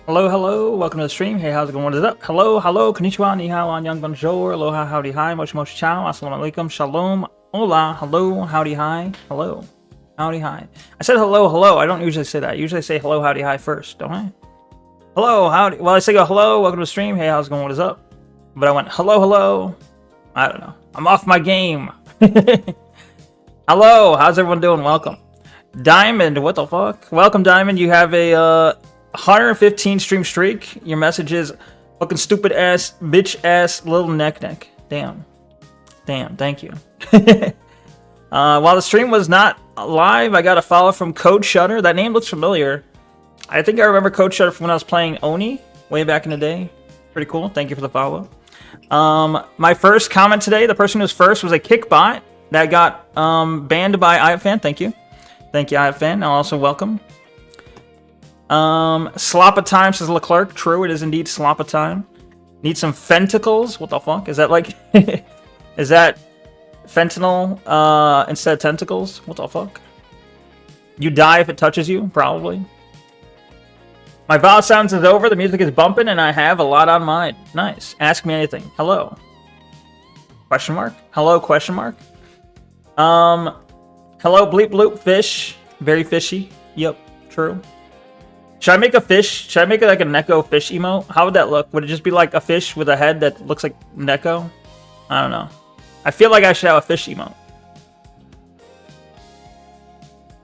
Hello, hello, welcome to the stream. Hey, how's it going? What is up? Hello, hello, konnichiwa, ni hao, annyeong, bonjour, aloha, howdy, hi, moshi moshi ciao, assalamu alaikum, shalom, hola, hello, howdy, hi, hello, howdy, hi. I said hello, hello. I don't usually say that. I usually say hello, howdy, hi first, don't I? Hello, howdy. Well, I say go hello, welcome to the stream. Hey, how's it going? What is up? But I went hello, hello. I don't know. I'm off my game. Hello, how's everyone doing? Welcome. Diamond, what the fuck? Welcome, Diamond. You have a 115 stream streak. Your message is fucking stupid ass, bitch ass, little neck. Damn. Damn, thank you. While the stream was not live, I got a follow from Code Shutter. That name looks familiar. I think I remember Code Shutter from when I was playing Oni way back in the day. Pretty cool. Thank you for the follow. My first comment today, the person who was first was a kickbot that got banned by IFan. Thank you. Thank you, IFan. Also welcome. Sloppa time, says Leclerc. True, it is indeed sloppa time. Need some fentacles. What the fuck? Is that like... is that fentanyl instead of tentacles? What the fuck? You die if it touches you? Probably. My vowel sounds is over. The music is bumping, and I have a lot on mine. Nice. Ask me anything. Hello. Question mark? Hello, question mark? Hello, bleep bloop fish. Very fishy. Yep, true. Should I make a fish? Should I make it like a Neko fish emote? How would that look? Would it just be like a fish with a head that looks like Neko? I don't know. I feel like I should have a fish emote.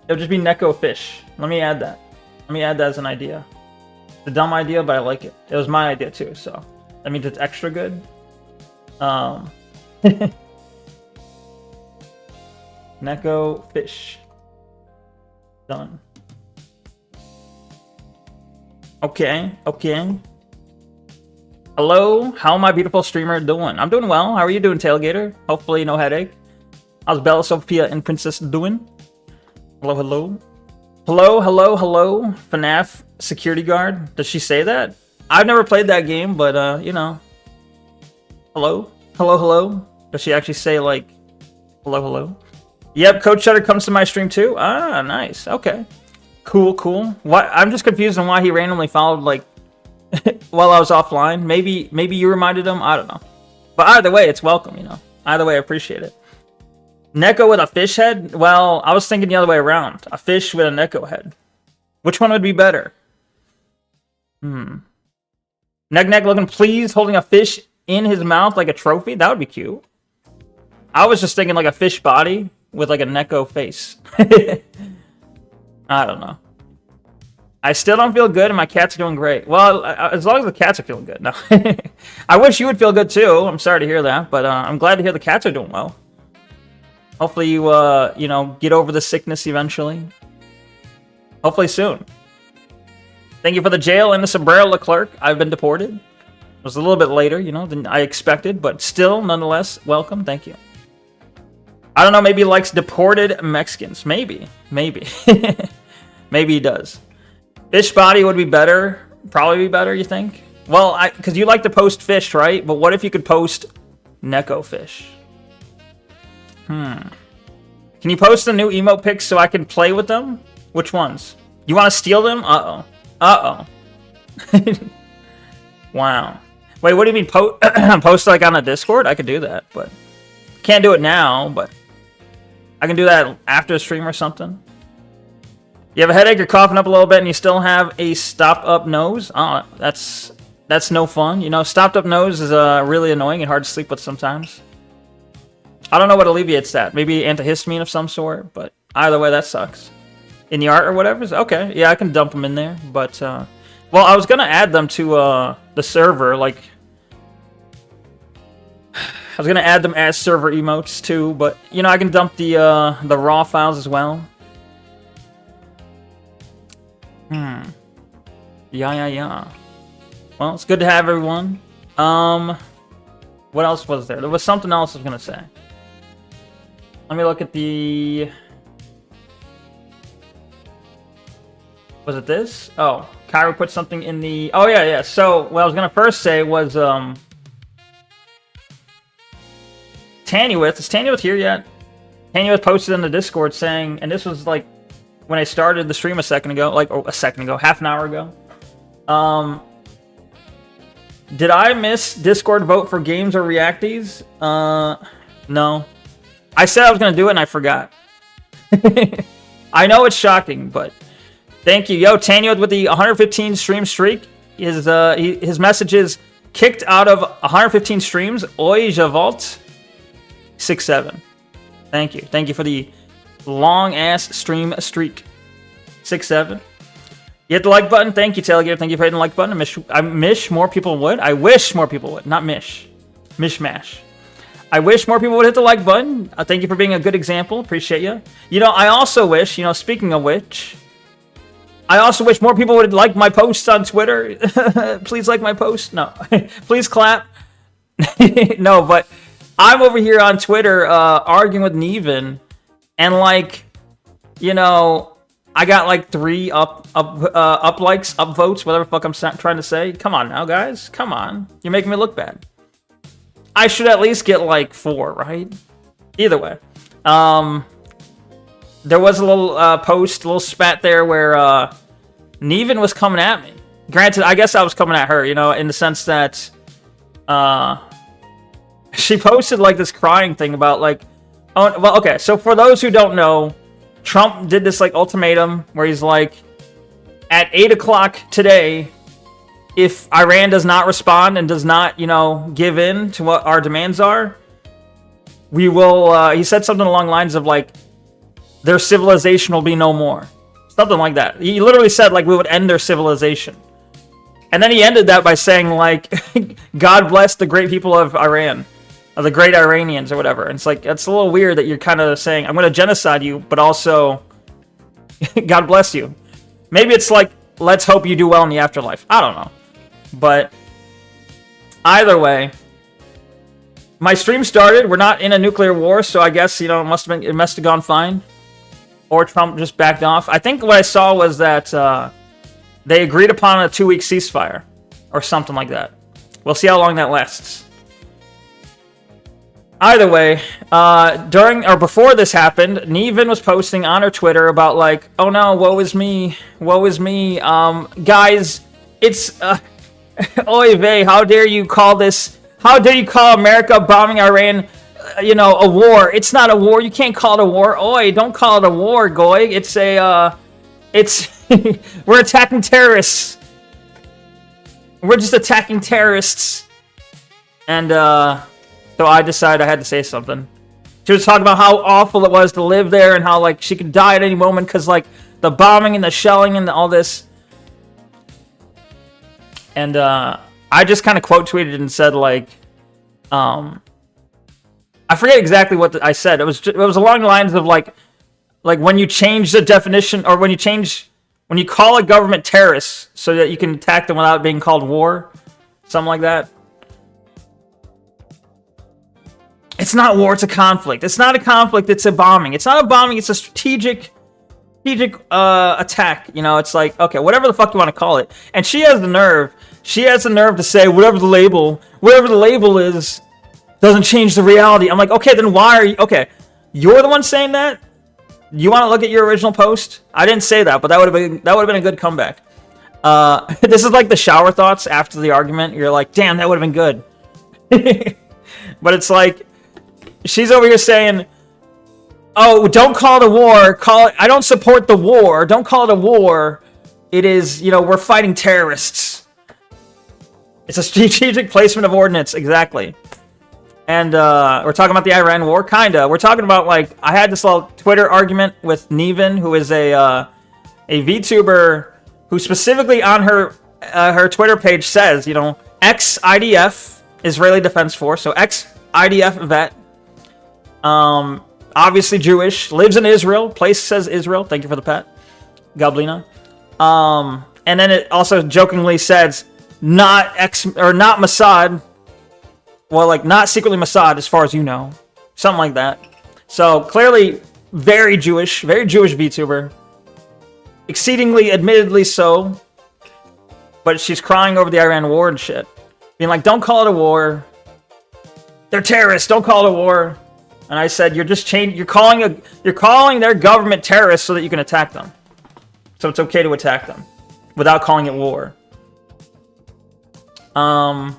It would just be Neko fish. Let me add that. Let me add that as an idea. It's a dumb idea, but I like it. It was my idea too, so that means it's extra good. Neko fish. Done. Okay, okay. Hello, how my beautiful streamer doing? I'm doing well. How are you doing, Tailgater? Hopefully no headache. How's Bella, Sophia, and Princess doing? Hello, hello. Hello, hello, hello. FNAF security guard. Does she say that? I've never played that game, but you know. Hello? Hello, hello? Does she actually say like hello, hello? Yep, Coach Shutter comes to my stream too. Ah, nice. Okay. Cool, cool. What? I'm just confused on why he randomly followed like while I was offline. Maybe you reminded him. I don't know. But either way, it's welcome. You know. Either way, I appreciate it. Neko with a fish head. Well, I was thinking the other way around. A fish with a Neko head. Which one would be better? Neck looking pleased, holding a fish in his mouth like a trophy. That would be cute. I was just thinking like a fish body with like a Neko face. I don't know. I still don't feel good, and my cats are doing great. Well, as long as the cats are feeling good. No, I wish you would feel good too. I'm sorry to hear that, but I'm glad to hear the cats are doing well. Hopefully you, you know, get over the sickness eventually. Hopefully soon. Thank you for the jail and the sombrero, Leclerc. I've been deported. It was a little bit later, you know, than I expected, but still, nonetheless, welcome. Thank you. I don't know, maybe he likes deported Mexicans. Maybe. Maybe. Maybe he does. Fish body would be better. Probably be better, you think? Well, because you like to post fish, right? But what if you could post Neko fish? Can you post the new emote pics so I can play with them? Which ones? You want to steal them? Uh-oh. Uh-oh. Wow. Wait, what do you mean post like on a Discord? I could do that, but can't do it now, but I can do that after the stream or something. You have a headache, you're coughing up a little bit, and you still have a stopped up nose? Oh, that's no fun. You know, stopped up nose is really annoying and hard to sleep with sometimes. I don't know what alleviates that. Maybe antihistamine of some sort, but either way, that sucks. In the art or whatever? Okay, yeah, I can dump them in there, but, well, I was gonna add them to, the server, like, I was gonna add them as server emotes too, but, you know, I can dump the raw files as well. Yeah. Well, it's good to have everyone. What else was there? There was something else I was gonna say. Let me look at the... Was it this? Oh, Kyra put something in the... Oh, yeah. So, what I was gonna first say was, Tannywith. Is Tannywith here yet? Tannywith posted in the Discord saying, and this was like when I started the stream a second ago, half an hour ago. Did I miss Discord vote for games or reacties? No. I said I was gonna do it and I forgot. I know it's shocking, but thank you. Yo, Tanyo with the 115 stream streak. His message is kicked out of 115 streams. Oi, Javalt. 6-7. Thank you. Thank you for the long ass stream streak. 6-7. You hit the like button. Thank you, Tailgater. Thank you for hitting the like button. I wish more people would. I wish more people would. Not mish. Mishmash. I wish more people would hit the like button. Thank you for being a good example. Appreciate you. You know, I also wish, you know, speaking of which, I also wish more people would like my posts on Twitter. Please like my post. No. Please clap. No, but I'm over here on Twitter arguing with Neven, and like, you know, I got like 3 up likes, up votes, whatever the fuck I'm trying to say. Come on now, guys. Come on. You're making me look bad. I should at least get like 4, right? Either way. There was a little post, a little spat there where Neven was coming at me. Granted, I guess I was coming at her, you know, in the sense that she posted like this crying thing about like, oh, well, okay. So for those who don't know, Trump did this like ultimatum where he's like, at 8 o'clock today, if Iran does not respond and does not, you know, give in to what our demands are, we will, he said something along the lines of like, their civilization will be no more. Something like that. He literally said like we would end their civilization. And then he ended that by saying like, God bless the great people of Iran, or the great Iranians or whatever. And it's like, it's a little weird that you're kind of saying, I'm going to genocide you, but also, God bless you. Maybe it's like, let's hope you do well in the afterlife. I don't know. But either way, my stream started. We're not in a nuclear war, so I guess, you know, it must have gone fine. Or Trump just backed off. I think what I saw was that they agreed upon a 2-week ceasefire or something like that. We'll see how long that lasts. Either way, during or before this happened, Neven was posting on her Twitter about like, oh no, woe is me, guys, it's oy vey, how dare you call America bombing Iran, you know, a war? It's not a war. You can't call it a war. Oi, don't call it a war, goy. It's we're attacking terrorists. We're just attacking terrorists. And so I decided I had to say something. She was talking about how awful it was to live there and how like she could die at any moment because like the bombing and the shelling and all this. And I just kind of quote tweeted and said like, I forget exactly what I said. It was along the lines of like when you change the definition, or when you call a government terrorists so that you can attack them without being called war, something like that. It's not war, it's a conflict. It's not a conflict, it's a bombing. It's not a bombing, it's a strategic attack. You know, it's like, okay, whatever the fuck you want to call it. And she has the nerve to say whatever the label is doesn't change the reality. I'm like, okay, then why are you, okay, you're the one saying that? You want to look at your original post? I didn't say that, but that would have been a good comeback. This is like the shower thoughts after the argument. You're like, damn, that would have been good. But it's like, she's over here saying, oh, don't call it a war. I don't support the war. Don't call it a war. It is, you know, we're fighting terrorists. It's a strategic placement of ordnance. Exactly. And we're talking about the Iran war. Kinda. We're talking about, like, I had this little Twitter argument with Neven, who is a VTuber who specifically on her Twitter page says, you know, ex-IDF, Israeli Defense Force, so ex-IDF vet, obviously Jewish, lives in Israel, place says Israel, thank you for the pet, Goblina. And then it also jokingly says, not Mossad, well, like, not secretly Mossad, as far as you know, something like that. So, clearly, very Jewish VTuber, exceedingly, admittedly so, but she's crying over the Iran war and shit. Being like, don't call it a war. They're terrorists. Don't call it a war. And I said, you're calling their government terrorists so that you can attack them. So it's okay to attack them without calling it war. But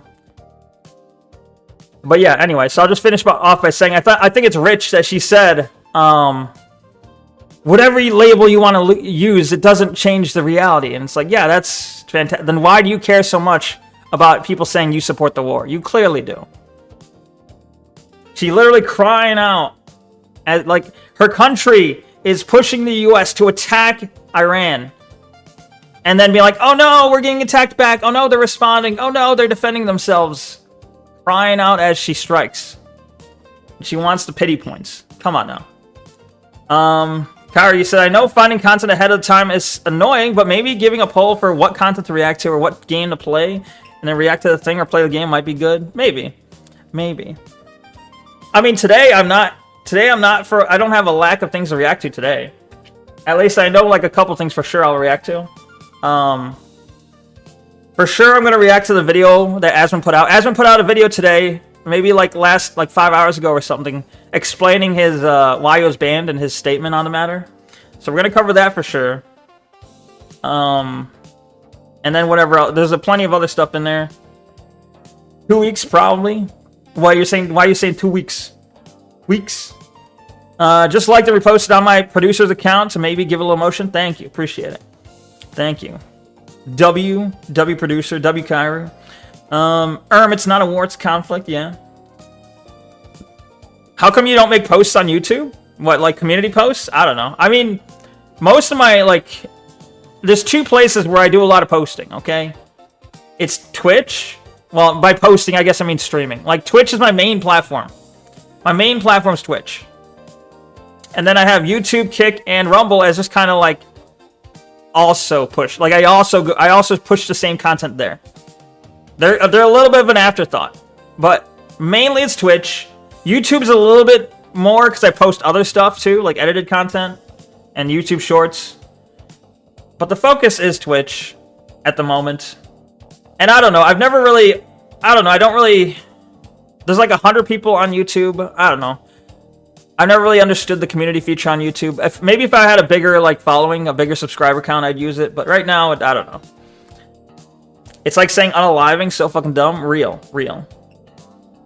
yeah, anyway, so I'll just finish off by saying I think it's rich that she said, whatever label you want to use, it doesn't change the reality. And it's like, yeah, that's fantastic. Then why do you care so much about people saying you support the war? You clearly do. She literally crying out at, like, her country is pushing the U.S. to attack Iran. And then be like, oh no, we're getting attacked back. Oh no, they're responding. Oh no, they're defending themselves. Crying out as she strikes. She wants the pity points. Come on now. Kyra, you said, I know finding content ahead of time is annoying, but maybe giving a poll for what content to react to or what game to play, and then react to the thing or play the game might be good. Maybe. Maybe. I mean, today I'm not I don't have a lack of things to react to today. At least I know, like, a couple things for sure I'll react to. For sure, I'm going to react to the video that Asmund put out. Asmund put out a video today, maybe like 5 hours ago or something, explaining his why he was banned and his statement on the matter. So we're going to cover that for sure. And then whatever else. There's plenty of other stuff in there. 2 weeks, probably. Why are you saying 2 weeks? Weeks? Just like to repost it on my producer's account to maybe give a little motion. Thank you. Appreciate it. Thank you. W producer, W Kyra. It's not a war, it's conflict, yeah. How come you don't make posts on YouTube? What, like community posts? I don't know. I mean, most of my, like, there's 2 places where I do a lot of posting, okay? It's Twitch. Well, by posting, I guess I mean streaming. Like, Twitch is my main platform. My main platform is Twitch. And then I have YouTube, Kick, and Rumble as just kind of like also push. Like, I also push the same content there. They're a little bit of an afterthought, but mainly it's Twitch. YouTube's a little bit more because I post other stuff too, like edited content and YouTube Shorts. But the focus is Twitch at the moment. And I don't know. I don't really. There's like 100 people on YouTube. I don't know. I never really understood the community feature on YouTube. Maybe if I had a bigger following, a bigger subscriber count, I'd use it. But right now, I don't know. It's like saying unaliving, so fucking dumb. Real.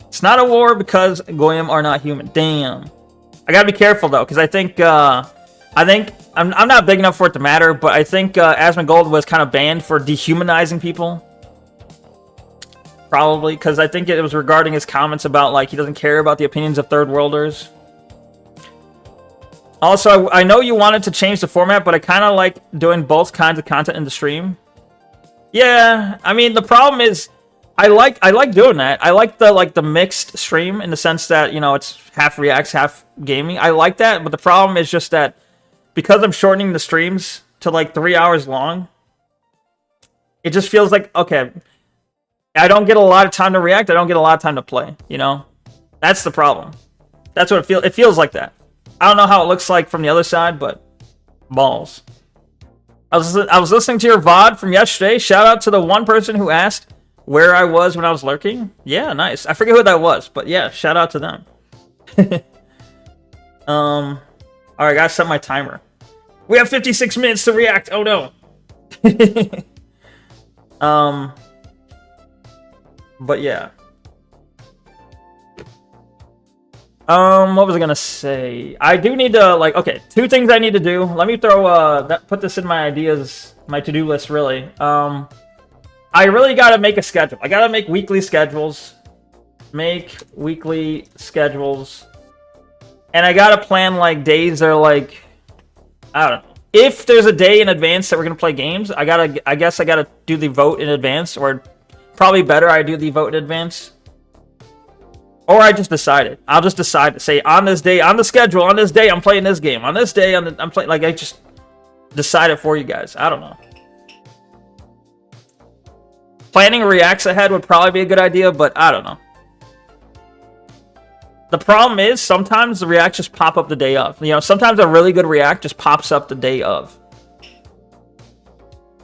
It's not a war because Goyim are not human. Damn. I gotta be careful though, because I think I'm not big enough for it to matter, but I think Asmongold was kind of banned for dehumanizing people. Probably because I think it was regarding his comments about like he doesn't care about the opinions of third worlders. Also, I know you wanted to change the format, but I kind of like doing both kinds of content in the stream. Yeah, I mean, the problem is I like doing that. I like the mixed stream in the sense that, you know, it's half reacts, half gaming. I like that, but the problem is just that because I'm shortening the streams to like 3 hours long, it just feels like, okay, I don't get a lot of time to react. I don't get a lot of time to play, you know? That's the problem. That's what it feels. It feels like that. I don't know how it looks like from the other side, but balls. I was listening to your VOD from yesterday. Shout out to the one person who asked where I was when I was lurking. Yeah, nice. I forget who that was, but yeah, shout out to them. All right, gotta set my timer. We have 56 minutes to react. Oh no. But yeah. What was I gonna say? I do need to, like, okay, 2 things I need to do. Let me throw put this in my ideas, my to-do list, really. I really gotta make a schedule. I gotta make weekly schedules. And I gotta plan like days or like, I don't know. If there's a day in advance that we're gonna play games, I guess I gotta do the vote in advance, or probably better I do the vote in advance. Or I just decide it. I'll just decide to say on this day, on the schedule, on this day I'm playing this game. On this day I'm playing, like, I just decide it for you guys. I don't know. Planning reacts ahead would probably be a good idea, but I don't know. The problem is sometimes the reacts just pop up the day of. You know, sometimes a really good react just pops up the day of.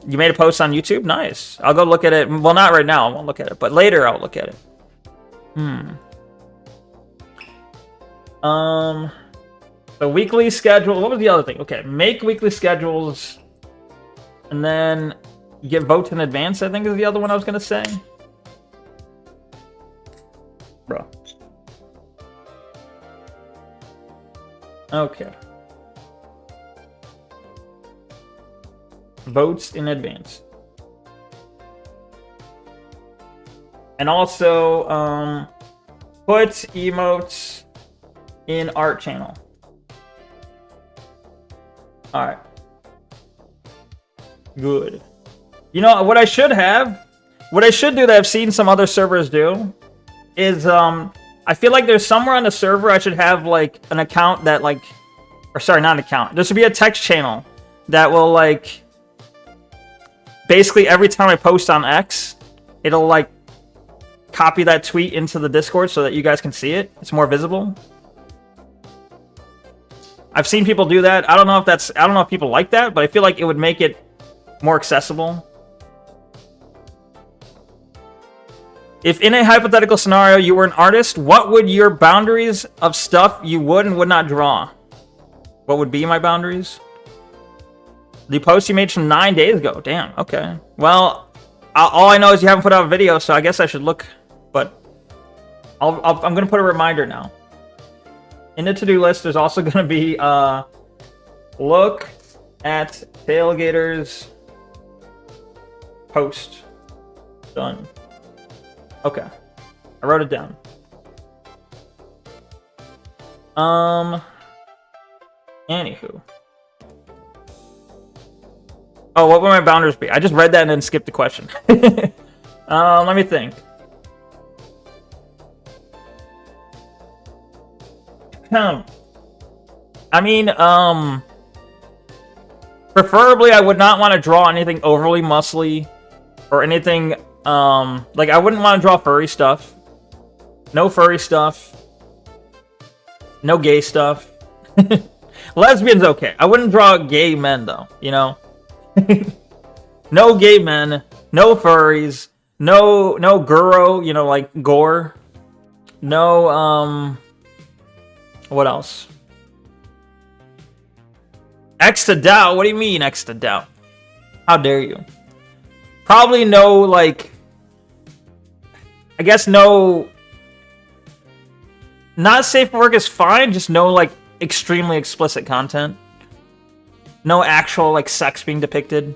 You made a post on YouTube? Nice. I'll go look at it. Well, not right now. I won't look at it. But later I'll look at it. The weekly schedule. What was the other thing? Okay, make weekly schedules. And then get votes in advance, I think is the other one I was going to say. Bro. Okay. Votes in advance. And also, put emotes in art channel. Alright. Good. You know, what I should do that I've seen some other servers do, is, I feel like there's somewhere on the server I should have, like, an account that, like, or sorry, not an account. There should be a text channel that will, like, basically every time I post on X, it'll, like, copy that tweet into the Discord so that you guys can see it. It's more visible. I've seen people do that. I don't know if people like that, but I feel like it would make it more accessible. If in a hypothetical scenario you were an artist, what would your boundaries of stuff you would and would not draw? What would be my boundaries? The post you made from 9 days ago. Damn, okay. Well, all I know is you haven't put out a video, so I guess I should look, but I'm going to put a reminder now. In the to-do list, there's also going to be, look at Tailgater's post. Done. Okay. I wrote it down. Anywho. Oh, what would my boundaries be? I just read that and then skipped the question. Let me think. I mean, preferably I would not want to draw anything overly muscly or anything, like I wouldn't want to draw furry stuff. No furry stuff. No gay stuff. Lesbians, okay. I wouldn't draw gay men, though, you know? No gay men, no furries, no guro, you know, like gore. No, what else? X to doubt? What do you mean X to doubt? How dare you? Probably no, like, I guess no, not safe for work is fine, just no, like, extremely explicit content. No actual, like, sex being depicted.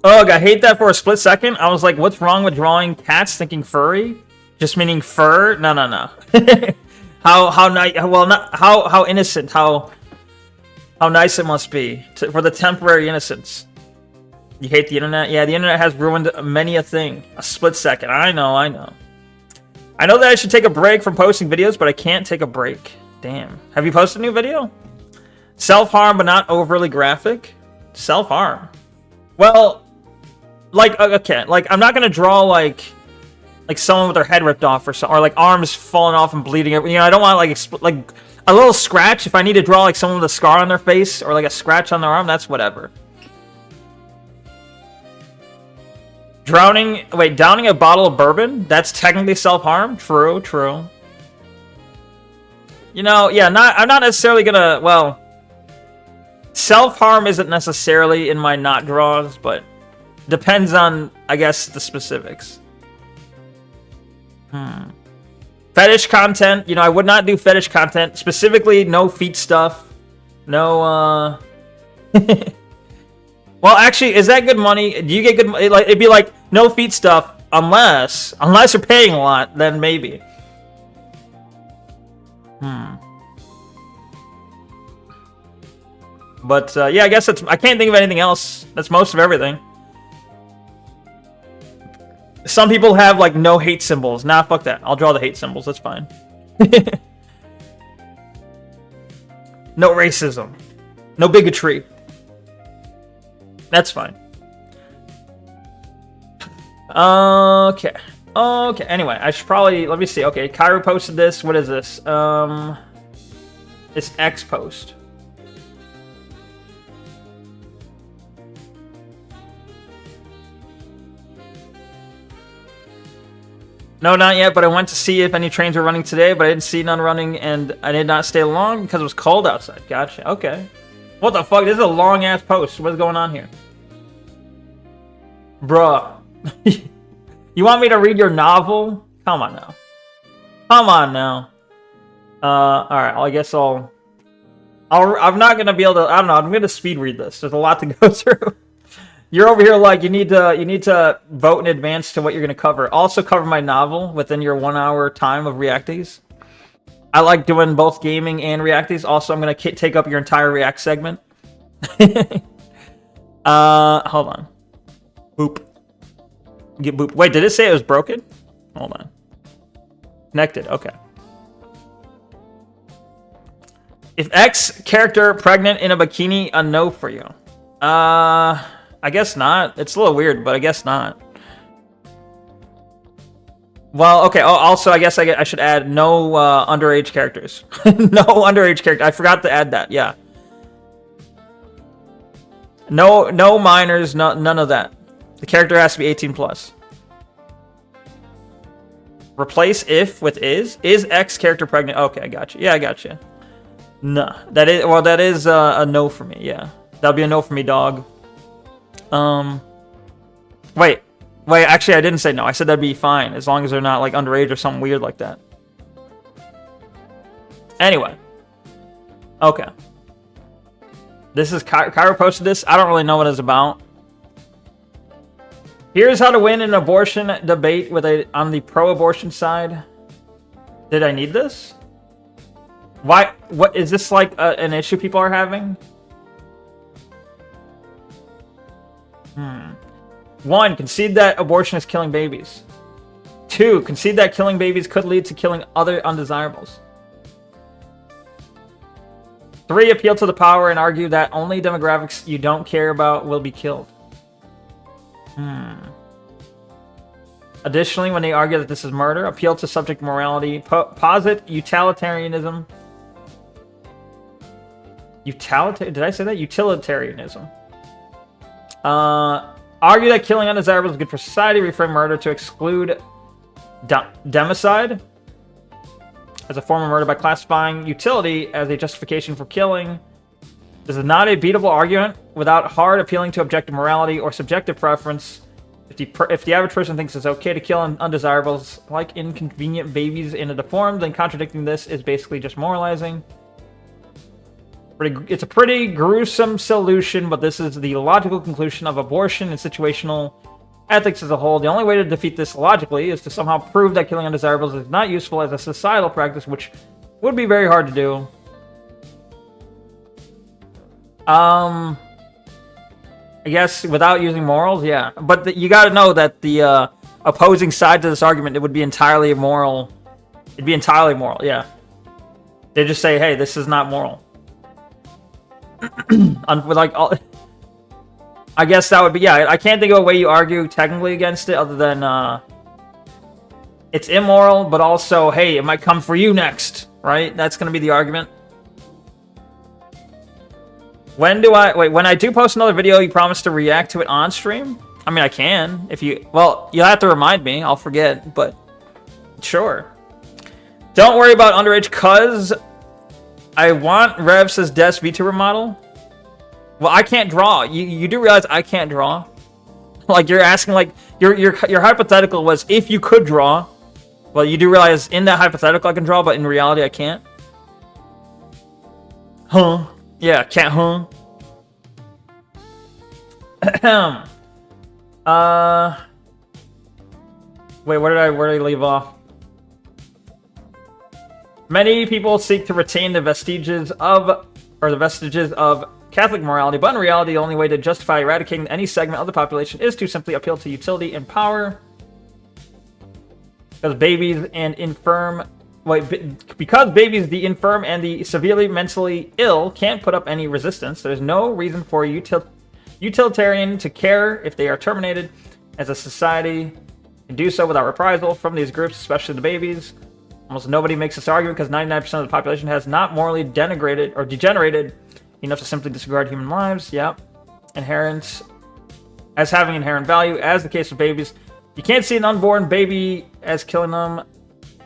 Ugh, I hate that for a split second. I was like, what's wrong with drawing cats thinking furry? Just meaning fur? No. How nice, well, not, how innocent, how nice it must be for the temporary innocence. You hate the internet? Yeah, the internet has ruined many a thing. A split second. I know. I know that I should take a break from posting videos, but I can't take a break. Damn. Have you posted a new video? Self-harm, but not overly graphic? Self-harm. Well, like, okay, like, I'm not gonna draw, like someone with their head ripped off or something, or, like, arms falling off and bleeding. You know, I don't want, like, a little scratch. If I need to draw, like, someone with a scar on their face, or, like, a scratch on their arm, that's whatever. Downing a bottle of bourbon? That's technically self-harm? True. You know, yeah, I'm not necessarily gonna, well, self-harm isn't necessarily in my not draws, but depends on, I guess, the specifics. Fetish content, you know, I would not do fetish content. Specifically, no feet stuff. No, well, actually, is that good money? Do you get good money? Like, it'd be like, no feet stuff, unless you're paying a lot, then maybe. But, yeah, I guess I can't think of anything else. That's most of everything. Some people have, like, no hate symbols. Nah, fuck that. I'll draw the hate symbols. That's fine. No racism. No bigotry. That's fine. Okay. Anyway, I should probably... Let me see. Okay, Kyra posted this. What is this? It's X post. No, not yet, but I went to see if any trains were running today, but I didn't see none running, and I did not stay long because it was cold outside. Gotcha. Okay. What the fuck? This is a long-ass post. What's going on here? Bruh. You want me to read your novel? Come on now. Come on now. Alright, I guess I'm not gonna be able to, I don't know, I'm gonna speed read this. There's a lot to go through. You're over here like, you need to vote in advance to what you're gonna cover. Also cover my novel within your 1 hour time of Reacties. I like doing both gaming and Reacties. Also, I'm gonna take up your entire React segment. Hold on. Boop. Get booped. Wait, did it say it was broken? Hold on. Connected, okay. If X character pregnant in a bikini, a no for you. I guess not. It's a little weird, but I guess not. Well, okay. Also, I guess I should add no underage characters. No underage characters. I forgot to add that. Yeah. No minors. None of that. The character has to be 18 plus. Replace if with is. Is X character pregnant? Okay, I got you. Yeah, I got you. No, that is a no for me. Yeah, that'll be a no for me, dog. Wait. Actually, I didn't say no. I said that'd be fine as long as they're not like underage or something weird like that. Anyway. Okay. This is Kyra posted this. I don't really know what it's about. Here's how to win an abortion debate on the pro-abortion side. Did I need this? Why? What is this like an issue people are having? 1. Concede that abortion is killing babies. 2. Concede that killing babies could lead to killing other undesirables. 3. Appeal to the power and argue that only demographics you don't care about will be killed. Additionally, when they argue that this is murder, appeal to subject morality, posit utilitarianism. Did I say that? Utilitarianism. Argue that killing undesirables is good for society. Reframe murder to exclude democide as a form of murder by classifying utility as a justification for killing. This is not a beatable argument without hard appealing to objective morality or subjective preference. If the average person thinks it's okay to kill undesirables like inconvenient babies in a deformed, then contradicting this is basically just moralizing. It's a pretty gruesome solution, but this is the logical conclusion of abortion and situational ethics as a whole. The only way to defeat this logically is to somehow prove that killing undesirables is not useful as a societal practice, which would be very hard to do. I guess without using morals, yeah. But you got to know that the opposing side to this argument, it would be entirely immoral. It'd be entirely moral, yeah. They just say, hey, this is not moral. I guess that would be, yeah, I can't think of a way you argue technically against it other than it's immoral, but also, hey, it might come for you next, right? That's going to be the argument. When I do post another video, you promise to react to it on stream? I mean, I can, well, you'll have to remind me, I'll forget, but sure. Don't worry about underage, cuz I want Revs' Desk VTuber model. Well, I can't draw. You do realize I can't draw? Like, you're asking, like, your hypothetical was if you could draw. Well, you do realize in that hypothetical I can draw, but in reality I can't? Huh? Yeah, can't, huh? Wait, where did I leave off? Many people seek to retain the vestiges of Catholic morality, but in reality, the only way to justify eradicating any segment of the population is to simply appeal to utility and power. Because babies, the infirm, and the severely mentally ill can't put up any resistance. There's no reason for utilitarian to care if they are terminated. As a society, can do so without reprisal from these groups, especially the babies. Almost nobody makes this argument because 99% of the population has not morally denigrated or degenerated enough to simply disregard human lives. Yep. As having inherent value, as the case of babies. You can't see an unborn baby as killing them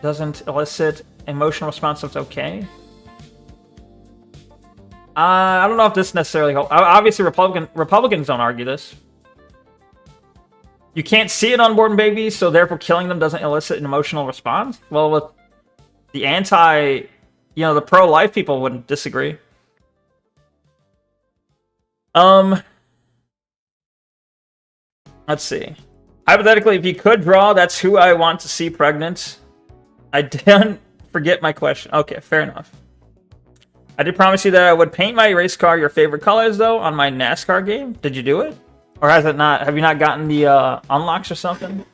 doesn't elicit emotional response, so it's okay. I don't know if this necessarily helps. Obviously, Republicans don't argue this. You can't see an unborn baby, so therefore killing them doesn't elicit an emotional response. Well, with the the pro-life people wouldn't disagree. Let's see. Hypothetically, if you could draw, that's who I want to see pregnant. I didn't forget my question. Okay, fair enough. I did promise you that I would paint my race car your favorite colors, though, on my NASCAR game. Did you do it? Or has it not? Have you not gotten the unlocks or something?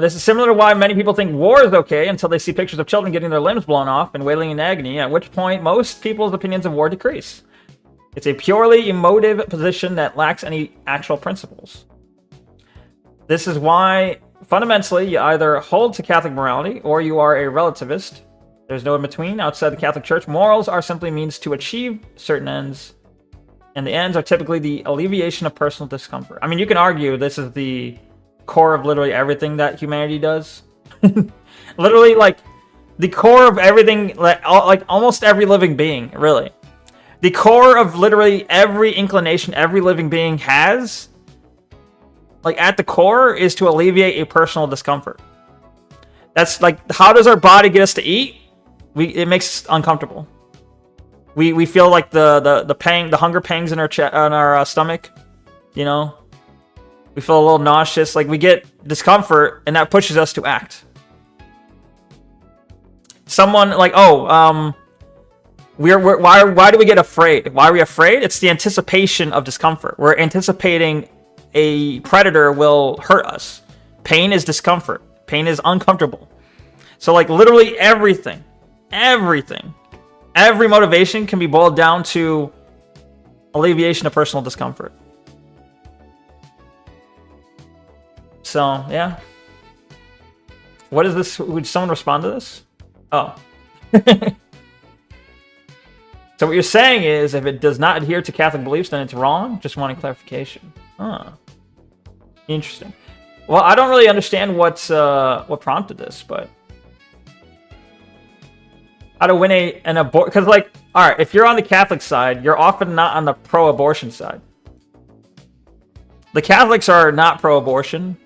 This is similar to why many people think war is okay until they see pictures of children getting their limbs blown off and wailing in agony, at which point most people's opinions of war decrease. It's a purely emotive position that lacks any actual principles. This is why, fundamentally, you either hold to Catholic morality or you are a relativist. There's no in-between. Outside the Catholic Church, morals are simply means to achieve certain ends, and the ends are typically the alleviation of personal discomfort. I mean, you can argue this is the core of literally everything that humanity does. Literally, like, the core of everything, like almost every living being, really. The core of literally every inclination every living being has, like, at the core, is to alleviate a personal discomfort. That's like, how does our body get us to eat? It makes us uncomfortable. We feel like the hunger pangs in our stomach, you know. We feel a little nauseous, like we get discomfort, and that pushes us to act. Someone like, why do we get afraid? Why are we afraid? It's the anticipation of discomfort. We're anticipating a predator will hurt us. Pain is discomfort. Pain is uncomfortable. So like literally every motivation can be boiled down to alleviation of personal discomfort. So, yeah. What is this? Would someone respond to this? Oh. So what you're saying is, if it does not adhere to Catholic beliefs, then it's wrong? Just wanting clarification. Huh. Interesting. Well, I don't really understand what prompted this, but... How to win an abortion... Because, like, alright, if you're on the Catholic side, you're often not on the pro-abortion side. The Catholics are not pro-abortion.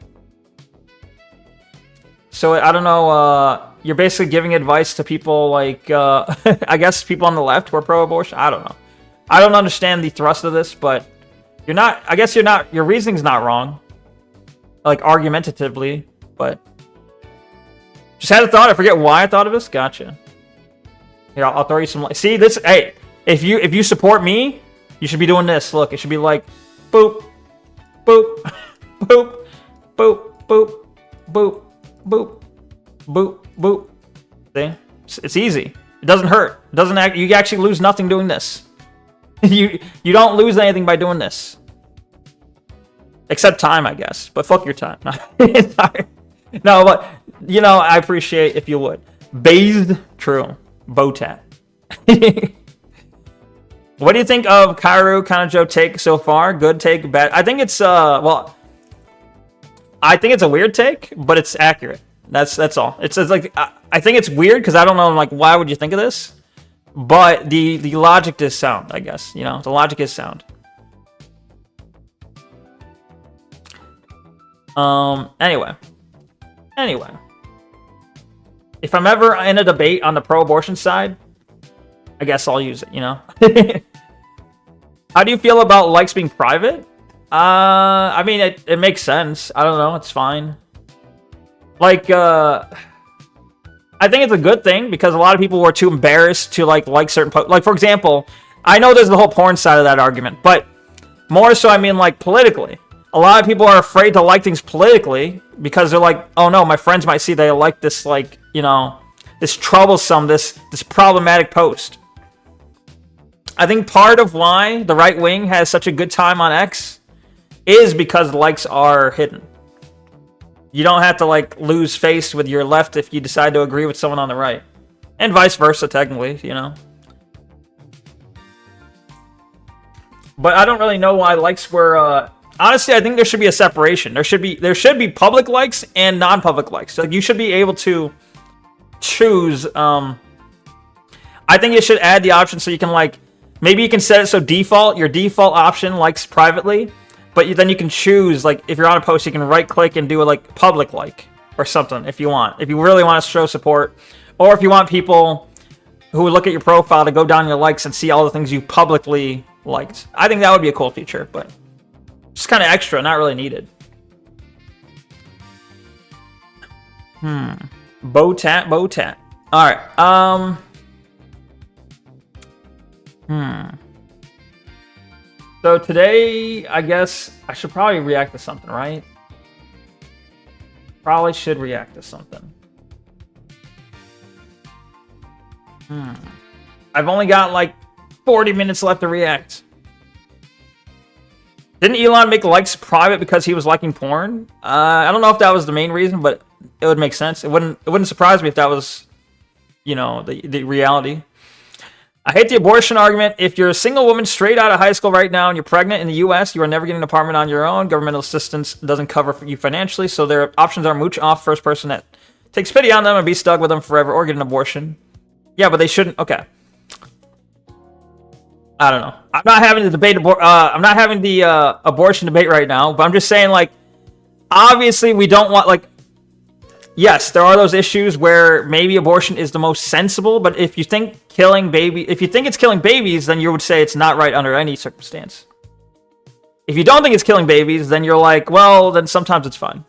So, I don't know, you're basically giving advice to people like, I guess people on the left who are pro-abortion? I don't know. I don't understand the thrust of this, but your reasoning's not wrong. Like, argumentatively, but... Just had a thought, I forget why I thought of this. Gotcha. Here, I'll throw you some... See, this... Hey, if you support me, you should be doing this. Look, it should be like... Boop. Boop. Boop. Boop. Boop. Boop. Boop, boop, boop. See? It's easy. It doesn't hurt. It doesn't act. You actually lose nothing doing this. you don't lose anything by doing this, except time, I guess. But fuck your time. No, but you know, I appreciate if you would. Bathed, true. Botat. What do you think of Kairu Kanajo take so far? Good take, bad? I think it's I think it's a weird take, but it's accurate. That's all. It's like I think it's weird because I don't know, like, why would you think of this? But the logic is sound, I guess. You know, the logic is sound. Anyway. If I'm ever in a debate on the pro-abortion side, I guess I'll use it, you know? How do you feel about likes being private? I mean, it makes sense. I don't know. It's fine. Like, I think it's a good thing because a lot of people were too embarrassed to like certain like, for example, I know there's the whole porn side of that argument, but more so, I mean, like, politically. A lot of people are afraid to like things politically because they're like, oh no, my friends might see they like this, like, you know, this troublesome, this problematic post. I think part of why the right wing has such a good time on X is because likes are hidden. You don't have to, like, lose face with your left if you decide to agree with someone on the right. And vice versa, technically, you know. But I don't really know why likes were... Honestly, I think there should be a separation. There should be public likes and non-public likes. So you should be able to choose... I think you should add the option so you can, like... Maybe you can set it so your default option likes privately, but then you can choose, like, if you're on a post, you can right-click and do a, like, public like or something if you want. If you really want to show support, or if you want people who would look at your profile to go down your likes and see all the things you publicly liked. I think that would be a cool feature, but just kind of extra, not really needed. Bow tat. All right. So today, I guess I should probably react to something, right? Probably should react to something. I've only got like 40 minutes left to react. Didn't Elon make likes private because he was liking porn? I don't know if that was the main reason, but it would make sense. It wouldn't surprise me if that was, you know, the reality. I hate the abortion argument. If you're a single woman straight out of high school right now and you're pregnant in the U.S., you are never getting an apartment on your own. Governmental assistance doesn't cover you financially, so their options are mooch off first person that takes pity on them and be stuck with them forever, or get an abortion. Yeah, but they shouldn't. Okay. I don't know. I'm not having the debate. I'm not having the abortion debate right now, but I'm just saying, like, obviously we don't want, like, yes, there are those issues where maybe abortion is the most sensible, but if you think it's killing babies, then you would say it's not right under any circumstance. If you don't think it's killing babies, then you're like, well, then sometimes it's fine.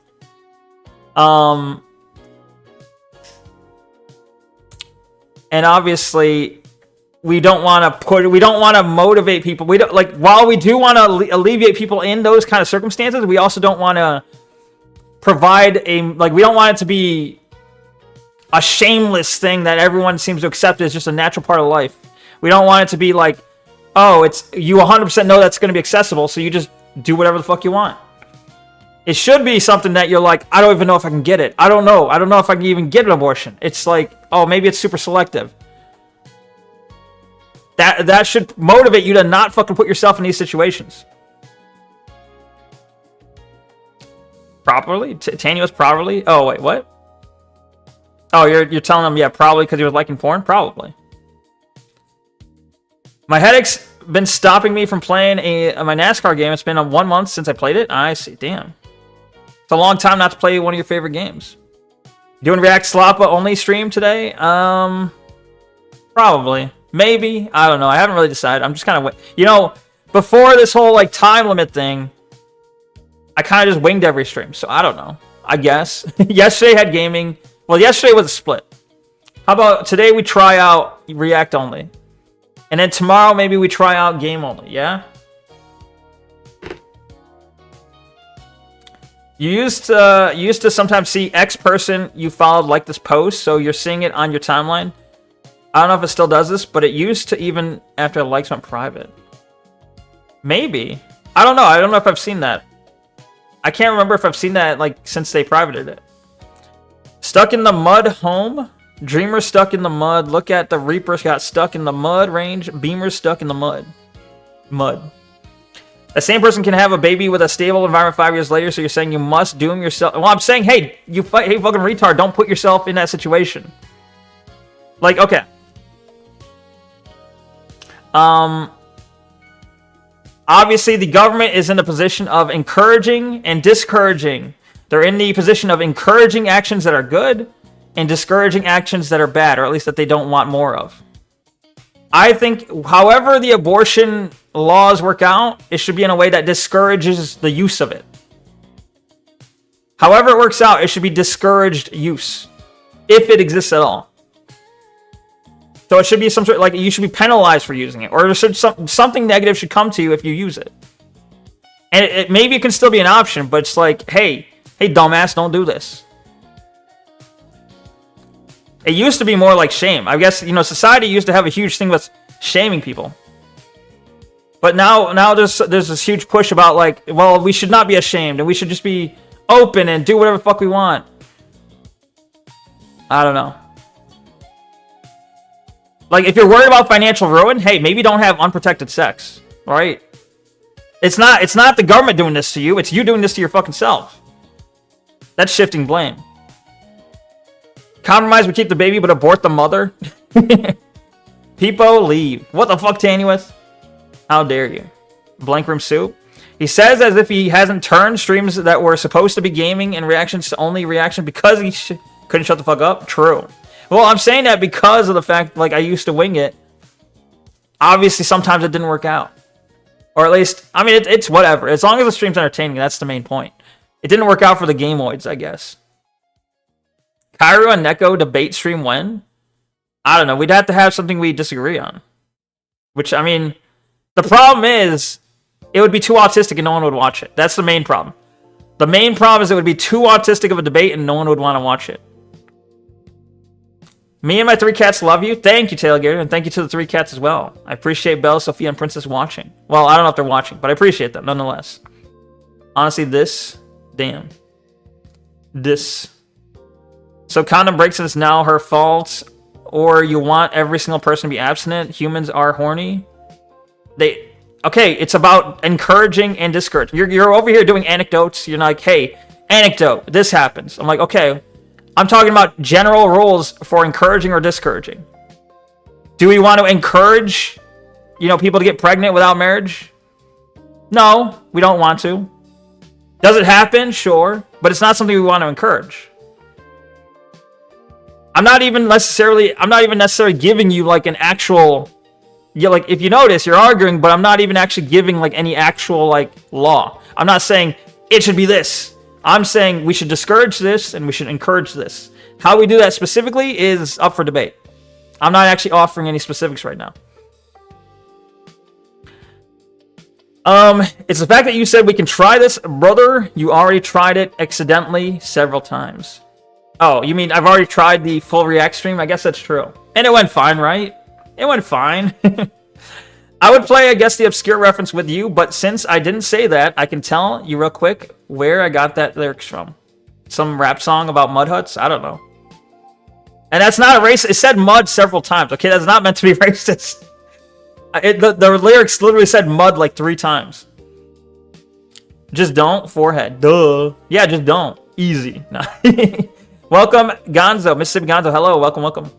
And obviously, we don't want to motivate people. We don't, like, while we do want to alleviate people in those kind of circumstances, we also don't want to provide we don't want it to be a shameless thing that everyone seems to accept as just a natural part of life. We don't want it to be like, oh, you 100% know that's going to be accessible, so you just do whatever the fuck you want. It should be something that you're like, I don't even know if I can get it. I don't know if I can even get an abortion. It's like, oh, maybe it's super selective. That should motivate you to not fucking put yourself in these situations. Properly? Tenuous properly? Oh, wait, what? Oh, you're telling them, yeah, probably because he was liking porn? Probably. My headache's been stopping me from playing my NASCAR game. It's been 1 month since I played it. I see. Damn. It's a long time not to play one of your favorite games. Doing React Slappa only stream today? Probably. Maybe. I don't know. I haven't really decided. I'm just kind of... You know, before this whole, like, time limit thing, I kind of just winged every stream, so I don't know. I guess. Yesterday had gaming. Well, yesterday was a split. How about today we try out React only? And then tomorrow maybe we try out game only, yeah? You used to sometimes see X person you followed like this post, so you're seeing it on your timeline. I don't know if it still does this, but it used to even after the likes went private. Maybe. I don't know. I don't know if I've seen that. I can't remember if I've seen that, like, since they privated it. Stuck in the mud home. Dreamer stuck in the mud. Look at the Reaper got stuck in the mud range. Beamer stuck in the mud. The same person can have a baby with a stable environment 5 years later, so you're saying you must doom yourself. Well, I'm saying, hey, hey, fucking retard, don't put yourself in that situation. Like, okay. Obviously, the government is in the position of encouraging and discouraging. They're in the position of encouraging actions that are good and discouraging actions that are bad, or at least that they don't want more of. I think, however the abortion laws work out, it should be in a way that discourages the use of it. However it works out, it should be discouraged use, if it exists at all. So it should be some sort of, like, you should be penalized for using it, or something negative should come to you if you use it. And maybe it can still be an option, but it's like, hey, dumbass, don't do this. It used to be more like shame. I guess, you know, society used to have a huge thing with shaming people. But now there's this huge push about, like, well, we should not be ashamed, and we should just be open and do whatever the fuck we want. I don't know. Like, if you're worried about financial ruin, hey, maybe don't have unprotected sex, right? It's not the government doing this to you. It's you doing this to your fucking self. That's shifting blame. Compromise would keep the baby, but abort the mother. People leave. What the fuck, Tanuous? How dare you? Blank Room Soup. He says as if he hasn't turned streams that were supposed to be gaming and reactions to only reaction because he couldn't shut the fuck up. True. Well, I'm saying that because of the fact, like, I used to wing it. Obviously, sometimes it didn't work out. Or at least, I mean, it's whatever. As long as the stream's entertaining, that's the main point. It didn't work out for the Gameoids, I guess. Cairo and Neko debate stream when? I don't know. We'd have to have something we disagree on. Which, I mean, the problem is, it would be too autistic and no one would watch it. That's the main problem. The main problem is it would be too autistic of a debate and no one would want to watch it. Me and my 3 cats love you. Thank you, Tailgater, and thank you to the 3 cats as well. I appreciate Belle, Sophia, and Princess watching. Well, I don't know if they're watching, but I appreciate them nonetheless. Honestly, damn. So condom breaks is now her fault, or you want every single person to be abstinent? Humans are horny. Okay, it's about encouraging and discouraging. You're over here doing anecdotes. You're like, hey, anecdote, this happens. I'm like, okay. I'm talking about general rules for encouraging or discouraging. Do we want to encourage, people to get pregnant without marriage? No, we don't want to. Does it happen? Sure. But it's not something we want to encourage. I'm not even necessarily giving you like an actual, like if you notice, you're arguing, but I'm not even actually giving like any actual like law. I'm not saying it should be this. I'm saying we should discourage this and we should encourage this. How we do that specifically is up for debate. I'm not actually offering any specifics right now. It's the fact that you said we can try this, brother. You already tried it accidentally several times. Oh, you mean I've already tried the full react stream? I guess that's true. And it went fine, right? It went fine. I would play, I guess, the obscure reference with you, but since I didn't say that, I can tell you real quick where I got that lyrics from. Some rap song about mud huts? I don't know. And that's not a racist. It said mud several times. Okay, that's not meant to be racist. The lyrics literally said mud like 3 times. Just don't. Forehead. Duh. Yeah, just don't. Easy. Welcome, Gonzo. Mississippi Gonzo. Hello. Welcome.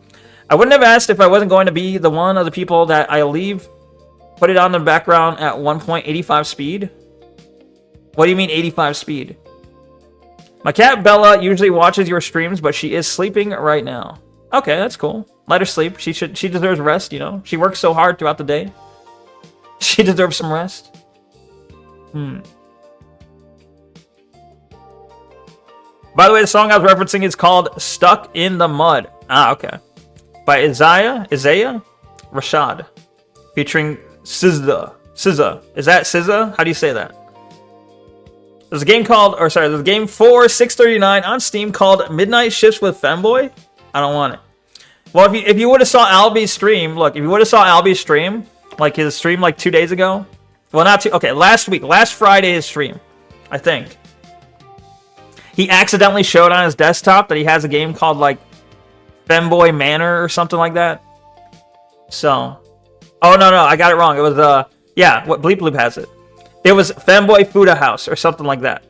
I wouldn't have asked if I wasn't going to be the one of the people that I leave. Put it on the background at 1.85 speed. What do you mean 85 speed? My cat Bella usually watches your streams, but she is sleeping right now. Okay, that's cool. Let her sleep. She deserves rest, She works so hard throughout the day. She deserves some rest. By the way, the song I was referencing is called Stuck in the Mud. Ah, okay. By Isaiah Rashad. Featuring SZA. Is that SZA? How do you say that? There's a game there's a game for 639 on Steam called Midnight Shifts with Femboy. I don't want it. Well, if you would have saw Albie's stream, look, if you would have saw Albie's stream, like his stream like 2 days ago. Well, not 2, okay, last Friday's stream, I think. He accidentally showed on his desktop that he has a game called like Femboy Manor or something like that. So, oh no, I got it wrong. It was yeah, what Bleep Bloop has it. It was Femboy Fuda House or something like that.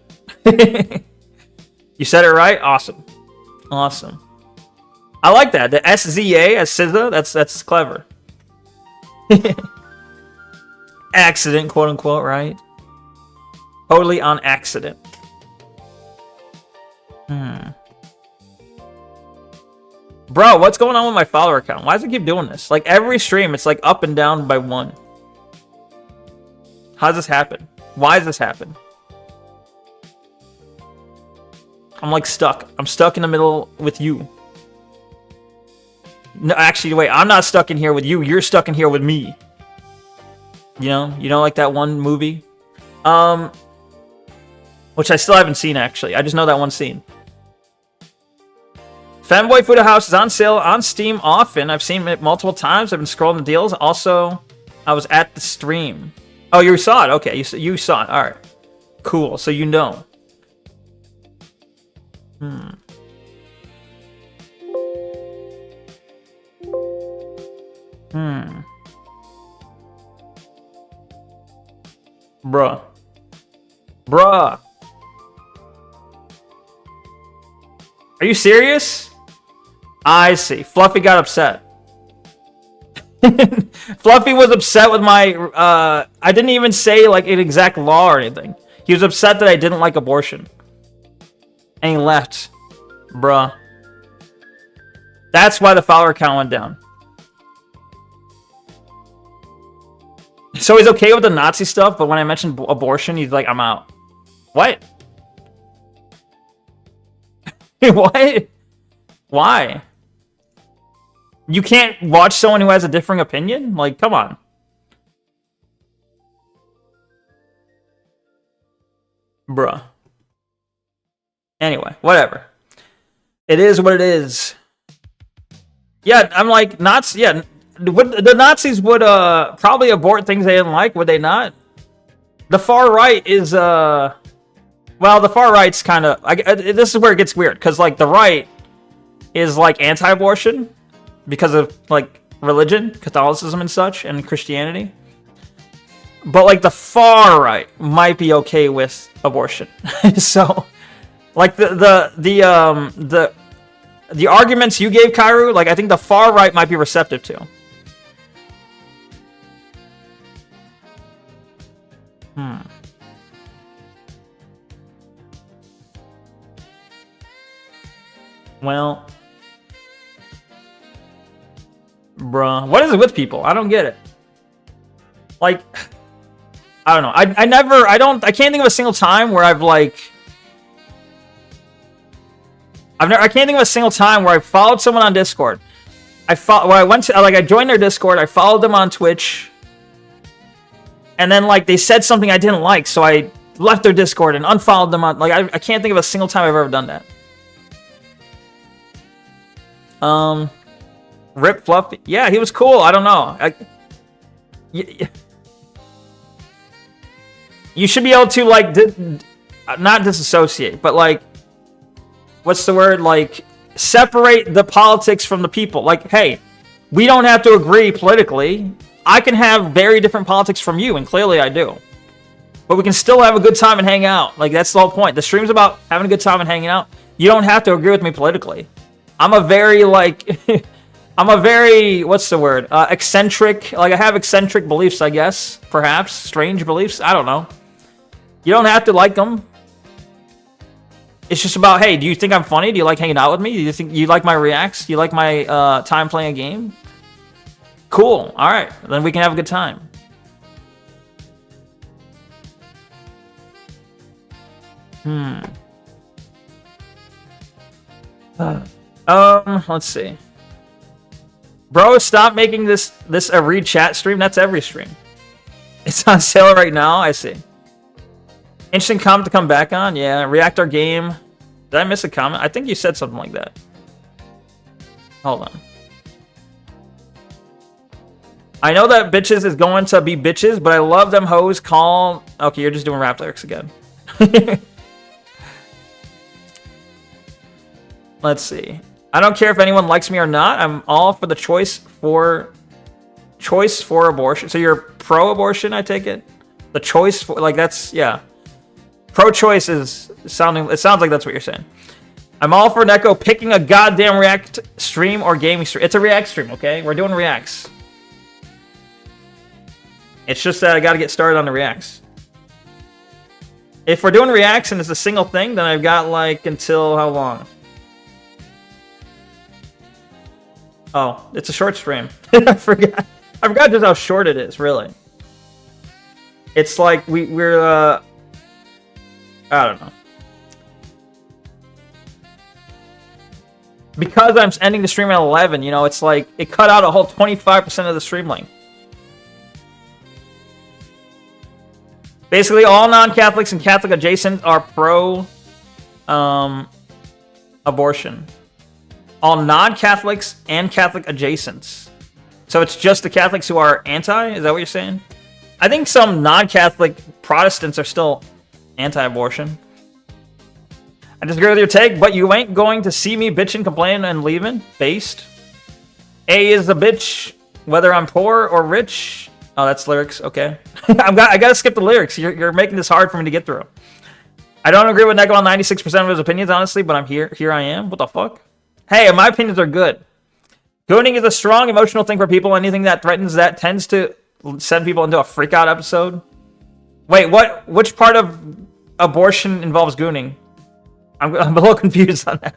You said it right? Awesome. I like that. The SZA as SZA, that's clever. Accident, quote unquote, right? Totally on accident. Bro, what's going on with my follower count? Why does it keep doing this? Like every stream, it's like up and down by 1. How does this happen? Why does this happen? I'm like stuck. I'm stuck in the middle with you. No, actually, wait. I'm not stuck in here with you. You're stuck in here with me. You know, like that one movie? Which I still haven't seen, actually. I just know that one scene. Femboy Fuda House is on sale on Steam often. I've seen it multiple times. I've been scrolling the deals. Also, I was at the stream. Oh, you saw it? Okay, you saw it. All right. Cool. So you know. Bruh. Are you serious? I see. Fluffy got upset. Fluffy was upset with my, I didn't even say like an exact law or anything. He was upset that I didn't like abortion. And he left. Bruh. That's why the follower count went down. So he's okay with the Nazi stuff, but when I mentioned abortion, he's like, I'm out. What? What? Why? You can't watch someone who has a differing opinion? Like, come on. Bruh. Anyway, whatever. It is what it is. Yeah, I'm like, yeah, the Nazis would probably abort things they didn't like, would they not? The far right is, well, the far right's kind of, this is where it gets weird, because, like, the right is, like, anti-abortion because of, like, religion, Catholicism and such, and Christianity. But, like, the far right might be okay with abortion. So, like, the arguments you gave, Kairu, like, I think the far right might be receptive to. Well, bruh, what is it with people? I don't get it. Like, I don't know. I can't think of a single time where I've like, I can't think of a single time where I followed someone on Discord. I joined their Discord, I followed them on Twitch, and then like they said something I didn't like, so I left their Discord and unfollowed them on, like, I can't think of a single time I've ever done that. Rip Fluffy. Yeah, he was cool. I don't know. You should be able to, like, not disassociate, but, like, what's the word? Like, separate the politics from the people. Like, hey, we don't have to agree politically. I can have very different politics from you, and clearly I do. But we can still have a good time and hang out. Like, that's the whole point. The stream's about having a good time and hanging out. You don't have to agree with me politically. I'm a very, like, what's the word? Eccentric. Like, I have eccentric beliefs, I guess. Perhaps. Strange beliefs. I don't know. You don't have to like them. It's just about, hey, do you think I'm funny? Do you like hanging out with me? Do you think you like my reacts? Do you like my time playing a game? Cool. All right. Then we can have a good time. Let's see. Bro, stop making this a read chat stream. That's every stream. It's on sale right now. I see. Interesting comment to come back on. Yeah, react our game. Did I miss a comment? I think you said something like that. Hold on. I know that bitches is going to be bitches, but I love them hoes call... Okay, you're just doing rap lyrics again. Let's see. I don't care if anyone likes me or not. I'm all for the choice for abortion. So you're pro-abortion, I take it? The choice for... Like, that's... Yeah. Pro-choice is sounding... It sounds like that's what you're saying. I'm all for Neko picking a goddamn React stream or gaming stream. It's a React stream, okay? We're doing Reacts. It's just that I gotta get started on the Reacts. If we're doing Reacts and it's a single thing, then I've got, like, until how long? Oh, it's a short stream. I forgot just how short it is, really. It's like we're I don't know. Because I'm ending the stream at 11, you know, it's like it cut out a whole 25% of the stream length. Basically, all non-Catholics and Catholic adjacent are pro abortion. All non-Catholics and Catholic adjacents. So it's just the Catholics who are anti? Is that what you're saying? I think some non-Catholic Protestants are still anti-abortion. I disagree with your take, but you ain't going to see me bitching, complaining, and leaving. Based. A is a bitch, whether I'm poor or rich. Oh, that's lyrics. Okay. I gotta skip the lyrics. You're making this hard for me to get through. I don't agree with Neko on 96% of his opinions, honestly, but I'm here. Here I am. What the fuck? Hey, my opinions are good. Gooning is a strong emotional thing for people. Anything that threatens that tends to send people into a freak out episode. Wait, what? Which part of abortion involves gooning? I'm a little confused on that.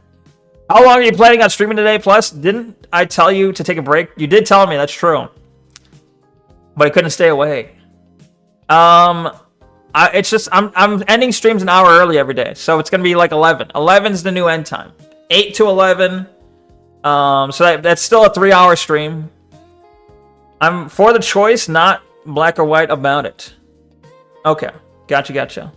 How long are you planning on streaming today? Plus, didn't I tell you to take a break? You did tell me, that's true. But I couldn't stay away. It's just I'm ending streams an hour early every day, so it's gonna be like 11. 11's the new end time. 8 to 11. So that's still a 3-hour stream. I'm for the choice, not black or white about it. Okay, gotcha.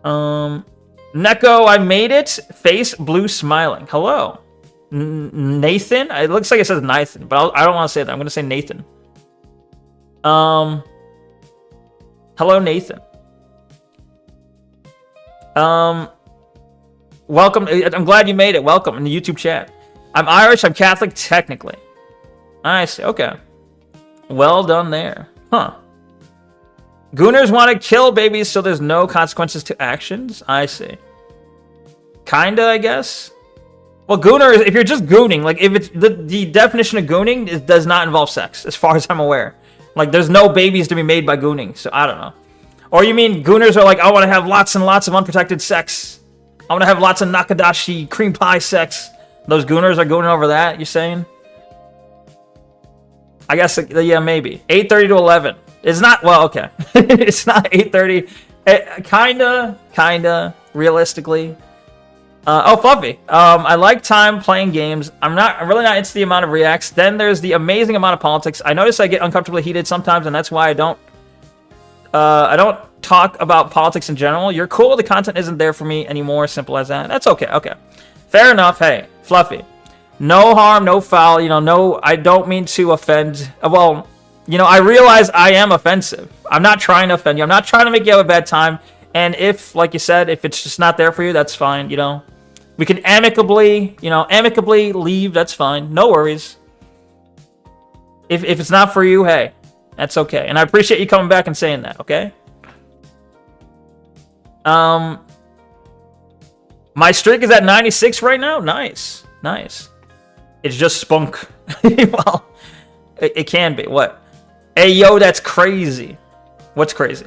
Neko, I made it. Face blue smiling. Hello, Nathan. It looks like it says Nathan, but I don't want to say that. I'm gonna say Nathan. Hello, Nathan. Welcome. I'm glad you made it. Welcome in the YouTube chat. I'm Irish. I'm Catholic technically. I see. Okay. Well done there. Huh. Gooners want to kill babies so there's no consequences to actions. I see. Kinda, I guess. Well, gooner, if you're just gooning, like if it's the definition of gooning does not involve sex, as far as I'm aware. Like there's no babies to be made by gooning, so I don't know. Or you mean gooners are like, I want to have lots and lots of unprotected sex. I want to have lots of nakadashi cream pie sex. Those gooners are gooning over that, you're saying? I guess, yeah, maybe. 8:30 to 11. It's not, well, okay. It's not 8:30. Kinda, realistically. Oh, Fluffy. I like time playing games. I'm really not into the amount of reacts. Then there's the amazing amount of politics. I notice I get uncomfortably heated sometimes, and that's why I don't talk about politics in general. You're cool. The content isn't there for me anymore. Simple as that. That's okay. Okay. Fair enough. Hey, Fluffy. No harm, no foul. You know, no, I don't mean to offend. Well, you know, I realize I am offensive. I'm not trying to offend you. I'm not trying to make you have a bad time. And if, like you said, if it's just not there for you, that's fine, you know. We can amicably leave, that's fine. No worries. If it's not for you, hey, that's okay. And I appreciate you coming back and saying that, okay? My streak is at 96 right now? Nice. It's just spunk. Well, it can be. What? Hey, yo, that's crazy. What's crazy?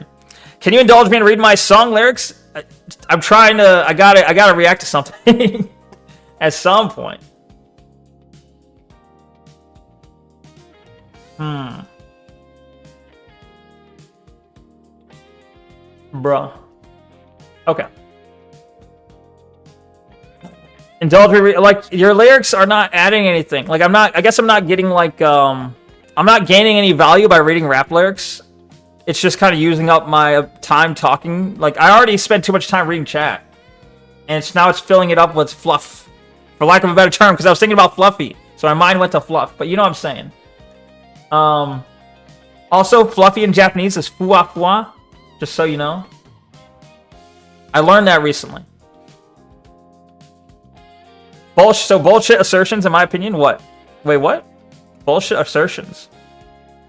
Can you indulge me and read my song lyrics? I'm trying to. I gotta react to something at some point. Bruh. Okay. Indulge me. Like your lyrics are not adding anything. Like I guess I'm not getting like I'm not gaining any value by reading rap lyrics. It's just kind of using up my time talking. Like, I already spent too much time reading chat. And now it's filling it up with fluff. For lack of a better term, because I was thinking about Fluffy. So my mind went to fluff. But you know what I'm saying. Also, Fluffy in Japanese is fuwa fuwa. Just so you know. I learned that recently. Bullshit assertions, in my opinion, what? Wait, what? Bullshit assertions.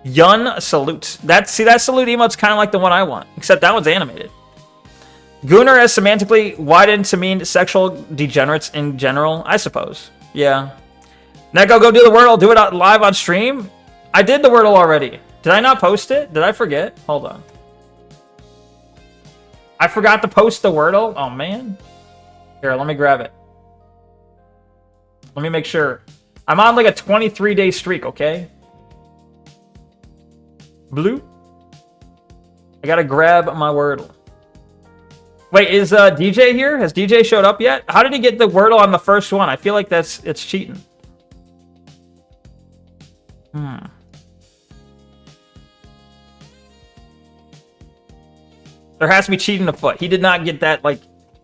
Yun salute. That salute emote's kind of like the one I want, except that one's animated. Gooner is semantically widened to mean sexual degenerates in general, I suppose. Yeah. Neko, go do the Wordle. Do it live on stream. I did the Wordle already. Did I not post it? Did I forget? Hold on. I forgot to post the Wordle. Oh man. Here, let me grab it. Let me make sure. I'm on like a 23-day streak. Okay. Blue. I gotta grab my Wordle. Wait, is DJ here? Has DJ showed up yet? How did he get the Wordle on the first one? I feel like it's cheating. There has to be cheating afoot. He did not get that, like,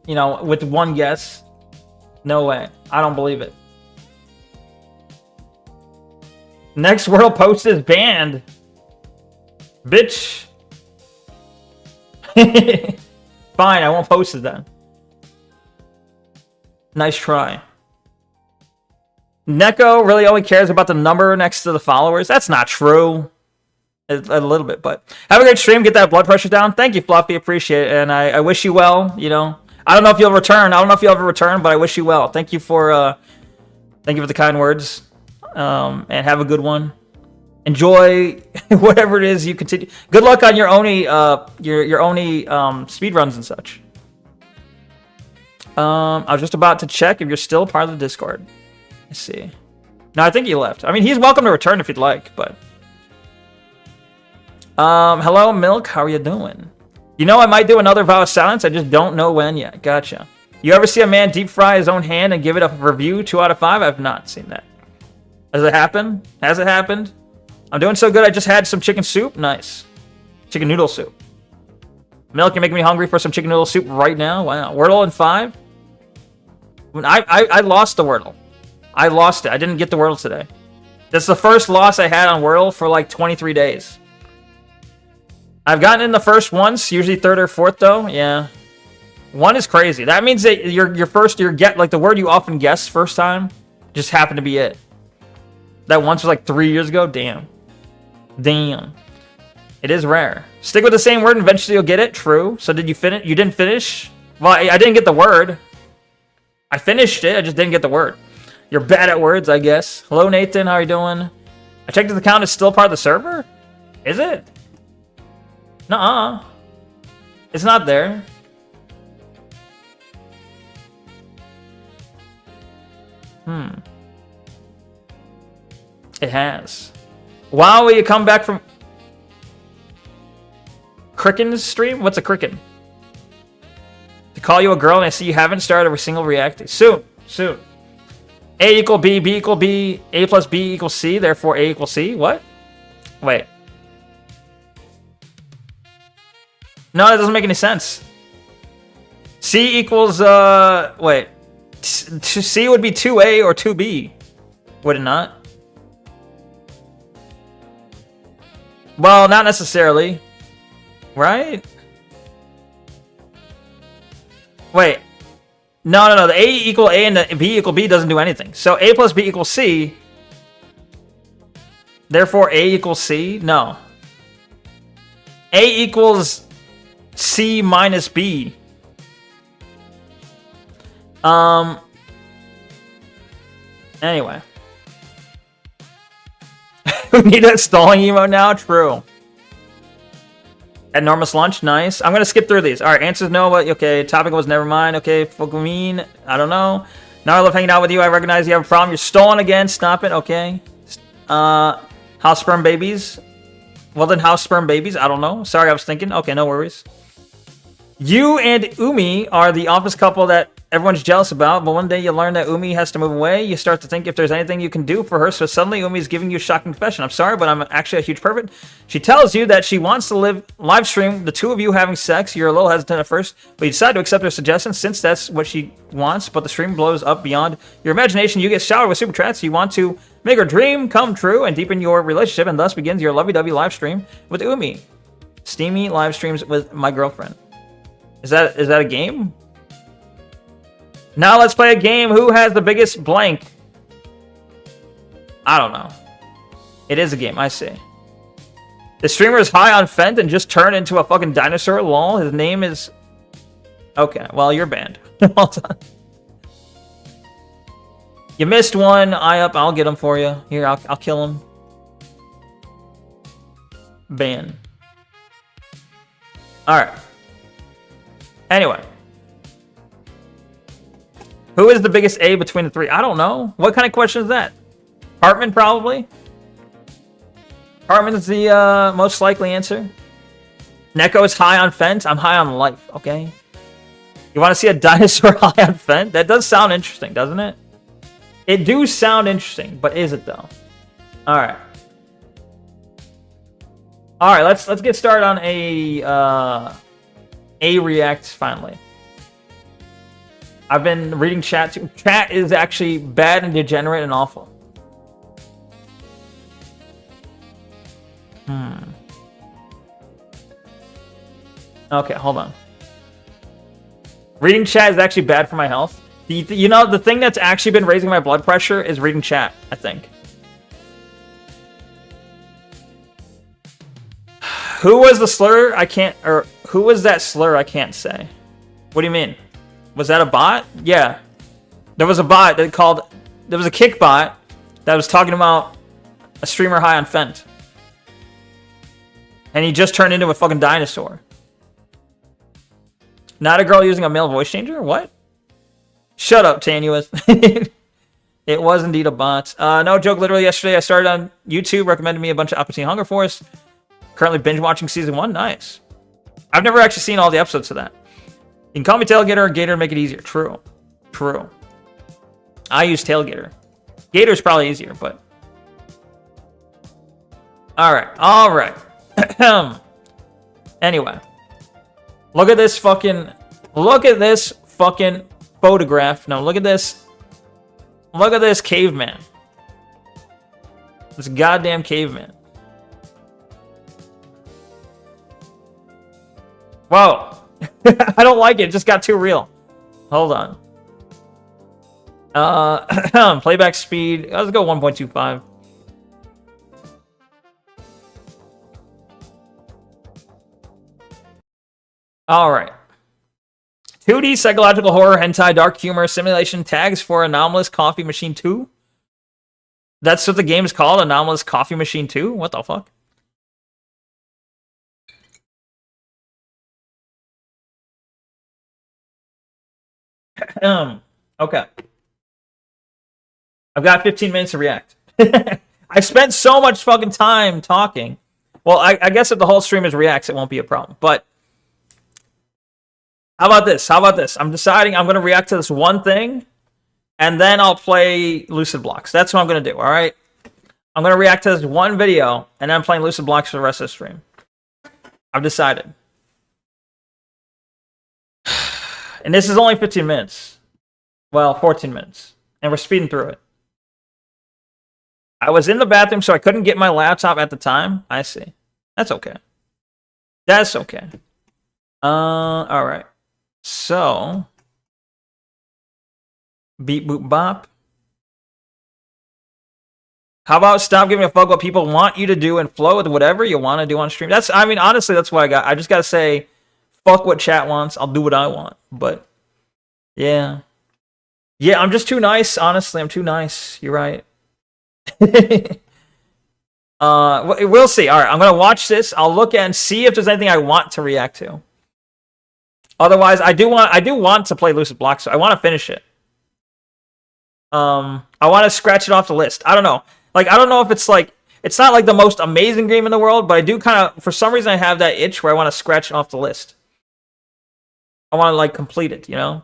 you know, with one guess. No way. I don't believe it. Next Wordle post is banned. Bitch. Fine, I won't post it then. Nice try. Neko really only cares about the number next to the followers. That's not true. A little bit, but have a great stream. Get that blood pressure down. Thank you, Fluffy. Appreciate it, and I wish you well. You know, I don't know if you'll return. I don't know if you'll ever return, but I wish you well. Thank you for the kind words. and have a good one. Enjoy whatever it is you continue. Good luck on your only speed runs and such. I was just about to check if you're still part of the Discord. Let's see. No, I think he left. I mean, he's welcome to return if he'd like, but. Hello, Milk. How are you doing? You know, I might do another Vow of Silence. I just don't know when yet. Gotcha. You ever see a man deep fry his own hand and give it a review 2 out of 5? I've not seen that. Has it happened? Has it happened? I'm doing so good. I just had some chicken soup. Nice. Chicken noodle soup. Milk, you're making me hungry for some chicken noodle soup right now. Wow. Wordle in 5? I lost the Wordle. I lost it. I didn't get the Wordle today. That's the first loss I had on Wordle for like 23 days. I've gotten in the first once, usually third or fourth though. Yeah. 1 is crazy. That means that your get like the word you often guess first time just happened to be it. That once was like 3 years ago. Damn. Damn. It is rare. Stick with the same word and eventually you'll get it. True. So did you finish? You didn't finish? Well, I didn't get the word. I finished it. I just didn't get the word. You're bad at words, I guess. Hello, Nathan. How are you doing? I checked if the account is still part of the server. Is it? Nuh-uh. It's not there. It has. Wow, will you come back from Cricken's stream? What's a Cricken? To call you a girl and I see you haven't started a single react. Soon. Soon. A equal B, B equal B, A plus B equals C, therefore A equals C. What? Wait. No, that doesn't make any sense. C equals, wait. C would be 2A or 2B. Would it not? Well, not necessarily. Right? Wait. No. The A equal A and the B equal B doesn't do anything. So A plus B equals C. Therefore, A equals C? No. A equals C minus B. Anyway. We need that stalling emote now? True. Enormous lunch, nice. I'm gonna skip through these. Alright, answers no, but okay. Topic was never mind. Okay, Fogumin, I don't know. Now I love hanging out with you. I recognize you have a problem. You're stolen again. Stop it, okay. House sperm babies. Well then, house sperm babies. I don't know. Sorry, I was thinking. Okay, no worries. You and Umi are the office couple that everyone's jealous about, but one day you learn that Umi has to move away. You start to think if there's anything you can do for her, so suddenly Umi's giving you a shocking confession. I'm sorry, but I'm actually a huge pervert. She tells you that she wants to live stream the two of you having sex. You're a little hesitant at first, but you decide to accept her suggestion since that's what she wants, but the stream blows up beyond your imagination. You get showered with super chats. You want to make her dream come true and deepen your relationship, and thus begins your lovey-dovey live stream with Umi. Steamy live streams with my girlfriend. Is that a game? Now let's play a game. Who has the biggest blank? I don't know. It is a game, I see. The streamer is high on Fent and just turned into a fucking dinosaur. Lol. His name is... Okay, well, you're banned. Well done. You missed one. Eye up. I'll get him for you. Here, I'll kill him. Ban. Alright. Anyway. Who is the biggest A between the three? I don't know. What kind of question is that? Hartman, probably? Hartman is the most likely answer. Neko is high on Fent. I'm high on life, okay? You want to see a dinosaur high on Fent? That does sound interesting, doesn't it? It do sound interesting, but is it though? Alright. Alright, let's get started on a react finally. I've been reading chat too. Chat is actually bad and degenerate and awful. Okay, hold on. Reading chat is actually bad for my health. You know, the thing that's actually been raising my blood pressure is reading chat, I think. Who was the slur? I can't, or who was that slur? I can't say. What do you mean? Was that a bot? Yeah. There was a bot that called, there was a kick bot that was talking about a streamer high on Fent. And he just turned into a fucking dinosaur. Not a girl using a male voice changer? What? Shut up, Tanuous. It was indeed a bot. No joke, literally yesterday I started on YouTube, recommended me a bunch of Appetite Hunger Force. Currently binge watching season 1. Nice. I've never actually seen all the episodes of that. You can call me Tailgater or Gator to make it easier. True. True. I use Tailgater. Gator's probably easier, but... Alright. Alright. Anyway. Look at this fucking photograph. No, look at this. Look at this caveman. This goddamn caveman. Whoa. I don't like it. It just got too real. Hold on. Playback speed. Let's go 1.25. Alright. 2D psychological horror, hentai, dark humor, simulation, tags for Anomalous Coffee Machine 2? That's what the game is called? Anomalous Coffee Machine 2? What the fuck? Okay. I've got 15 minutes to react. I spent so much fucking time talking. Well, I guess if the whole stream is reacts, it won't be a problem. But how about this? How about this? I'm deciding I'm going to react to this one thing, and then I'll play Lucid Blocks. That's what I'm going to do, all right? I'm going to react to this one video, and then I'm playing Lucid Blocks for the rest of the stream. I've decided. And this is only 15 minutes. Well, 14 minutes. And we're speeding through it. I was in the bathroom, so I couldn't get my laptop at the time. I see. That's okay. That's okay. Alright. So. Beep boop bop. How about stop giving a fuck what people want you to do and flow with whatever you want to do on stream? That's, I mean, honestly, that's what I got. I just got to say, fuck what chat wants. I'll do what I want. But, yeah. Yeah, I'm just too nice. Honestly, I'm too nice. You're right. We'll see. All right, I'm gonna watch this. I'll look and see if there's anything I want to react to. Otherwise, I do want to play Lucid Blocks. So I want to finish it. I want to scratch it off the list. I don't know. Like, I don't know if it's like, it's not like the most amazing game in the world, but I do kind of, for some reason, I have that itch where I want to scratch it off the list. I want to like complete it, you know.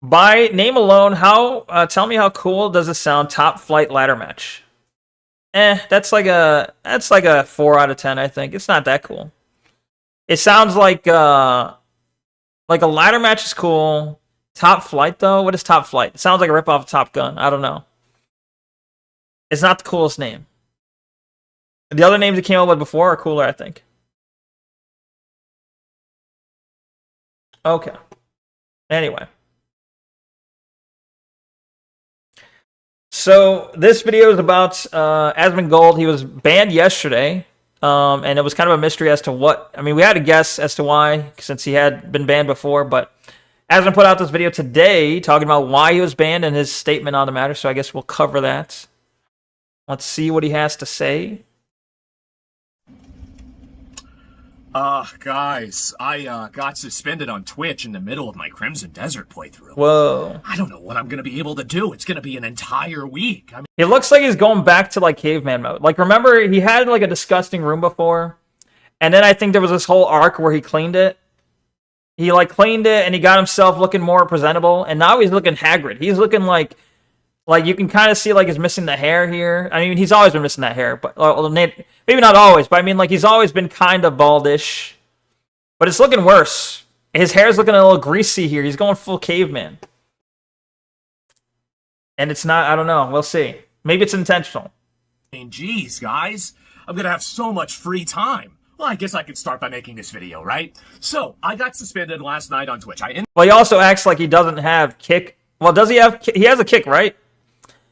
By name alone, tell me how cool does it sound? Top Flight ladder match. That's like a 4 out of 10, I think. It's not that cool. It sounds like a ladder match is cool. Top Flight though, what is Top Flight? It sounds like a ripoff of Top Gun. I don't know. It's not the coolest name. The other names it came up with before are cooler, I think. Okay. Anyway. So this video is about Asmongold. He was banned yesterday, and it was kind of a mystery as to what. I mean, we had a guess as to why, since he had been banned before. But Asmon put out this video today talking about why he was banned and his statement on the matter. So I guess we'll cover that. Let's see what he has to say. Guys, I got suspended on Twitch in the middle of my Crimson Desert playthrough. Whoa. I don't know what I'm gonna be able to do. It's gonna be an entire week. I mean, it looks like he's going back to, like, caveman mode. Like, remember, he had, like, a disgusting room before? And then I think there was this whole arc where he cleaned it. He, like, cleaned it, and he got himself looking more presentable. And now he's looking Hagrid. He's looking like you can kind of see, like, he's missing the hair here. I mean, he's always been missing that hair. But maybe not always, but I mean, like, he's always been kind of baldish. But it's looking worse. His hair's looking a little greasy here. He's going full caveman. And it's not, I don't know. We'll see. Maybe it's intentional. geez, guys, I'm gonna have so much free time. Well, I guess I could start by making this video, right? So, I got suspended last night on Twitch. Well, he also acts like he doesn't have Kick. Well, does he have... He has a Kick, right?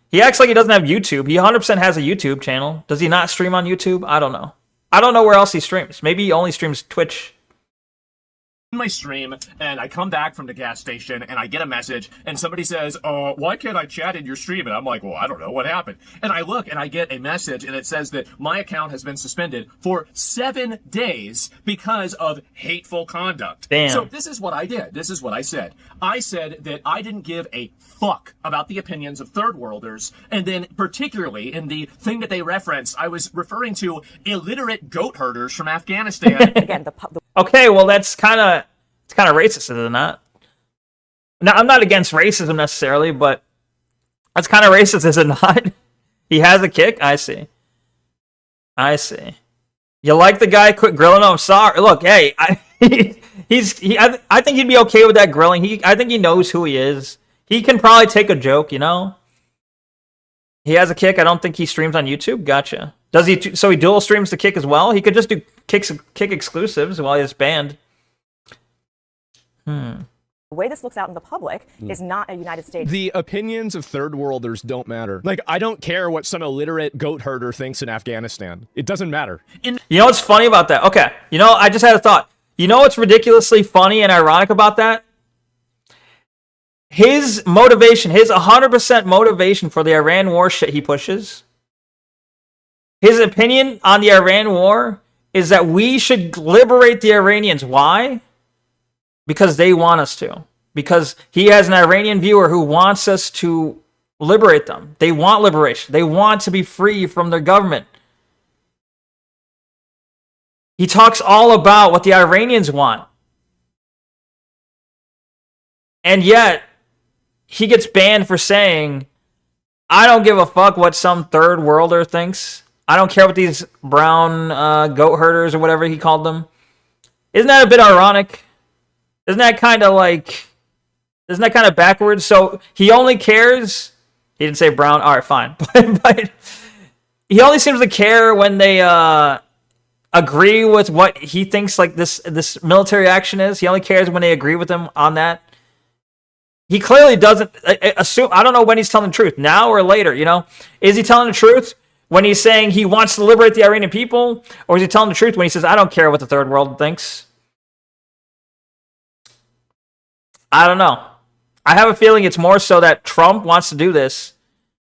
He acts like he doesn't have YouTube. He 100% has a YouTube channel. Does he not stream on YouTube? I don't know. I don't know where else he streams. Maybe he only streams Twitch. my stream and I come back from the gas station and I get a message and somebody says, why can't I chat in your stream? And I'm like, well, I don't know what happened. And I look and I get a message and it says that my account has been suspended for 7 days because of hateful conduct. Damn. So this is what I did. This is what I said. I said that I didn't give a fuck about the opinions of third worlders. And then particularly in the thing that they referenced, I was referring to illiterate goat herders from Afghanistan. Again, Okay, well it's kind of racist, is it not? Now, I'm not against racism necessarily, but that's kind of racist, is it not? He has a kick? I see. You like the guy quit grilling him? I'm sorry. Look, hey, I think he'd be okay with that grilling. I think he knows who he is. He can probably take a joke, you know? He has a kick. I don't think he streams on YouTube. Gotcha. Does he? So he dual streams the kick as well? He could just do kick exclusives while he's banned. The way this looks out in the public is not a United States. The opinions of third worlders don't matter. Like, I don't care what some illiterate goat herder thinks in Afghanistan. It doesn't matter. You know what's funny about that? Okay, you know, I just had a thought. You know what's ridiculously funny and ironic about that? His motivation, his 100% motivation for the Iran war shit he pushes, his opinion on the Iran war is that we should liberate the Iranians. Why? Because they want us to. Because he has an Iranian viewer who wants us to liberate them. They want liberation. They want to be free from their government. He talks all about what the Iranians want. And yet, he gets banned for saying, I don't give a fuck what some third worlder thinks. I don't care what these brown goat herders or whatever he called them. Isn't that a bit ironic? Isn't that kind of backwards? So he only cares. He didn't say brown. All right, fine. but he only seems to care when they agree with what he thinks like this military action is. He only cares when they agree with him on that. He clearly doesn't assume. I don't know when he's telling the truth, now or later. You know, is he telling the truth when he's saying he wants to liberate the Iranian people, or is he telling the truth when he says I don't care what the third world thinks? I don't know. I have a feeling it's more so that Trump wants to do this,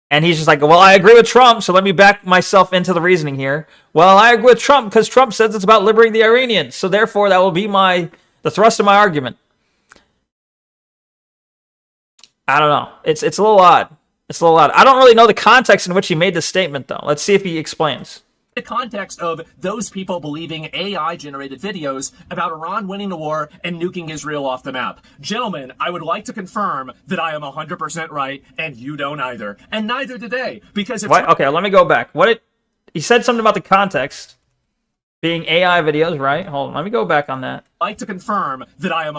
and he's just like, well, I agree with Trump, so let me back myself into the reasoning here. Well, I agree with Trump because Trump says it's about liberating the Iranians, so therefore that will be the thrust of my argument. I don't know. It's a little odd. I don't really know the context in which he made this statement, though. Let's see if he explains. The context of those people believing AI-generated videos about Iran winning the war and nuking Israel off the map. Gentlemen, I would like to confirm that I am 100% right, and you don't either. And neither do they, because... What? Okay, let me go back. He said something about the context being AI videos, right? Hold on, let me go back on that. I'd like to confirm that I am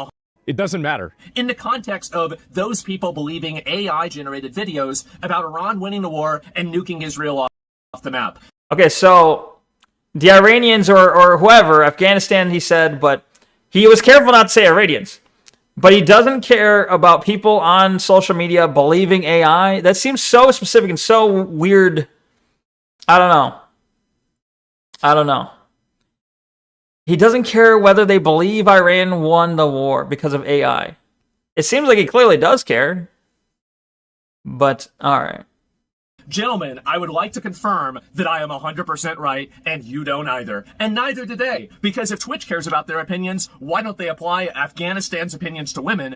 It doesn't matter. in the context of those people believing AI-generated videos about Iran winning the war and nuking Israel off the map. Okay, so the Iranians or whoever, Afghanistan, he said, but he was careful not to say Iranians. But he doesn't care about people on social media believing AI. That seems so specific and so weird. I don't know. He doesn't care whether they believe Iran won the war because of AI. It seems like he clearly does care. But, alright. Gentlemen, I would like to confirm that I am 100% right, and you don't either. And neither do they. Because if Twitch cares about their opinions, why don't they apply Afghanistan's opinions to women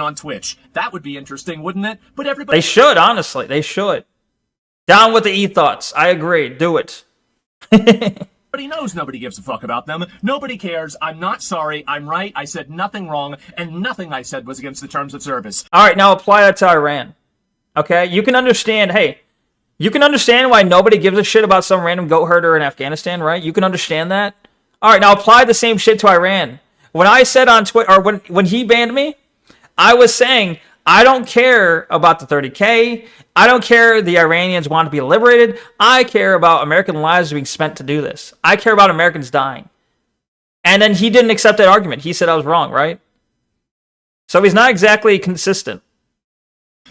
on Twitch? That would be interesting, wouldn't it? But everybody... They should, honestly. They should. Down with the e-thoughts. I agree. Do it. Everybody knows nobody gives a fuck about them. Nobody cares. I'm not sorry. I'm right. I said nothing wrong, and nothing I said was against the terms of service. Alright, now apply that to Iran. Okay? You can understand, you can understand why nobody gives a shit about some random goat herder in Afghanistan, right? You can understand that. All right, now apply the same shit to Iran. When I said on Twitter, or when he banned me, I was saying, I don't care about the 30K. I don't care the Iranians want to be liberated. I care about American lives being spent to do this. I care about Americans dying. And then he didn't accept that argument. He said I was wrong, right? So he's not exactly consistent.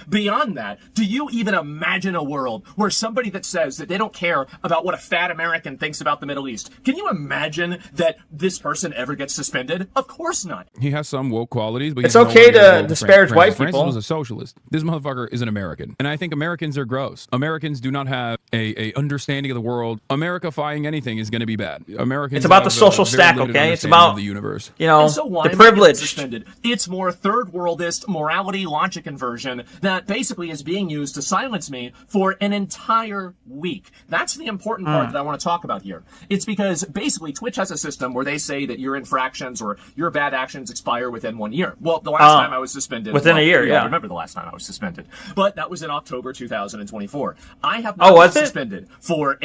Beyond that, do you even imagine a world where somebody that says that they don't care about what a fat American thinks about the Middle East, can you imagine that this person ever gets suspended? Of course not. He has some woke qualities, but It's okay to disparage white Francis people. was a socialist. This motherfucker is an American, and I think Americans are gross. Americans do not have a understanding of the world. Americifying anything is going to be bad. Americans. It's about the have a social very stack, limited okay? It's understanding about of the universe. You know, And so why the am I getting privileged. suspended? It's more third worldist morality logic inversion that basically is being used to silence me for an entire week. That's the important part that I want to talk about here. It's because basically Twitch has a system where they say that your infractions or your bad actions expire within 1 year. Well, the last time I was suspended within a year, I yeah. remember the last time I was suspended, but that was in October 2024. I have Oh, not was been it? suspended for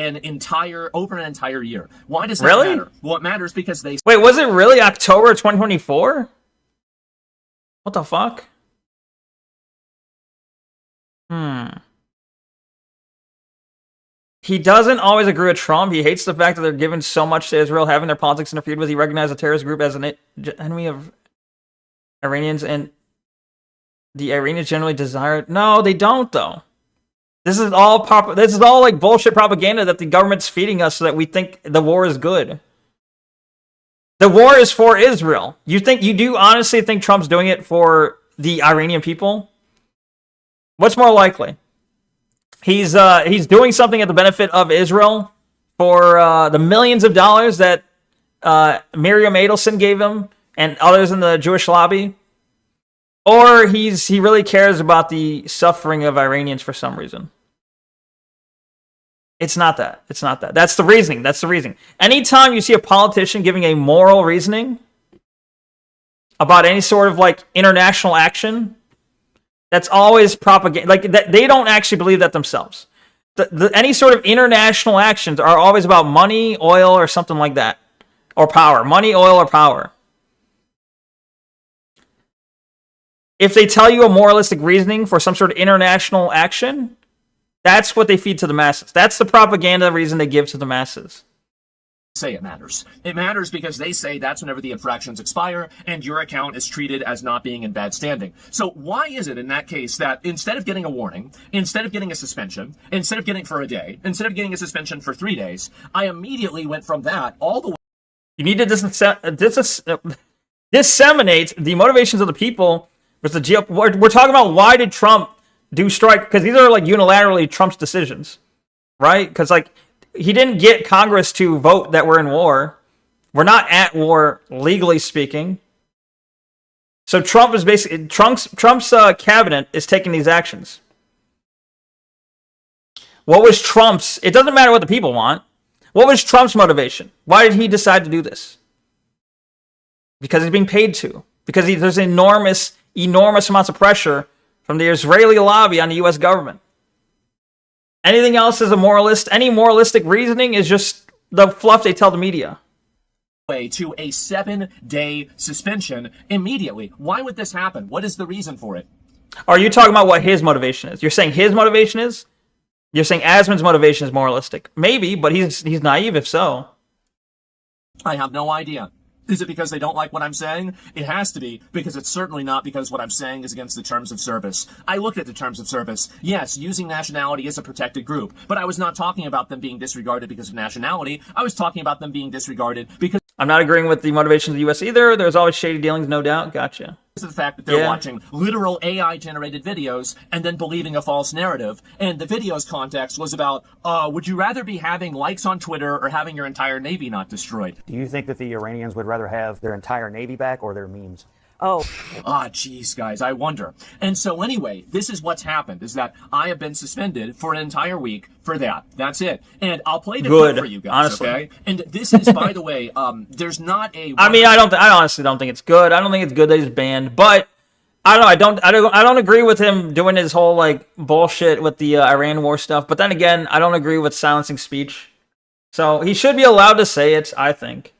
over an entire year. Why does that Really? matter? Well, it matters because they Wait, was it really October 2024? What the fuck? He doesn't always agree with Trump. He hates the fact that they're giving so much to Israel, having their politics interfered with. He recognizes the terrorist group as an enemy of Iranians, and the Iranians generally desire. No, they don't, though. This is all like bullshit propaganda that the government's feeding us so that we think the war is good. The war is for Israel. You do honestly think Trump's doing it for the Iranian people? What's more likely? He's doing something at the benefit of Israel for the millions of dollars that Miriam Adelson gave him and others in the Jewish lobby, or he really cares about the suffering of Iranians for some reason. It's not that. It's not that. That's the reasoning. That's the reasoning. Anytime you see a politician giving a moral reasoning about any sort of like international action, that's always propaganda. Like that, they don't actually believe that themselves. Any sort of international actions are always about money, oil, or something like that, or power. Money, oil, or power. If they tell you a moralistic reasoning for some sort of international action, that's what they feed to the masses. That's the propaganda reason they give to the masses. Say it matters. It matters because they say that's whenever the infractions expire and your account is treated as not being in bad standing. So why is it in that case that instead of getting a warning, instead of getting a suspension, instead of getting for a day, instead of getting a suspension for 3 days, I immediately went from that all the way. You need to disseminate the motivations of the people versus the we're talking about why did Trump do strike? Because these are like unilaterally Trump's decisions, right? Because like he didn't get Congress to vote that we're in war. We're not at war, legally speaking. So Trump is basically Trump's cabinet is taking these actions. What was Trump's? It doesn't matter what the people want. What was Trump's motivation? Why did he decide to do this? Because he's being paid to. Because there's enormous amounts of pressure from the Israeli lobby on the U.S. government. Anything else is any moralistic reasoning is just the fluff they tell the media. To a 7-day suspension immediately. Why would this happen? What is the reason for it? Are you talking about what his motivation is? You're saying his motivation is? You're saying Asman's motivation is moralistic. Maybe, but he's naive if so. I have no idea. Is it because they don't like what I'm saying? It has to be, because it's certainly not because what I'm saying is against the terms of service. I looked at the terms of service. Yes, using nationality is a protected group, but I was not talking about them being disregarded because of nationality. I was talking about them being disregarded because I'm not agreeing with the motivations of the U.S. either. There's always shady dealings, no doubt. Gotcha. of the fact that they're watching literal AI-generated videos and then believing a false narrative. And the video's context was about, would you rather be having likes on Twitter or having your entire Navy not destroyed? Do you think that the Iranians would rather have their entire Navy back or their memes? Oh. Geez, guys, I wonder. And so anyway, this is what's happened, is that I have been suspended for an entire week for that. That's it. And I'll play the clip for you guys, honestly. okay? And this is, by the way, there's not a... I mean, I honestly don't think it's good. I don't think it's good that he's banned, but I don't know. I don't agree with him doing his whole like bullshit with the Iran war stuff. But then again, I don't agree with silencing speech. So he should be allowed to say it, I think.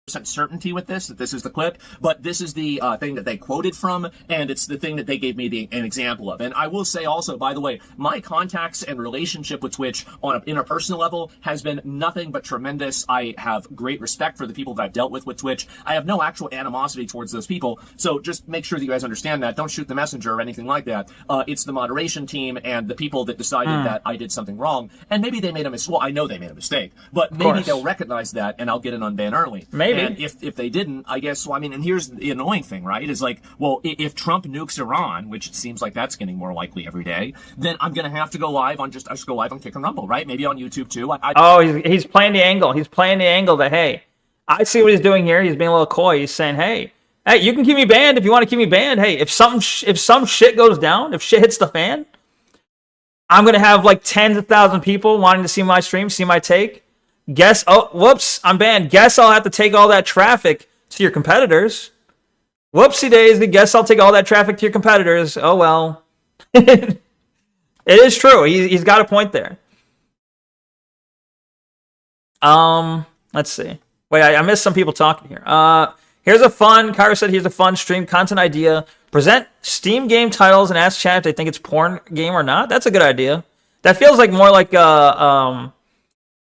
certainty with this, that this is the clip, but this is the thing that they quoted from, and it's the thing that they gave me an example of. And I will say also, by the way, my contacts and relationship with Twitch on an interpersonal level has been nothing but tremendous. I have great respect for the people that I've dealt with Twitch. I have no actual animosity towards those people, so just make sure that you guys understand that. Don't shoot the messenger or anything like that. It's the moderation team and the people that decided that I did something wrong, and maybe they made a mistake. Well, I know they made a mistake, but maybe they'll recognize that, and I'll get an unban early. Maybe. And if they didn't, I guess, well, I mean, and here's the annoying thing, right? Is like, well, if Trump nukes Iran, which it seems like that's getting more likely every day, then I'm going to have to go live on I just go live on Kick and Rumble, right? Maybe on YouTube too. He's playing the angle. He's playing the angle that, hey, I see what he's doing here. He's being a little coy. He's saying, hey, you can keep me banned if you want to keep me banned. Hey, if some shit goes down, if shit hits the fan, I'm going to have like tens of thousands of people wanting to see my stream, see my take. Guess, oh, whoops, I'm banned. Guess I'll have to take all that traffic to your competitors. Whoopsie daisy, guess I'll take all that traffic to your competitors. Oh, well. It is true. He's got a point there. Let's see. Wait, I missed some people talking here. Kyra said, here's a fun stream content idea. Present Steam game titles and ask chat if they think it's porn game or not. That's a good idea. That feels like more like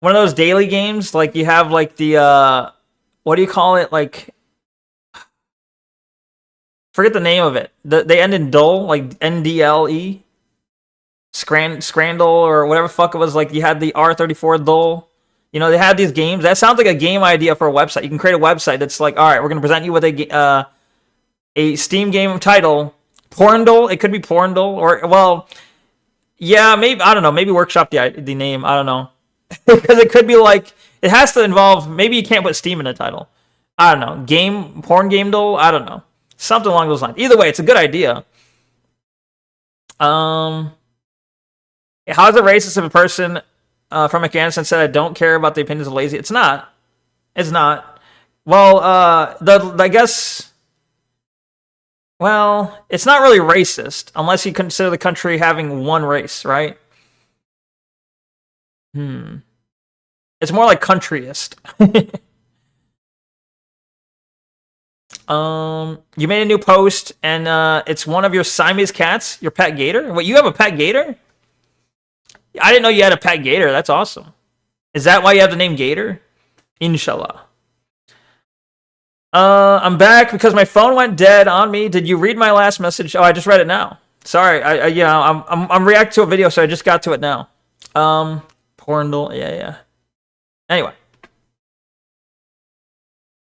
one of those daily games, like you have like the what do you call it? Like, forget the name of it. They end in dull, like NDLE, Scrandle or whatever the fuck it was. Like you had the R34 dull. You know, they had these games. That sounds like a game idea for a website. You can create a website that's like, all right, we're gonna present you with a Steam game title, Porndle. It could be Porndle, or well, yeah, maybe I don't know. Maybe workshop the name. I don't know. Because it could be like, it has to involve, maybe you can't put Steam in the title. I don't know. Porn game doll? I don't know. Something along those lines. Either way, it's a good idea. How is it racist if a person from Afghanistan said, I don't care about the opinions of lazy? It's not. It's not. Well, I guess, well, it's not really racist unless you consider the country having one race, right? It's more like countryist. You made a new post, and it's one of your Siamese cats, your pet gator? What, you have a pet gator? I didn't know you had a pet gator. That's awesome. Is that why you have the name Gator? Inshallah. I'm back because my phone went dead on me. Did you read my last message? Oh, I just read it now. Sorry, I'm reacting to a video, so I just got to it now. Porndle, yeah. Anyway.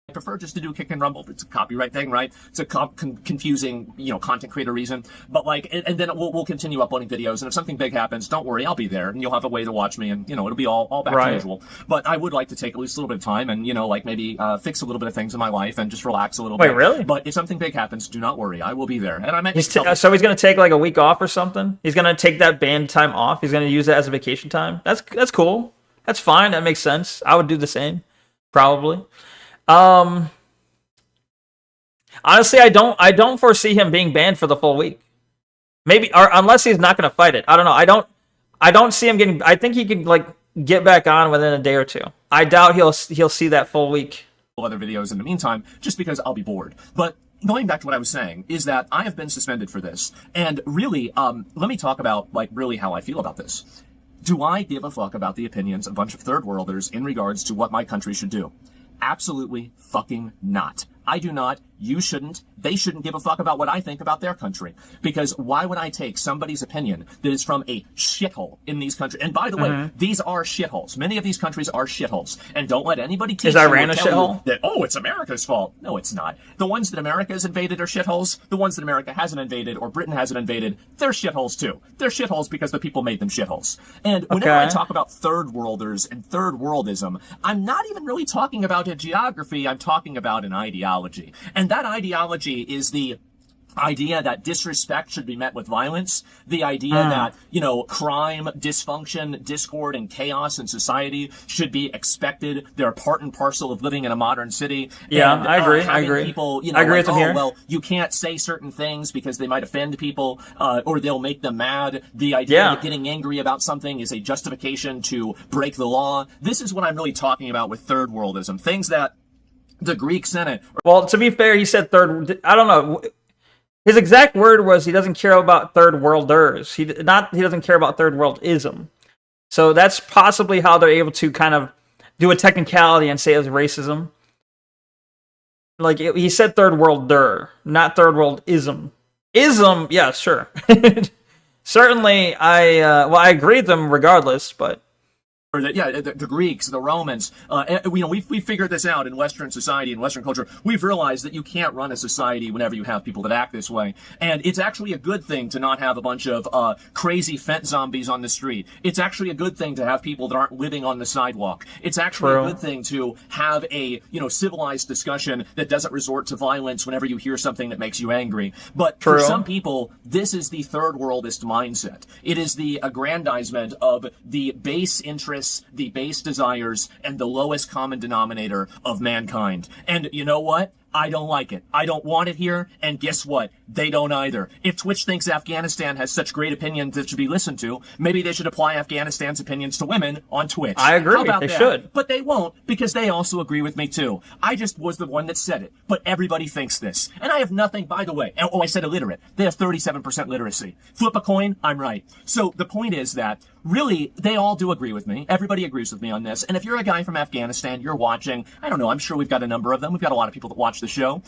I prefer just to do Kick and Rumble. It's a copyright thing, right? It's a confusing, content creator reason. But like, and then we'll continue uploading videos. And if something big happens, don't worry, I'll be there, and you'll have a way to watch me, and it'll be all back to usual. But I would like to take at least a little bit of time, and like maybe fix a little bit of things in my life, and just relax a little bit. Wait, really? But if something big happens, do not worry, I will be there. And I meant so he's gonna take like a week off or something. He's gonna take that band time off. He's gonna use it as a vacation time. That's cool. That's fine. That makes sense. I would do the same, probably. Honestly, I don't foresee him being banned for the full week. Maybe, or unless he's not going to fight it. I don't know. I don't see him getting. I think he could like get back on within a day or two. I doubt he'll see that full week. Other videos in the meantime, just because I'll be bored. But going back to what I was saying is that I have been suspended for this, and really, let me talk about like really how I feel about this. Do I give a fuck about the opinions of a bunch of third worlders in regards to what my country should do? Absolutely fucking not. I do not. You shouldn't. They shouldn't give a fuck about what I think about their country. Because why would I take somebody's opinion that is from a shithole in these countries? And by the way, these are shitholes. Many of these countries are shitholes. And don't let anybody teach you or tell you that, oh, it's America's fault. No, it's not. The ones that America has invaded are shitholes. The ones that America hasn't invaded or Britain hasn't invaded, they're shitholes too. They're shitholes because the people made them shitholes. And whenever I talk about third worlders and third worldism, I'm not even really talking about a geography. I'm talking about an ideology. And that ideology is the idea that disrespect should be met with violence, the idea that, crime, dysfunction, discord, and chaos in society should be expected. They're part and parcel of living in a modern city. Yeah, and, I agree. People, I agree with him here. Well, you can't say certain things because they might offend people, or they'll make them mad. The idea that getting angry about something is a justification to break the law. This is what I'm really talking about with third worldism. Things that the Greek Senate. Well, to be fair, he said third. I don't know. His exact word was he doesn't care about third worlders. He doesn't care about third worldism. So that's possibly how they're able to kind of do a technicality and say it was racism. Like he said third worlder, not third worldism. Ism, yeah, sure. Certainly, I agree with them regardless, but. Or the Greeks, the Romans, we figured this out in Western society, in Western culture. We've realized that you can't run a society whenever you have people that act this way. And it's actually a good thing to not have a bunch of crazy fent zombies on the street. It's actually a good thing to have people that aren't living on the sidewalk. It's actually a good thing to have a, civilized discussion that doesn't resort to violence whenever you hear something that makes you angry. But for some people, this is the third worldist mindset. It is the aggrandizement of the base interests, the base desires, and the lowest common denominator of mankind. And you know what? I don't like it. I don't want it here, and guess what? They don't either. If Twitch thinks Afghanistan has such great opinions that should be listened to, maybe they should apply Afghanistan's opinions to women on Twitch. I agree. How about they that? should. But they won't, because they also agree with me too. I just was the one that said it, but everybody thinks this. And I have nothing, by the way. Oh, I said illiterate. They have 37% literacy. Flip a coin, I'm right. So the point is that really, they all do agree with me. Everybody agrees with me on this. And if you're a guy from Afghanistan, you're watching, I don't know, I'm sure we've got a number of them. We've got a lot of people that watch the show.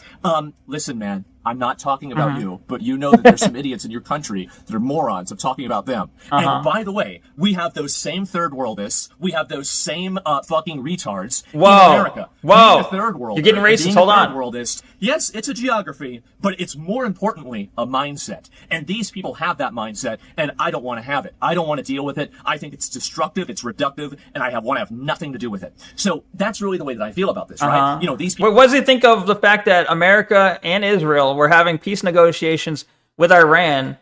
Listen, man, I'm not talking about you, but you know that there's some idiots in your country that are morons. I'm talking about them. And by the way, we have those same third worldists. We have those same fucking retards in America. Whoa. Being a third world. You're getting racist. Hold on. Worldist, yes, it's a geography, but it's more importantly a mindset. And these people have that mindset, and I don't want to have it. I don't want to deal with it. I think it's destructive, it's reductive, and I want to have nothing to do with it. So that's really the way that I feel about this, right? These people. What does he think of the fact that America and Israel were having peace negotiations with Iran?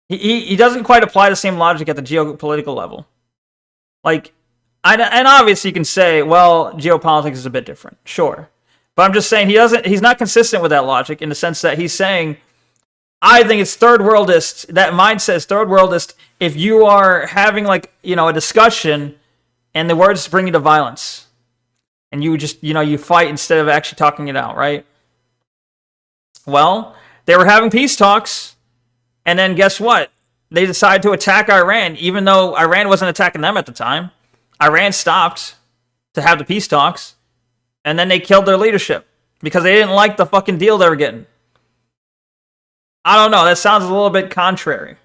He doesn't quite apply the same logic at the geopolitical level. Like, and obviously you can say, well, geopolitics is a bit different. Sure. But I'm just saying he's not consistent with that logic in the sense that he's saying, I think it's third worldist. That mindset is third worldist if you are having a discussion and the words bring you to violence. And you just, you fight instead of actually talking it out, right? Well, they were having peace talks, and then guess what? They decided to attack Iran, even though Iran wasn't attacking them at the time. Iran stopped to have the peace talks, and then they killed their leadership because they didn't like the fucking deal they were getting. I don't know. That sounds a little bit contrary.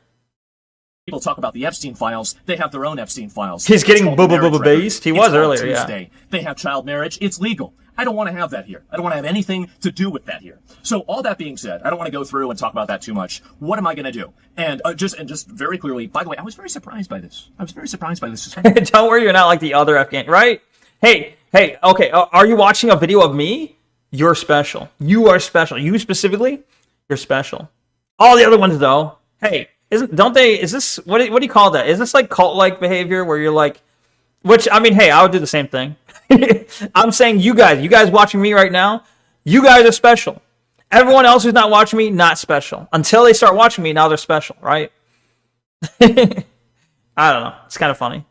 People talk about the Epstein files. They have their own Epstein files. He's getting based. He was earlier, Tuesday. Yeah. They have child marriage. It's legal. I don't want to have that here. I don't want to have anything to do with that here. So all that being said, I don't want to go through and talk about that too much. What am I going to do? And just very clearly, by the way, I was very surprised by this. Don't worry, you're not like the other Afghan, right? Hey, okay. Are you watching a video of me? You're special. You are special. You specifically, you're special. All the other ones, though, hey, is this, what do you call that? Is this like cult-like behavior where you're like, which, I mean, hey, I would do the same thing. I'm saying you guys watching me right now, you guys are special. Everyone else who's not watching me, not special. Until they start watching me, now they're special, right? I don't know. It's kind of funny.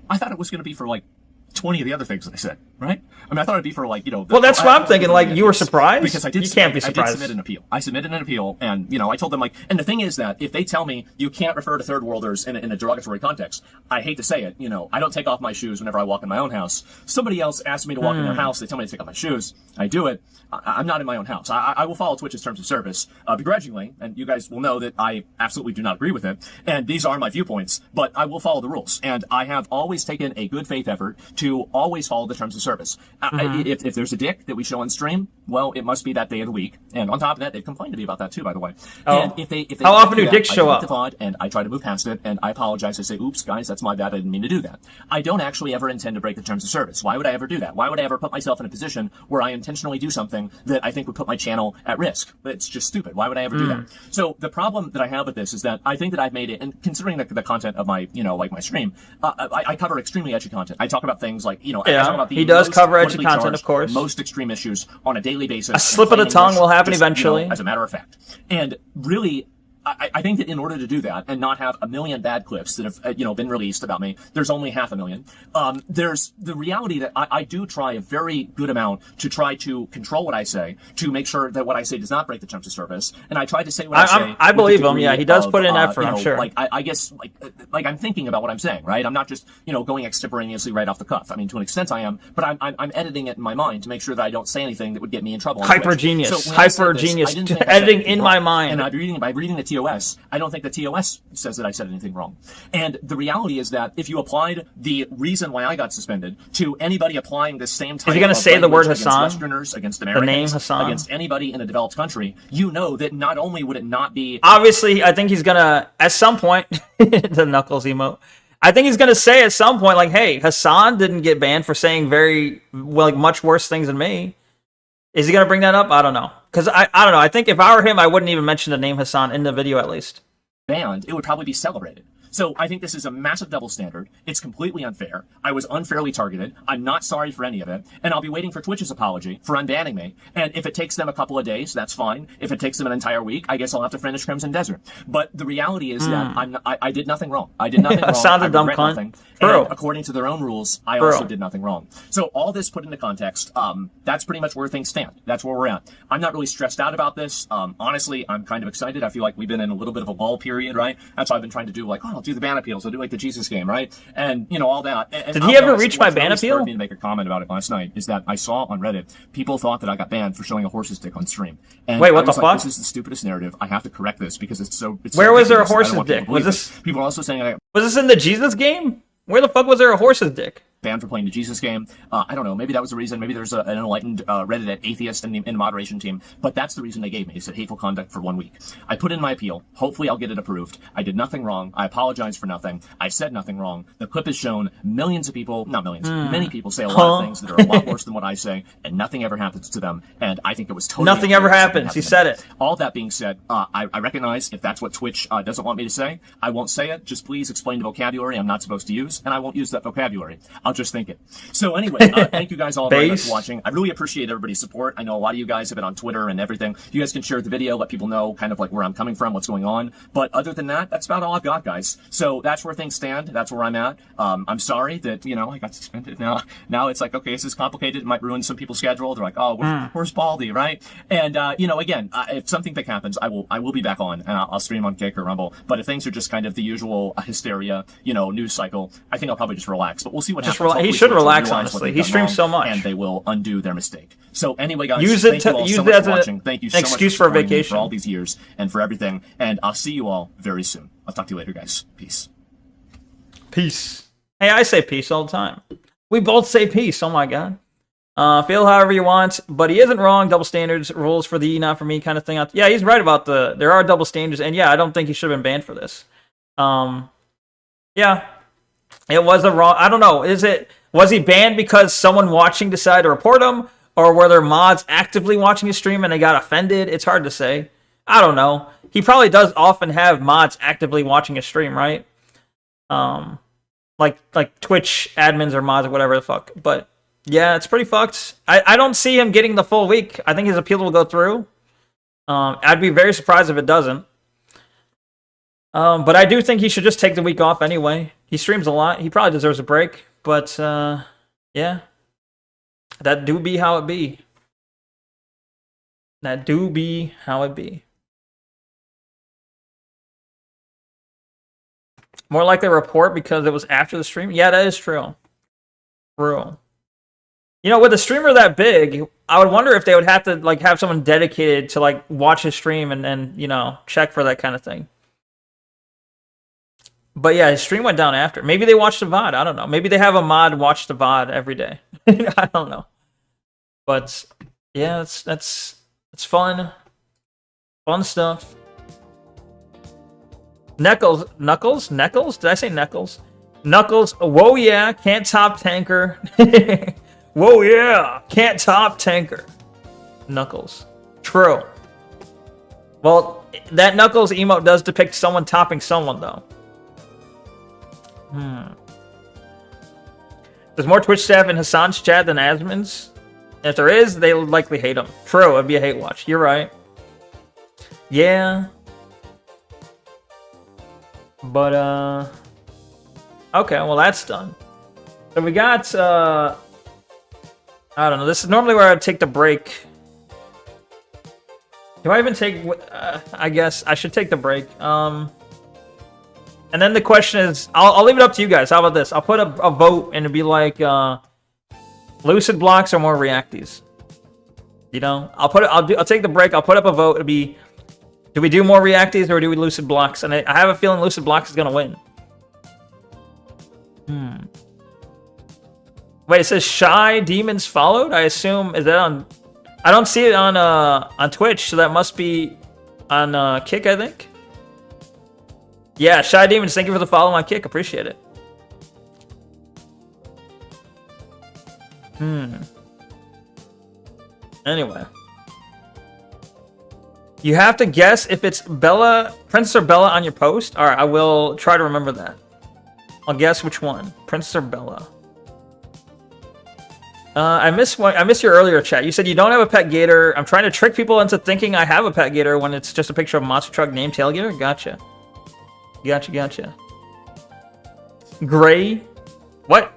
I thought it was going to be for 20 of the other things that I said, right? I mean, I thought it'd be for well, that's what I'm thinking. You were surprised because I did. You can't be surprised. I did submit an appeal. And I told them and the thing is that if they tell me you can't refer to third worlders in a derogatory context, I hate to say it, I don't take off my shoes whenever I walk in my own house. Somebody else asks me to walk in their house. They tell me to take off my shoes. I do it. I'm not in my own house. I will follow Twitch's terms of service begrudgingly, and you guys will know that I absolutely do not agree with it. And these are my viewpoints, but I will follow the rules. And I have always taken a good faith effort to always follow the terms of service. If there's a dick that we show on stream, well, it must be that day of the week. And on top of that, they've complained to me about that too, by the way. And if they how often do dicks show up? VOD, and I try to move past it, and I apologize. I say, oops, guys, that's my bad. I didn't mean to do that. I don't actually ever intend to break the terms of service. Why would I ever do that? Why would I ever put myself in a position where I intentionally do something that I think would put my channel at risk? It's just stupid. Why would I ever do that? So the problem that I have with this is that I think that I've made it, and considering the content of my, my stream, I cover extremely edgy content. I talk about things like, I talk about the he does cover edgy content, of course. Most extreme issues on a daily basis. A slip of the tongue will happen eventually. As a matter of fact. And really, I think that in order to do that and not have a million bad clips that have, been released about me, there's only 500,000. There's the reality that I do try a very good amount to try to control what I say, to make sure that what I say does not break the terms of service. And I try to say what I say. I believe him. Yeah, he does put in effort, I'm sure. Like, I guess, like I'm thinking about what I'm saying, right? I'm not just, going extemporaneously right off the cuff. I mean, to an extent I am, but I'm editing it in my mind to make sure that I don't say anything that would get me in trouble. Hyper genius. Hyper genius. Editing in my mind. And by reading the TOS, I don't think the TOS says that I said anything wrong. And the reality is that if you applied the reason why I got suspended to anybody applying the same type is he going to say the word Hassan? Against Westerners, against Americans, the name Hassan? Against anybody in a developed country, you know that not only would it not be... Obviously, I think he's going to, at some point, the Knuckles emote, I think he's going to say at some point, like, hey, Hassan didn't get banned for saying much worse things than me. Is he going to bring that up? I don't know. Because I don't know. I think if I were him, I wouldn't even mention the name Hassan in the video at least. Banned, it would probably be celebrated. So I think this is a massive double standard. It's completely unfair. I was unfairly targeted. I'm not sorry for any of it. And I'll be waiting for Twitch's apology for unbanning me. And if it takes them a couple of days, that's fine. If it takes them an entire week, I guess I'll have to finish Crimson Desert. But the reality is that I did nothing wrong. I did nothing wrong. Sounds a dumb cunt. True. And according to their own rules, I also did nothing wrong. So all this put into context, that's pretty much where things stand. That's where we're at. I'm not really stressed out about this. Honestly, I'm kind of excited. I feel like we've been in a little bit of a lull period, right? That's why I've been trying to do, like, I'll do the ban appeals. I'll do like the Jesus game, right? And all that. And did he ever reach my ban appeal? What me to make a comment about it last night is that I saw on Reddit people thought that I got banned for showing a horse's dick on stream. And wait, what the fuck? This is the stupidest narrative. I have to correct this because it's so. Where was there a horse's dick? Was this? People are also saying was this in the Jesus game? Where the fuck was there a horse's dick? Banned for playing the Jesus game. I don't know. Maybe that was the reason. Maybe there's an enlightened Reddit atheist in the moderation team. But that's the reason they gave me. They said hateful conduct for 1 week. I put in my appeal. Hopefully I'll get it approved. I did nothing wrong. I apologize for nothing. I said nothing wrong. The clip is shown. Millions of people, not millions, many people say a lot of things that are a lot worse than what I say, and nothing ever happens to them. And I think it was totally... Nothing ever happens. He said it. All that being said, I recognize if that's what Twitch doesn't want me to say, I won't say it. Just please explain the vocabulary I'm not supposed to use, and I won't use that vocabulary. I'll just think it. So anyway, thank you guys all very much for watching. I really appreciate everybody's support. I know a lot of you guys have been on Twitter and everything. You guys can share the video, let people know kind of like where I'm coming from, what's going on. But other than that, that's about all I've got, guys. So that's where things stand. That's where I'm at. I'm sorry that, I got suspended now. Now it's like, okay, this is complicated. It might ruin some people's schedule. They're like, oh, where's Baldy, right? And, again, if something big happens, I will be back on and I'll stream on Kick or Rumble. But if things are just kind of the usual hysteria, news cycle, I think I'll probably just relax. But we'll see what happens. He should relax. Honestly, he streams so much, and they will undo their mistake. So anyway, guys, use thank you all use so it much as for watching. an thank you so excuse much for a supporting me vacation for all these years and for everything. And I'll see you all very soon. I'll talk to you later, guys. Peace. Peace. Hey, I say peace all the time. We both say peace. Oh my god. Feel however you want, but he isn't wrong. Double standards, rules for thee, not for me, kind of thing. Yeah, he's right about there are double standards, and yeah, I don't think he should have been banned for this. Yeah. It was a wrong... I don't know. Was he banned because someone watching decided to report him? Or were there mods actively watching his stream and they got offended? It's hard to say. I don't know. He probably does often have mods actively watching his stream, right? Like Twitch admins or mods or whatever the fuck. But yeah, it's pretty fucked. I don't see him getting the full week. I think his appeal will go through. I'd be very surprised if it doesn't. But I do think he should just take the week off anyway. He streams a lot. He probably deserves a break. But, yeah. That do be how it be. That do be how it be. More likely a report because it was after the stream? Yeah, that is true. True. With a streamer that big, I would wonder if they would have to, have someone dedicated to, watch his stream and check for that kind of thing. But yeah, his stream went down after. Maybe they watched the VOD. I don't know. Maybe they have a mod watch the VOD every day. I don't know. But yeah, that's fun. Fun stuff. Knuckles? Did I say Knuckles? Knuckles. Whoa, yeah. Can't top tanker. Whoa, yeah. Can't top tanker. Knuckles. True. Well, that Knuckles emote does depict someone topping someone, though. There's more Twitch staff in Hassan's chat than Asmin's. If there is, they would likely hate him. True, it'd be a hate watch. You're right. Yeah. But okay, well that's done. So we got I don't know. This is normally where I'd take the break. Do I even take? I guess I should take the break. And then the question is, I'll leave it up to you guys. How about this? I'll put a vote and it'd be like lucid blocks or more reacties. You know, I'll take the break. I'll put up a vote. It'll be, do we do more reacties or do we lucid blocks? And I have a feeling lucid blocks is gonna win. Wait, it says shy demons followed. I assume, is that on? I don't see it on Twitch, so that must be on Kick, I think. Yeah, shy demons. Thank you for the follow on Kick. Appreciate it. Anyway, you have to guess if it's Bella, Princess or Bella on your post. All right, I will try to remember that. I'll guess which one, Princess or Bella. I missed your earlier chat. You said you don't have a pet gator. I'm trying to trick people into thinking I have a pet gator when it's just a picture of a monster truck named Tailgater. Gotcha. Gray. What?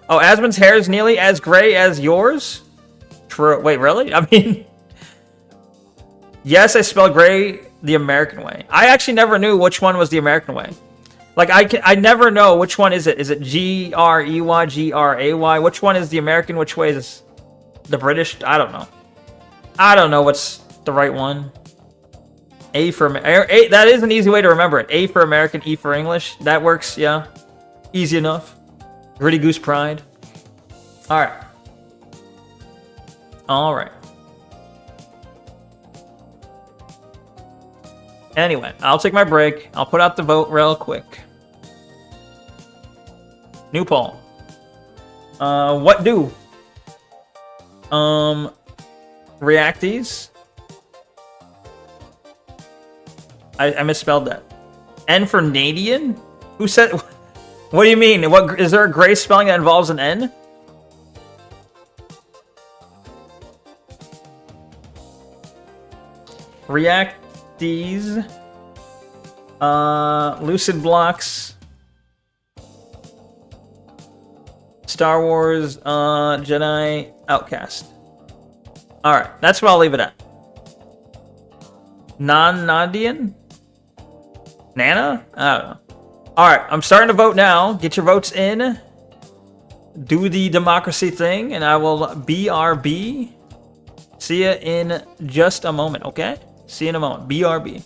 Oh, Asmon's hair is nearly as gray as yours? True. Wait, really? I mean, yes, I spell gray the American way. I actually never knew which one was the American way. Like, I never know which one is it. Is it G-R-E-Y, G-R-A-Y? Which one is the American? Which way is the British? I don't know. I don't know what's the right one. A for A. That is an easy way to remember it. A for American, E for English. That works, yeah. Easy enough. Gritty Goose Pride. Alright. Alright. Anyway, I'll take my break. I'll put out the vote real quick. New poll. What do? Reacties. I misspelled that. N for Nadian? Who said? What do you mean? What is there a gray spelling that involves an N? Reacties. Lucid blocks. Star Wars, Jedi, Outcast. Alright, that's what I'll leave it at. Non-Nadian? Nana? I don't know. Alright, I'm starting to vote now. Get your votes in. Do the democracy thing, and I will BRB. See ya in just a moment, okay? See you in a moment. BRB.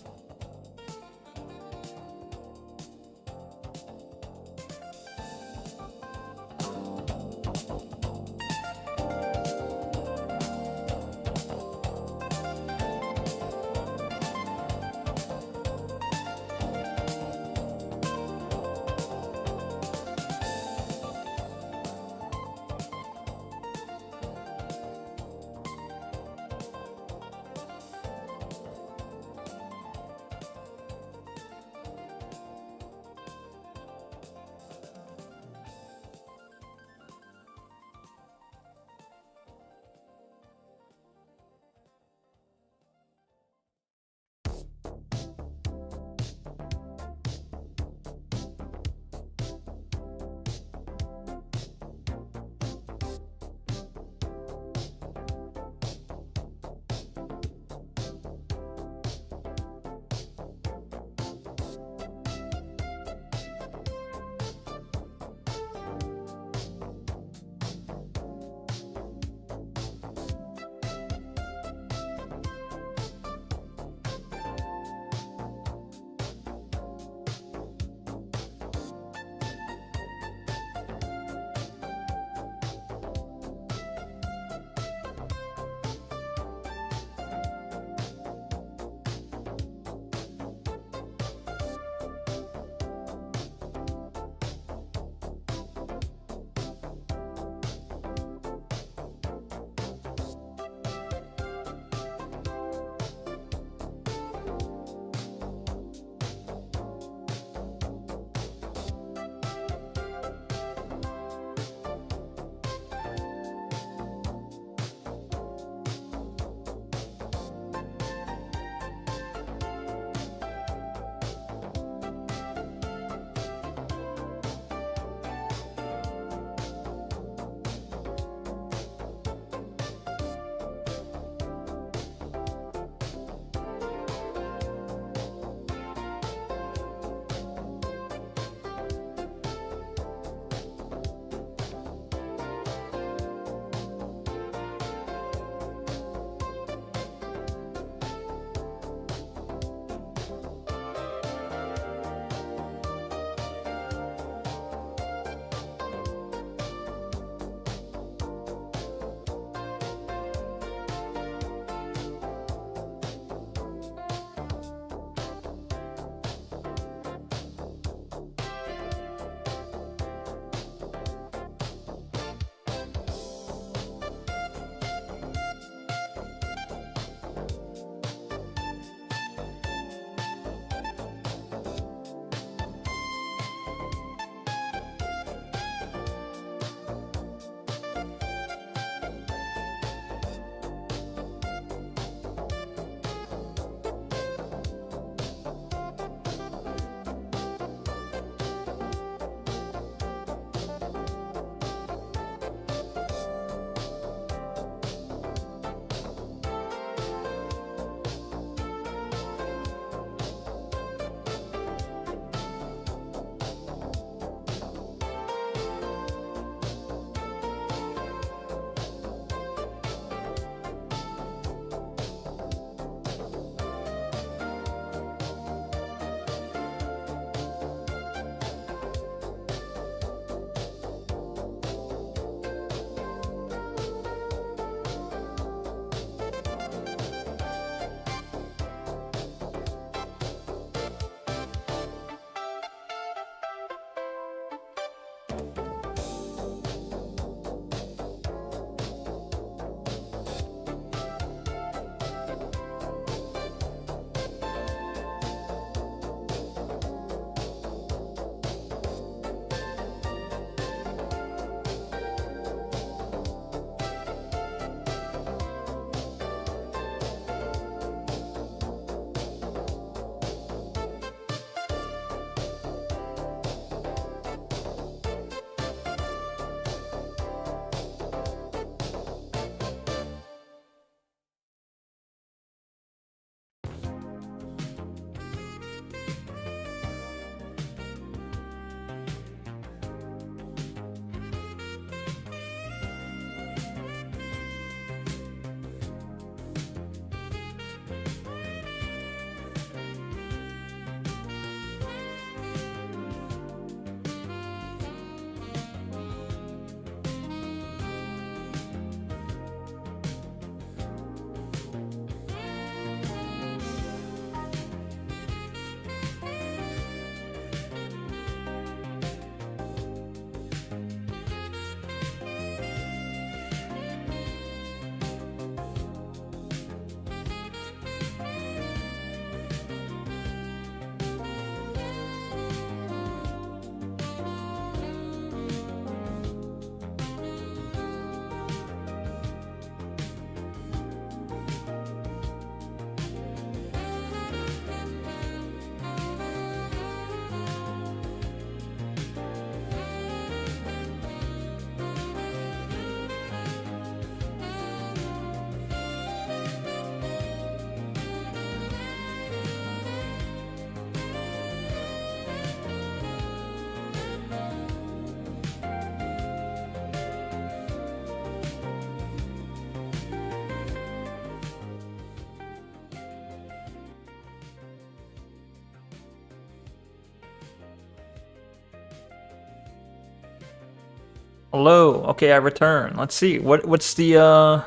Hello. Okay, I return. Let's see. What's the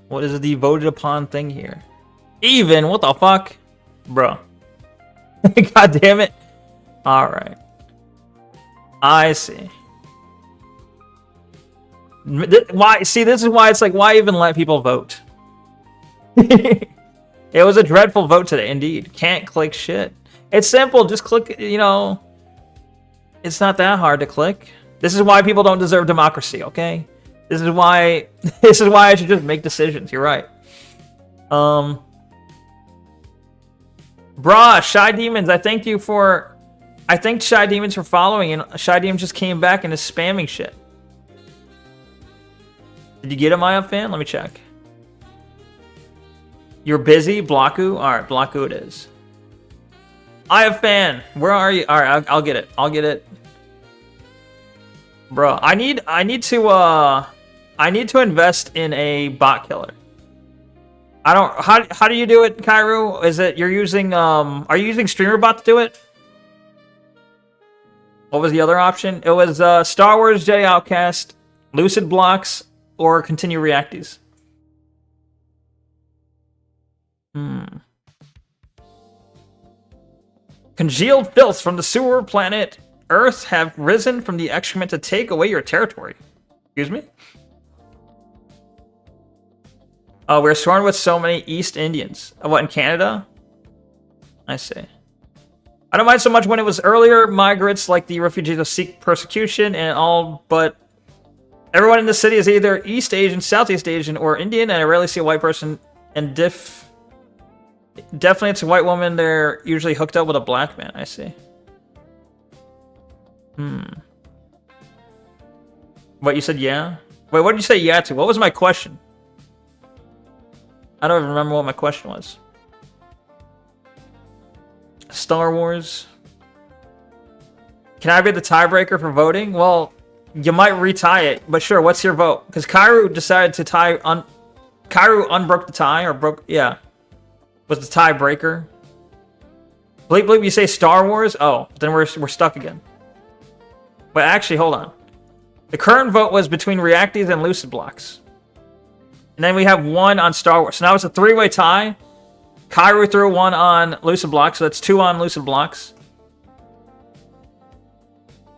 what is the voted upon thing here? Even. What the fuck, bro? God damn it. All right. I see. Why? See, this is why it's like, why even let people vote? It was a dreadful vote today, indeed. Can't click shit. It's simple. Just click. You know, it's not that hard to click. This is why people don't deserve democracy. Okay. This is why. This is why I should just make decisions. You're right. Bruh, Shy Demons. I thank you for. I thank Shy Demons for following, and Shy Demons just came back and is spamming shit. Did you get it, Maya fan? Let me check. You're busy, Blocku? Alright, Blocku it is. I have fan. Where are you? Alright, I'll get it. I'll get it. Bro, I need to invest in a bot killer. I don't how do you do it, Kairu? Is it you're using are you using StreamerBot to do it? What was the other option? It was Star Wars Jedi Outcast, Lucid Blocks, or Continue Reacties. Congealed filths from the sewer planet Earth have risen from the excrement to take away your territory. Excuse me? Oh, we're sworn with so many East Indians. What, in Canada? I see. I don't mind so much when it was earlier migrants like the refugees of Sikh persecution and all, but everyone in the city is either East Asian, Southeast Asian, or Indian, and I rarely see a white person. And definitely it's a white woman. They're usually hooked up with a black man. I see. What, you said yeah? Wait, what did you say yeah to? What was my question? I don't even remember what my question was. Star Wars. Can I be the tiebreaker for voting? Well, you might retie it, but sure, what's your vote? Because Kairu decided to tie Kairu unbroke the tie, or broke, yeah. Was the tiebreaker. Bleep bleep, you say Star Wars? Oh, then we're stuck again. But actually, hold on. The current vote was between Reacties and Lucid Blocks. And then we have one on Star Wars. So now it's a three-way tie. Kairu threw one on Lucid Blocks, so that's two on Lucid Blocks.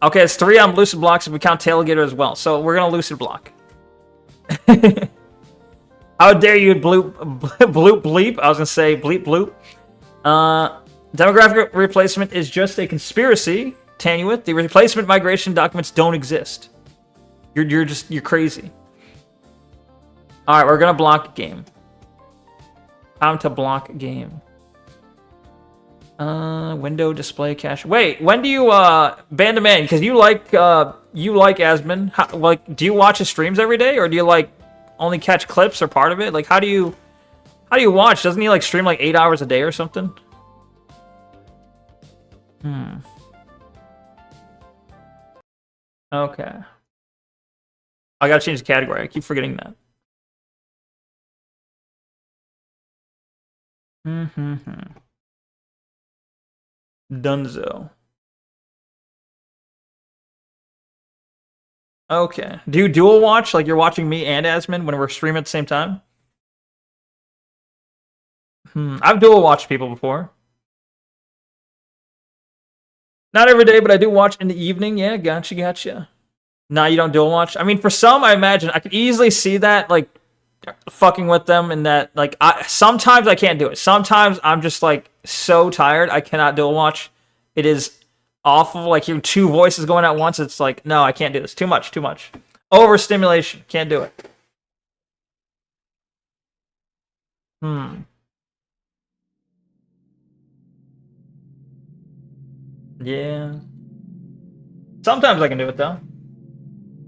Okay, it's three on Lucid Blocks if we count Tailgater as well. So we're gonna Lucid Block. How dare you bloop bleep? I was gonna say bleep bloop. Demographic replacement is just a conspiracy. Tanuith, the replacement migration documents don't exist. You're crazy. Alright, we're gonna block game. Time to block game. Window display cache. Wait, when do you ban the man? Because you like Asmon. How, like, do you watch his streams every day, or do you like only catch clips or part of it? Like, how do you watch? Doesn't he like stream like 8 hours a day or something? Okay. I gotta change the category. I keep forgetting that. Dunzo. Okay. Do you dual watch? Like you're watching me and Asmon when we're streaming at the same time? I've dual watched people before. Not every day, but I do watch in the evening. Yeah, gotcha. Nah, you don't dual watch? I mean, for some, I imagine I could easily see that, like, fucking with them, and that, like, sometimes I can't do it. Sometimes I'm just, like, so tired, I cannot dual watch. It is awful. Like, hearing two voices going at once, it's like, no, I can't do this. Too much. Overstimulation. Can't do it. Yeah. Sometimes I can do it, though.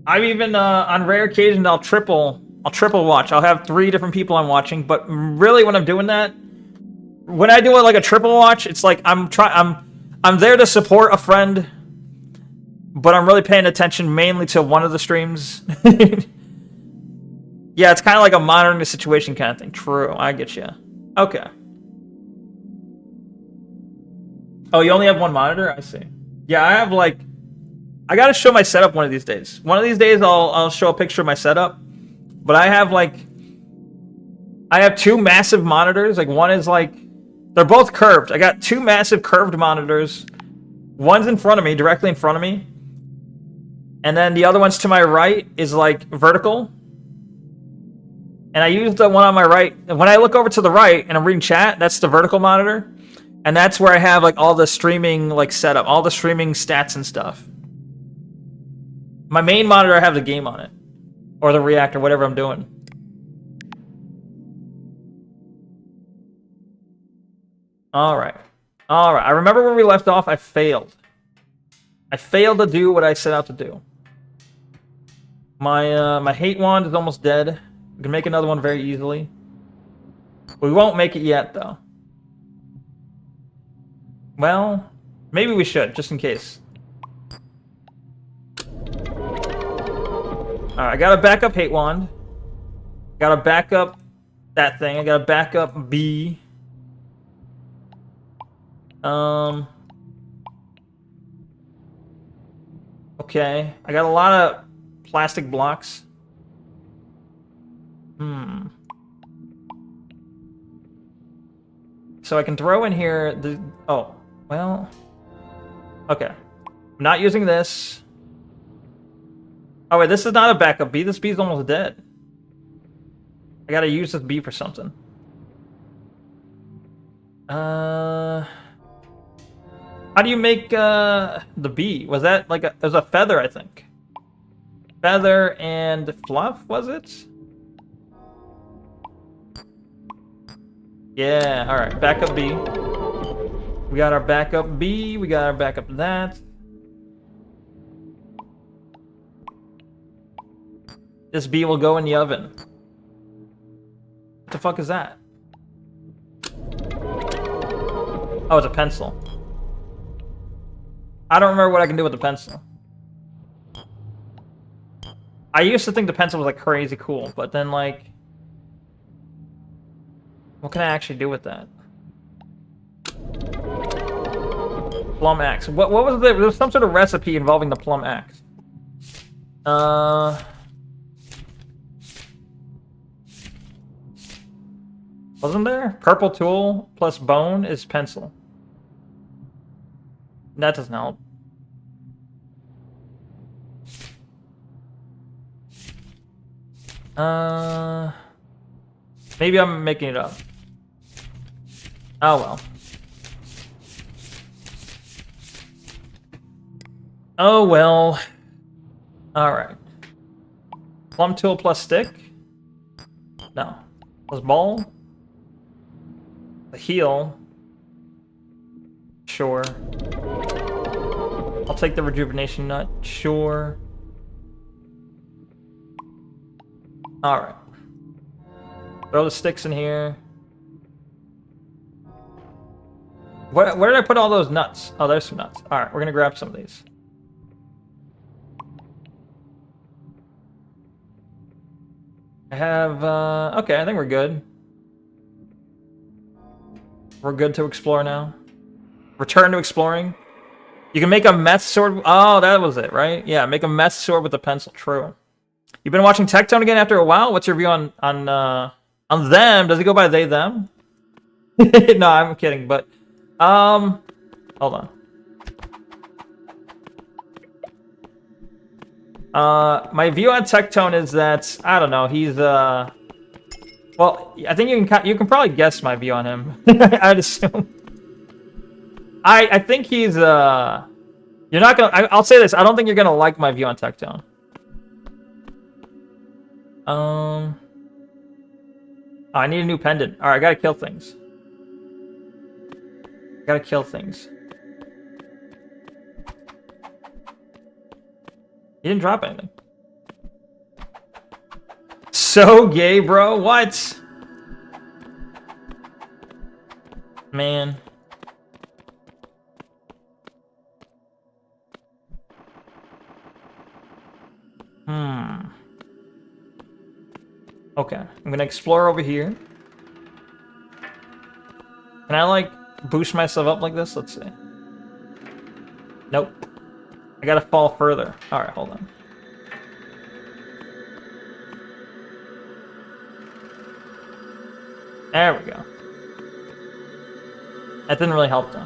I've even, on rare occasions, I'll triple watch. I'll have 3 different people I'm watching, but really when I'm doing that, when I do it like a triple watch, it's like I'm there to support a friend, but I'm really paying attention mainly to one of the streams. Yeah, it's kind of like a monitoring the situation kind of thing. True, I get you. Okay. Oh, you only have one monitor? I see. Yeah, I I gotta show my setup one of these days. One of these days I'll show a picture of my setup. But I have two massive monitors. Like one is like, they're both curved. I got two massive curved monitors. One's in front of me, directly in front of me. And then the other one's to my right is like vertical. And I use the one on my right. And when I look over to the right and I'm reading chat, that's the vertical monitor. And that's where I have like all the streaming like setup, all the streaming stats and stuff. My main monitor, I have the game on it. Or the React or whatever I'm doing. Alright. Alright. I remember where we left off. I failed. I failed to do what I set out to do. My hate wand is almost dead. We can make another one very easily. We won't make it yet, though. Well, maybe we should, just in case. Alright, I got a backup hate wand. Got a backup that thing. I got a backup B. Okay. I got a lot of plastic blocks. So I can throw in here the... Oh, well... Okay. I'm not using this. Oh, wait, this is not a backup B. This B is almost dead. I gotta use this B for something. How do you make the B? Was that like it was a feather, I think. Feather and fluff, was it? Yeah, alright. Backup B. We got our backup B. We got our backup that. This B will go in the oven. What the fuck is that? Oh, it's a pencil. I don't remember what I can do with the pencil. I used to think the pencil was like crazy cool, but then like... What can I actually do with that? Plum axe. What was there? There was some sort of recipe involving the plum axe. Wasn't there? Purple tool plus bone is pencil. That doesn't help. Maybe I'm making it up. Oh well. Oh well. Alright. Plum tool plus stick? No. Plus ball? The heel? Sure. I'll take the rejuvenation nut. Sure. Alright. Throw the sticks in here. Where did I put all those nuts? Oh, there's some nuts. Alright, we're gonna grab some of these. I have, okay, I think we're good. We're good to explore now. Return to exploring. You can make a meth sword. Oh, that was it, right? Yeah, make a meth sword with a pencil. True. You've been watching Tectone again after a while? What's your view on them? Does he go by they, them? No, I'm kidding, but... Hold on. My view on Tectone is that, I don't know, he's, well, I think you can probably guess my view on him. I'd assume. I think he's, you're not gonna, I'll say this, I don't think you're gonna like my view on Tectone. Oh, I need a new pendant. Alright, I gotta kill things. Gotta kill things. He didn't drop anything. So gay, bro. What? Man. Okay, I'm gonna explore over here. Can I, like, boost myself up like this? Let's see. Nope. I gotta fall further. Alright, hold on. There we go. That didn't really help, though.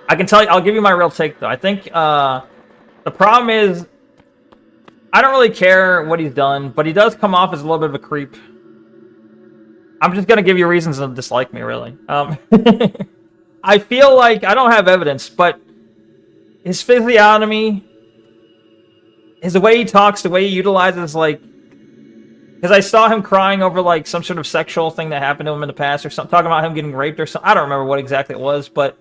I can tell you, I'll give you my real take, though. I think, the problem is, I don't really care what he's done, but he does come off as a little bit of a creep. I'm just gonna give you reasons to dislike me, really. I feel like, I don't have evidence, but his physiognomy, the way he talks, the way he utilizes, like, because I saw him crying over, like, some sort of sexual thing that happened to him in the past or something, talking about him getting raped or something. I don't remember what exactly it was, but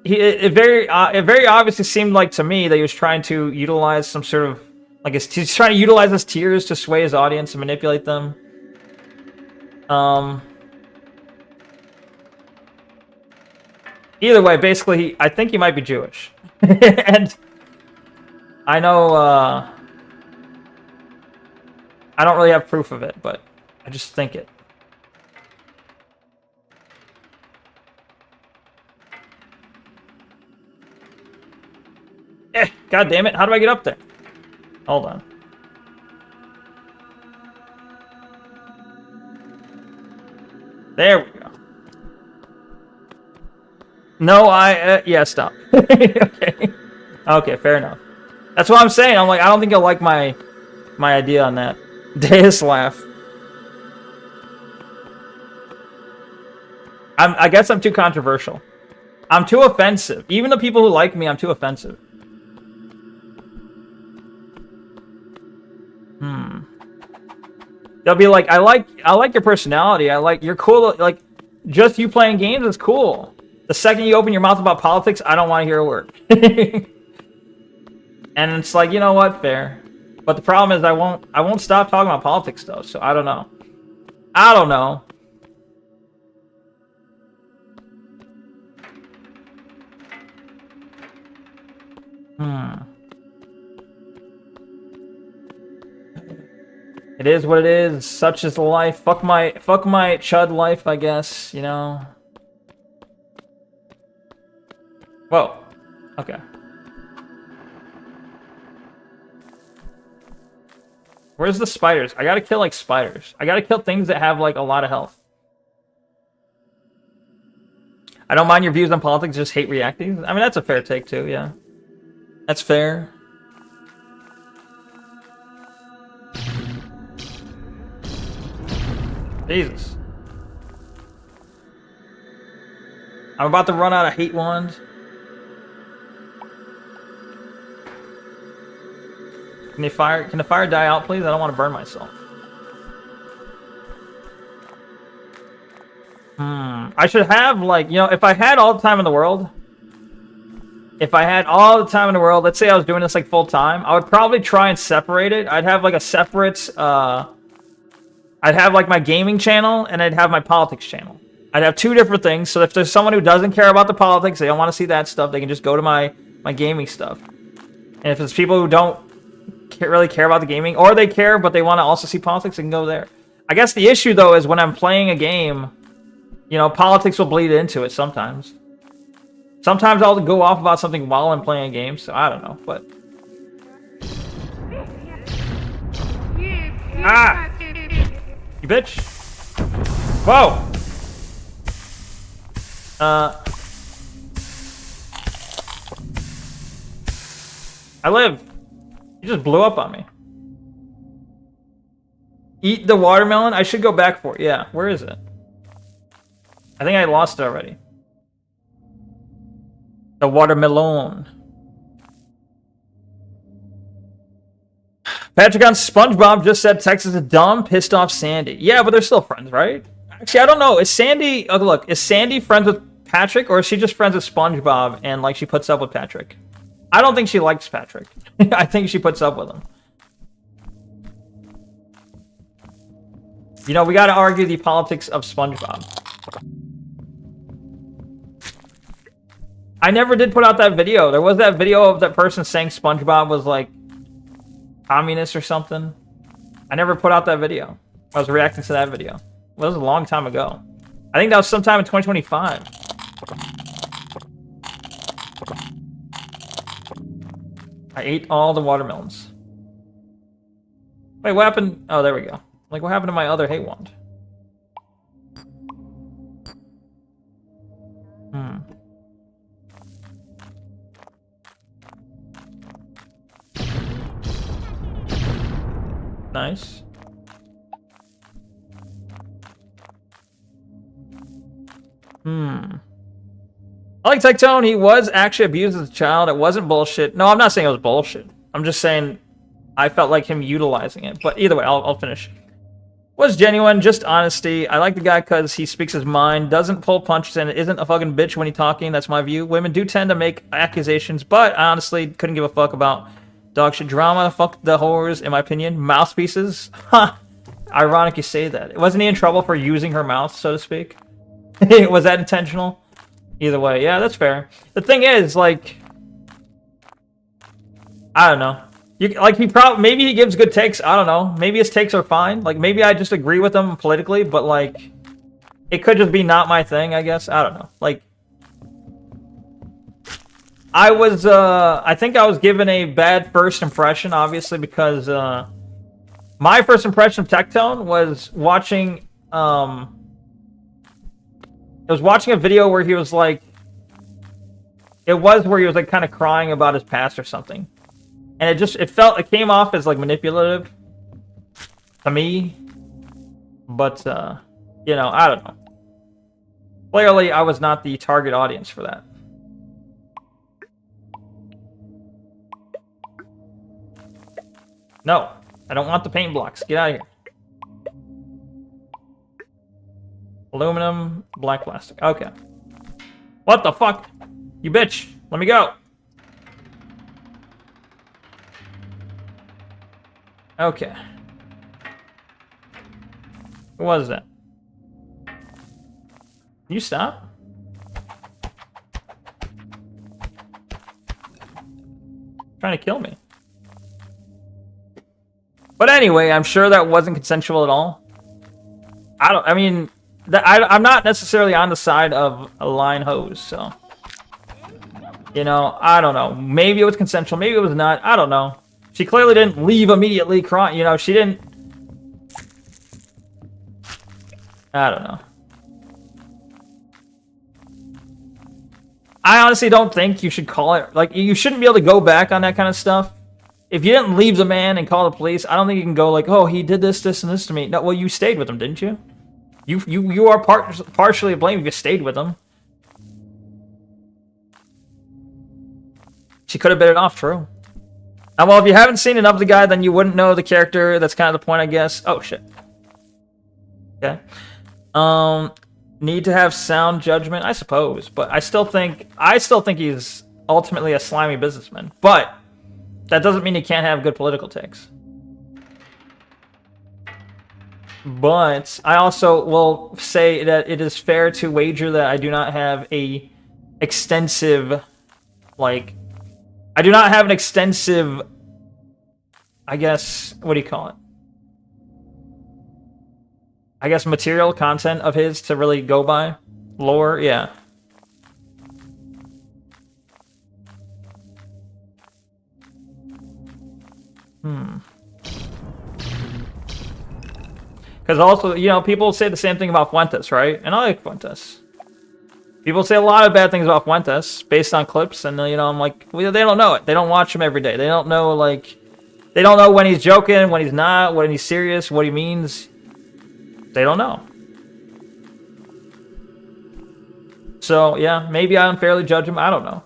it very obviously seemed like to me that he was trying to utilize some sort of, like, he's trying to utilize his tears to sway his audience and manipulate them. Either way, basically, I think he might be Jewish. And I know, I don't really have proof of it, but I just think it. God damn it, how do I get up there? Hold on. There we go. No, yeah, stop. Okay. Okay, fair enough. That's what I'm saying. I'm like, I don't think you'll like my idea on that. Deus laugh. I guess I'm too controversial. I'm too offensive. Even the people who like me, I'm too offensive. They'll be like, I like your personality. You're cool. Like, just you playing games is cool. The second you open your mouth about politics, I don't want to hear a word. And it's like, you know what? Fair. But the problem is I won't stop talking about politics though, so I don't know. I don't know. It is what it is. Such is life. Fuck my chud life, I guess, you know. Whoa. Okay. Where's the spiders? I gotta kill, like, spiders. I gotta kill things that have, like, a lot of health. I don't mind your views on politics, just hate reacting. I mean, that's a fair take, too, yeah. That's fair. Jesus. I'm about to run out of hate wands. Can the fire die out, please? I don't want to burn myself. I should have, like, you know, if I had all the time in the world, let's say I was doing this, like, full time, I would probably try and separate it. I'd have, like, a separate, I'd have, like, my gaming channel, and I'd have my politics channel. I'd have two different things, so if there's someone who doesn't care about the politics, they don't want to see that stuff, they can just go to my gaming stuff. And if it's people who don't really care about the gaming, or they care, but they want to also see politics, they can go there. I guess the issue, though, is when I'm playing a game, you know, politics will bleed into it sometimes. Sometimes I'll go off about something while I'm playing a game, so I don't know, but... Ah! You bitch! Whoa! I live! You just blew up on me. Eat the watermelon? I should go back for it. Yeah, where is it? I think I lost it already. The watermelon. Patrick on SpongeBob just said Texas is dumb, pissed off Sandy. Yeah, but they're still friends, right? Actually, I don't know. Is Sandy... Oh, look, is Sandy friends with Patrick, or is she just friends with SpongeBob and, like, she puts up with Patrick? I don't think she likes Patrick. I think she puts up with him. You know, we gotta argue the politics of SpongeBob. I never did put out that video. There was that video of that person saying SpongeBob was, like, communist or something. I never put out that video. I was reacting to that video. Well, that was a long time ago. I think that was sometime in 2025. I ate all the watermelons. Wait, what happened? Oh, there we go. Like, what happened to my other hate wand? Nice. I like Tectone. He was actually abused as a child. It wasn't bullshit. No, I'm not saying it was bullshit. I'm just saying I felt like him utilizing it. But either way, I'll finish. Was genuine, just honesty. I like the guy because he speaks his mind, doesn't pull punches, and isn't a fucking bitch when he's talking. That's my view. Women do tend to make accusations, but I honestly couldn't give a fuck about dog shit drama. Fuck the whores, in my opinion. Mouthpieces. Ha! Ironic you say that. Wasn't he in trouble for using her mouth, so to speak? Was that intentional? Either way, yeah, that's fair. The thing is, like, I don't know. Maybe he gives good takes. I don't know. Maybe his takes are fine. Like, maybe I just agree with him politically, but, like, it could just be not my thing, I guess. I don't know. Like, I think I was given a bad first impression, obviously, because, my first impression of Tectone was watching, I was watching a video where he was, like, like, kind of crying about his past or something. And it came off as, like, manipulative to me. But, you know, I don't know. Clearly, I was not the target audience for that. No, I don't want the paint blocks. Get out of here. Aluminum, black plastic. Okay. What the fuck? You bitch. Let me go. Okay. Who was that? Can you stop? Trying to kill me. But anyway, I'm sure that wasn't consensual at all. I'm not necessarily on the side of a line hose, so. You know, I don't know. Maybe it was consensual, maybe it was not. I don't know. She clearly didn't leave immediately crying. You know, she didn't. I don't know. I honestly don't think you should call it. Like, you shouldn't be able to go back on that kind of stuff. If you didn't leave the man and call the police, I don't think you can go like, oh, he did this, this, and this to me. No, well, you stayed with him, didn't you? You are partially to blame if you stayed with him. She could have bit it off, true. Well, if you haven't seen enough of the guy, then you wouldn't know the character. That's kind of the point, I guess. Oh, shit. Okay. Need to have sound judgment, I suppose. But I still think he's ultimately a slimy businessman. But that doesn't mean he can't have good political takes. But I also will say that it is fair to wager that I do not have a extensive, like, I do not have an extensive, I guess, what do you call it? I guess material content of his to really go by. Lore, yeah. Because also, you know, people say the same thing about Fuentes, right? And I like Fuentes. People say a lot of bad things about Fuentes based on clips, and, you know, I'm like, well, they don't know it. They don't watch him every day. They don't know, like, they don't know when he's joking, when he's not, when he's serious, what he means. They don't know. So, yeah, maybe I unfairly judge him. I don't know.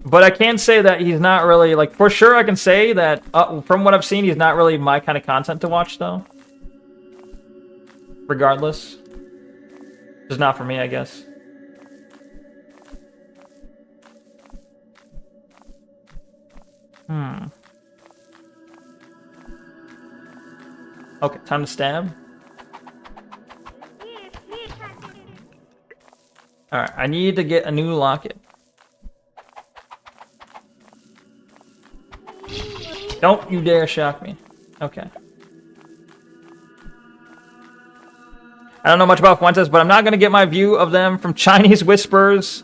But I can say that he's not really, like, for sure I can say that, from what I've seen, he's not really my kind of content to watch, though. Regardless. Just not for me, I guess. Okay, time to stab. Alright, I need to get a new locket. Don't you dare shock me. Okay. I don't know much about Fuentes, but I'm not going to get my view of them from Chinese whispers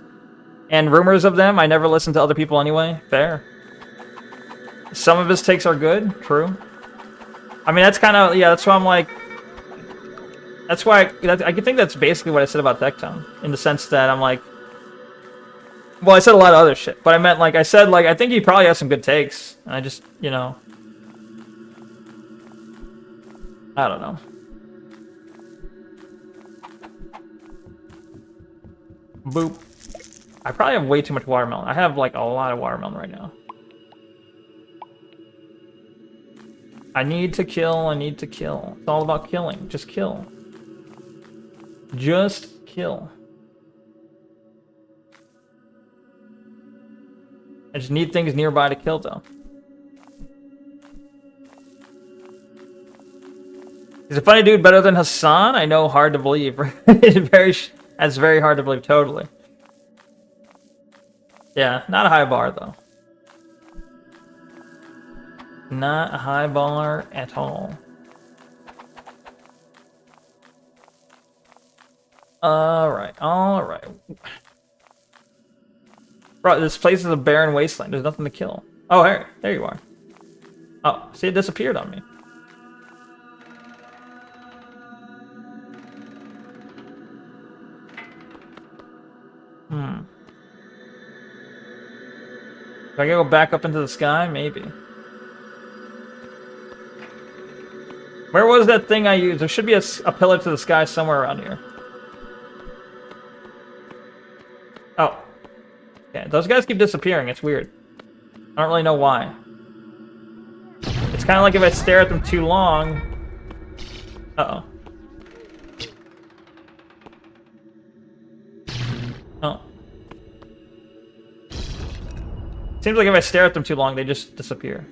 and rumors of them. I never listen to other people anyway. Fair. Some of his takes are good, true. I mean, that's kind of, yeah, that's why I'm like, that's why, I think that's basically what I said about Tectone, in the sense that I'm like, well, I said a lot of other shit, but I meant, like, I said, like, I think he probably has some good takes, and I just, you know, I don't know. Boop. I probably have way too much watermelon. I have, like, a lot of watermelon right now. I need to kill, I need to kill. It's all about killing. Just kill. Just kill. I just need things nearby to kill, though. He's a funny dude, better than Hassan? I know, hard to believe. That's very hard to believe, totally. Yeah, not a high bar, though. Not a high bar at all. Alright, alright. Bro, this place is a barren wasteland. There's nothing to kill. Oh, hey, there you are. Oh, see, it disappeared on me. Do I gotta go back up into the sky? Maybe. Where was that thing I used? There should be a pillar to the sky somewhere around here. Oh. Yeah, those guys keep disappearing. It's weird. I don't really know why. It's kind of like if I stare at them too long... Uh-oh. Oh. Seems like if I stare at them too long, they just disappear.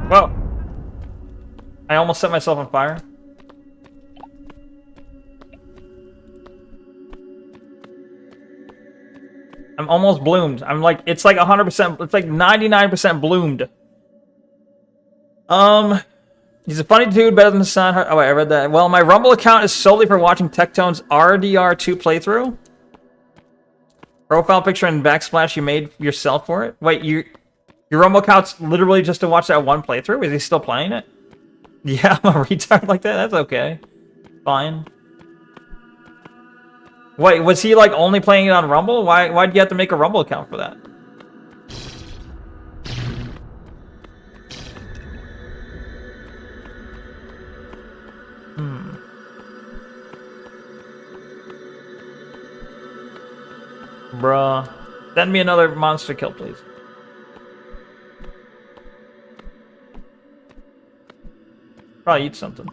Whoa! I almost set myself on fire. I'm almost bloomed. I'm like, it's like 100%, it's like 99% bloomed. He's a funny dude, better than the sun. Oh, wait, I read that. Well, my Rumble account is solely for watching Tectone's RDR2 playthrough. Profile picture and backsplash you made yourself for it. Wait, your Rumble account's literally just to watch that one playthrough? Is he still playing it? Yeah, I'm a retard like that? That's okay. Fine. Wait, was he like only playing it on Rumble? Why'd you have to make a Rumble account for that? Bruh. Send me another monster kill, please. Probably eat something.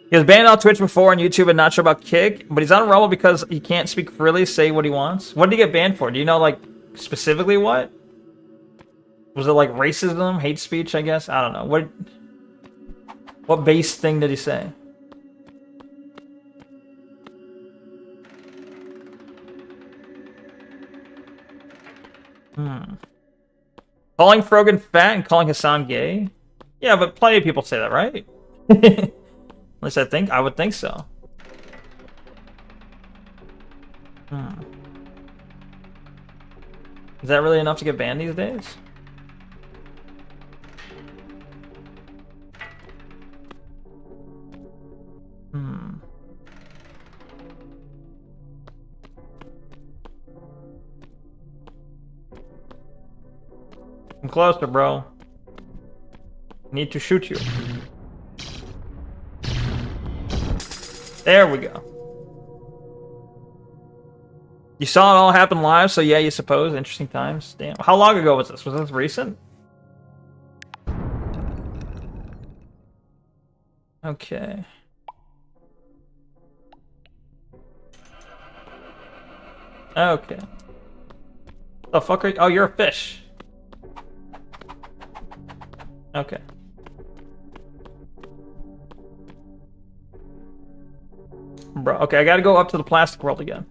He was banned on Twitch before and YouTube and not sure about Kick, but he's on Rumble because he can't speak freely, say what he wants. What did he get banned for? Do you know, like, specifically what? Was it, like, racism, hate speech, I guess? I don't know. What base thing did he say? Calling Frogan fat and calling Hassan gay? Yeah, but plenty of people say that, right? At least I would think so. Is that really enough to get banned these days? I'm closer, bro. Need to shoot you. There we go. You saw it all happen live, so yeah, you suppose. Interesting times. Damn. How long ago was this? Was this recent? Okay. Okay. The fuck are you? Oh, you're a fish. Okay. Bro, okay, I gotta go up to the plastic world again.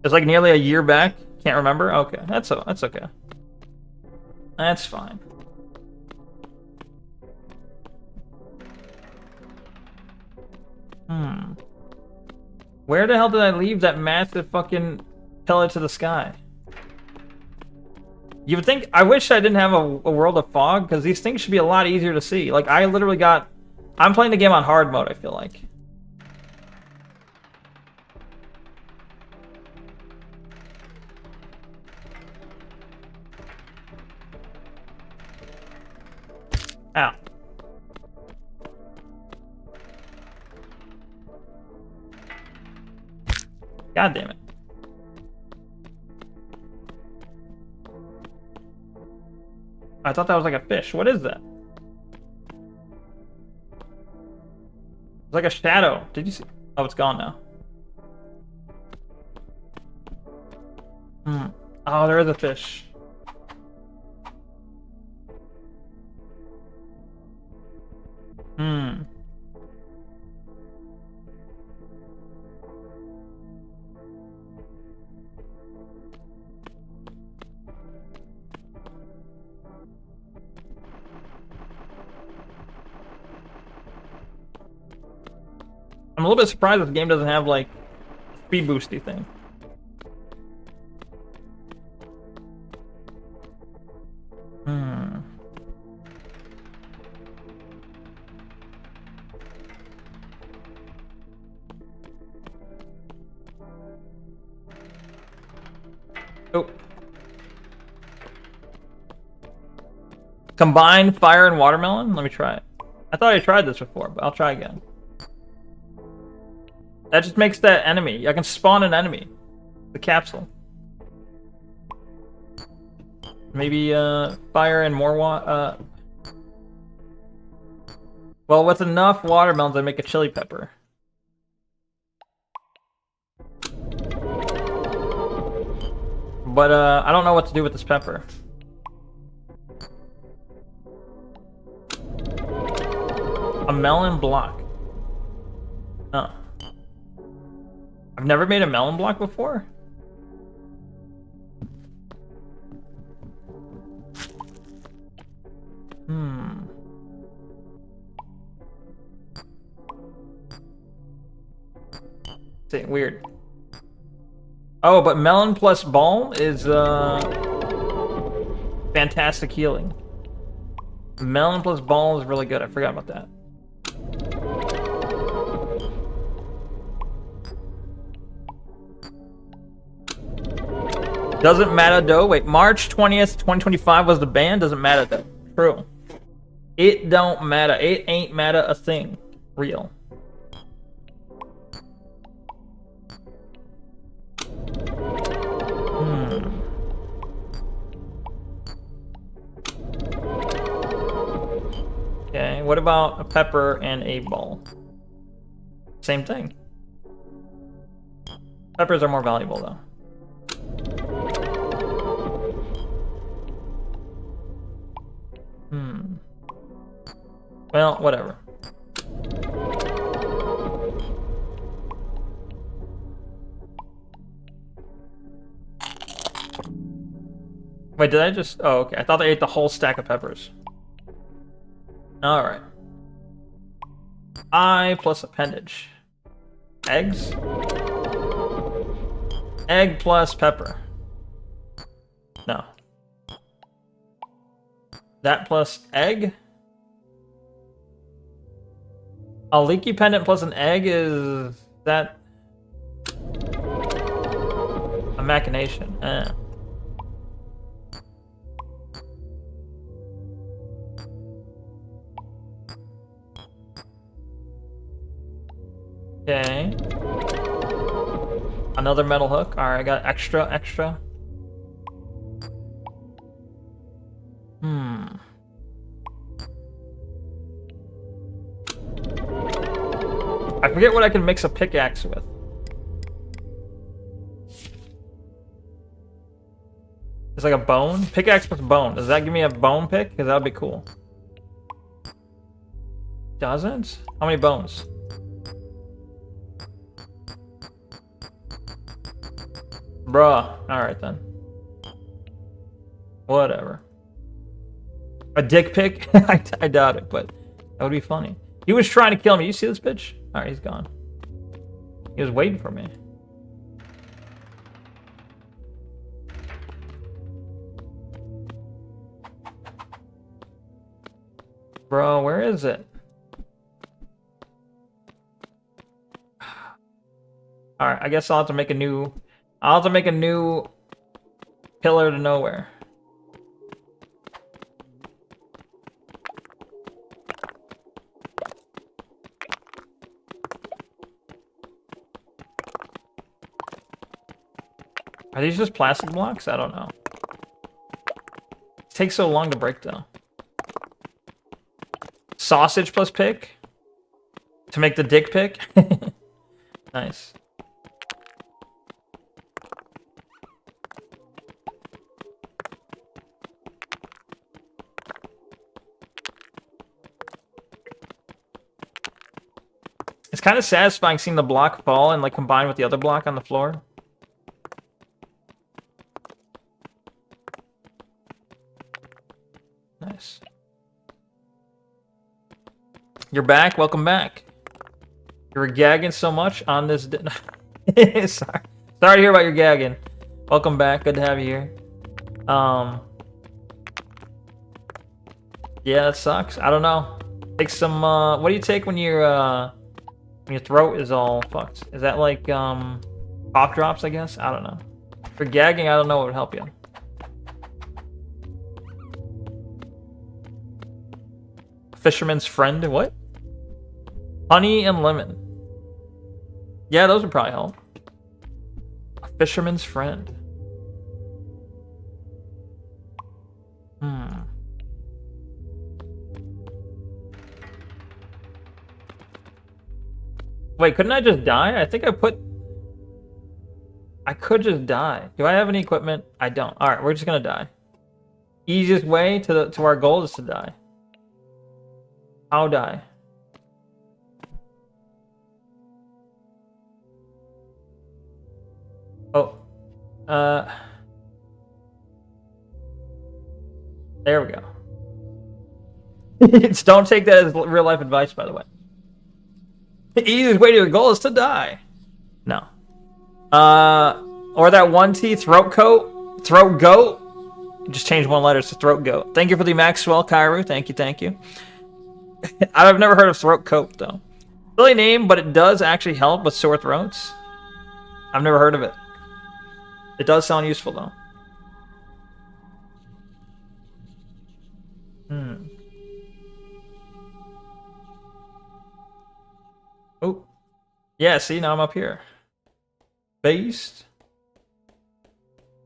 It's like nearly a year back. Can't remember. Okay, that's okay. That's fine. Where the hell did I leave that massive fucking pillar to the sky? You would think, I wish I didn't have a world of fog, because these things should be a lot easier to see. Like, I literally got... I'm playing the game on hard mode, I feel like. Ow. God damn it. I thought that was like a fish. What is that? It's like a shadow. Did you see? Oh, it's gone now. Oh, there is a fish. I'm a little bit surprised that the game doesn't have, like, speed boosty thing. Oh. Combine fire and watermelon? Let me try it. I thought I tried this before, but I'll try again. That just makes that enemy. I can spawn an enemy. The capsule. Maybe fire and more well, with enough watermelons, I make a chili pepper. But I don't know what to do with this pepper. A melon block. Huh. I've never made a melon block before. See, weird. Oh, but melon plus balm is fantastic healing. Melon plus balm is really good. I forgot about that. Doesn't matter though. Wait, March 20th, 2025 was the ban. Doesn't matter though. True. It don't matter. It ain't matter a thing. Real. Okay, what about a pepper and a ball? Same thing. Peppers are more valuable though. Well, whatever. Wait, did I just... Oh, okay. I thought I ate the whole stack of peppers. Alright. I plus appendage. Eggs? Egg plus pepper. No. That plus egg? A leaky pendant plus an egg is... that... a machination. Okay. Another metal hook. Alright, I got extra. I forget what I can mix a pickaxe with. It's like a bone? Pickaxe with bone. Does that give me a bone pick? Because that would be cool. Doesn't? How many bones? Bruh. Alright then. Whatever. A dick pic? I doubt it, but that would be funny. He was trying to kill me. You see this bitch? Alright, he's gone. He was waiting for me. Bro, where is it? Alright, I guess I'll have to make a new... I'll have to make a new pillar to nowhere. Are these just plastic blocks? I don't know. It takes so long to break though. Sausage plus pick? To make the dick pick? Nice. It's kind of satisfying seeing the block fall and like combine with the other block on the floor. Nice. You're back. Welcome back. You were gagging so much on this. Sorry to hear about your gagging. Welcome back. Good to have you here. Yeah, that sucks. I don't know. Take some. What do you take when your throat is all fucked? Is that like cough drops? I guess. I don't know. For gagging, I don't know what would help you. Fisherman's friend. What? Honey and lemon. Yeah, those would probably help. A fisherman's friend. Wait, couldn't I just die? I think I could just die. Do I have any equipment? I don't. Alright, we're just gonna die. Easiest way to our goal is to die. I'll die. Oh. There we go. Don't take that as real life advice, by the way. The easiest way to your goal is to die. No. Or that 1T throat coat? Throat goat? Just change one letter to throat goat. Thank you for the Maxwell, Kairu. Thank you, thank you. I've never heard of throat coat, though. Silly name, but it does actually help with sore throats. I've never heard of it. It does sound useful, though. Oh. Yeah, see, now I'm up here. Based.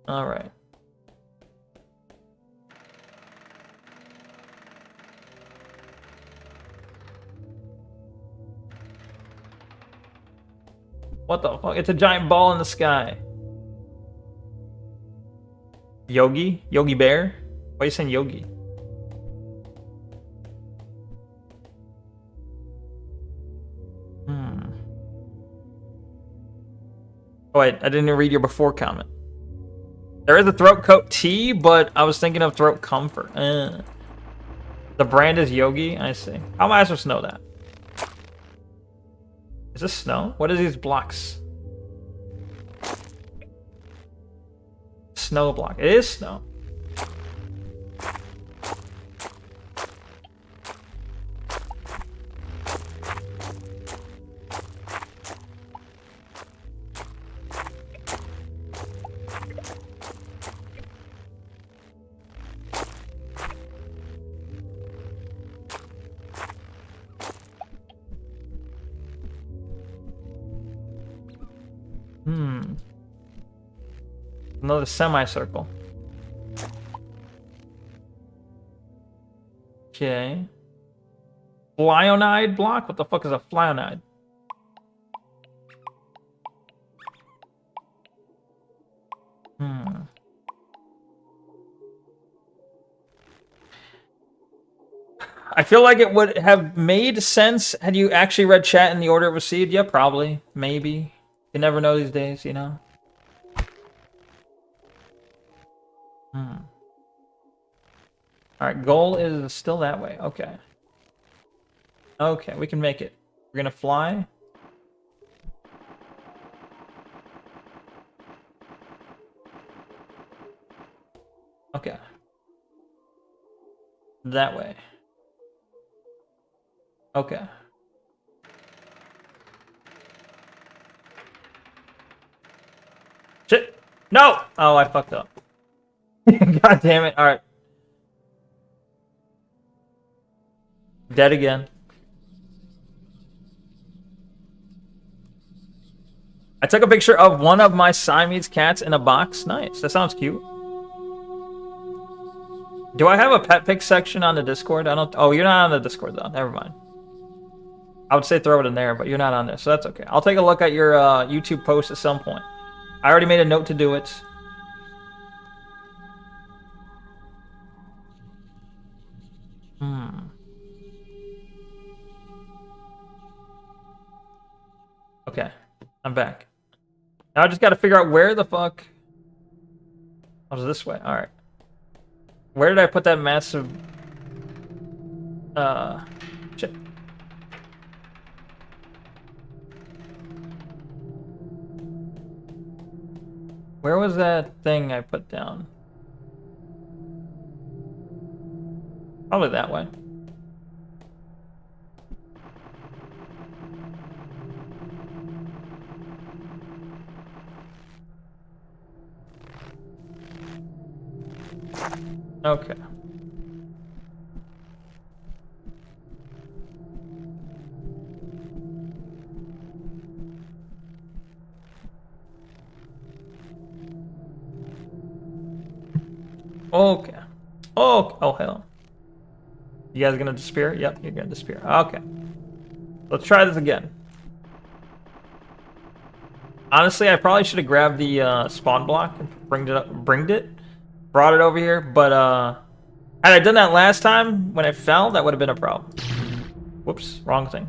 Alright. What the fuck? It's a giant ball in the sky. Yogi? Yogi Bear? Why are you saying Yogi? Oh wait, I didn't even read your before comment. There is a throat coat tea, but I was thinking of throat comfort. The brand is Yogi? I see. How am I supposed to know that? Is this snow? What are these blocks? Snow block. It is snow. Another semicircle. Okay. Flyonide block? What the fuck is a flyonide? I feel like it would have made sense had you actually read chat in the order it received. Yeah, probably. Maybe. You never know these days, you know? Alright, goal is still that way. Okay. Okay, we can make it. We're gonna fly. Okay. That way. Okay. Shit! No! Oh, I fucked up. God damn it. Alright. Dead again. I took a picture of one of my Siamese cats in a box. Nice. That sounds cute. Do I have a pet pic section on the Discord? I don't. Oh, you're not on the Discord though. Never mind. I would say throw it in there, but you're not on there, so that's okay. I'll take a look at your YouTube post at some point. I already made a note to do it. Okay, I'm back. Now I just got to figure out where the fuck. Oh, it's this way. All right. Where did I put that massive? Shit. Where was that thing I put down? Probably that way. Okay. Okay. Oh, hell. You guys gonna disappear? Yep, you're gonna disappear. Okay. Let's try this again. Honestly, I probably should have grabbed the spawn block and brought it over here, but had I done that last time when it fell, that would have been a problem. Whoops, wrong thing.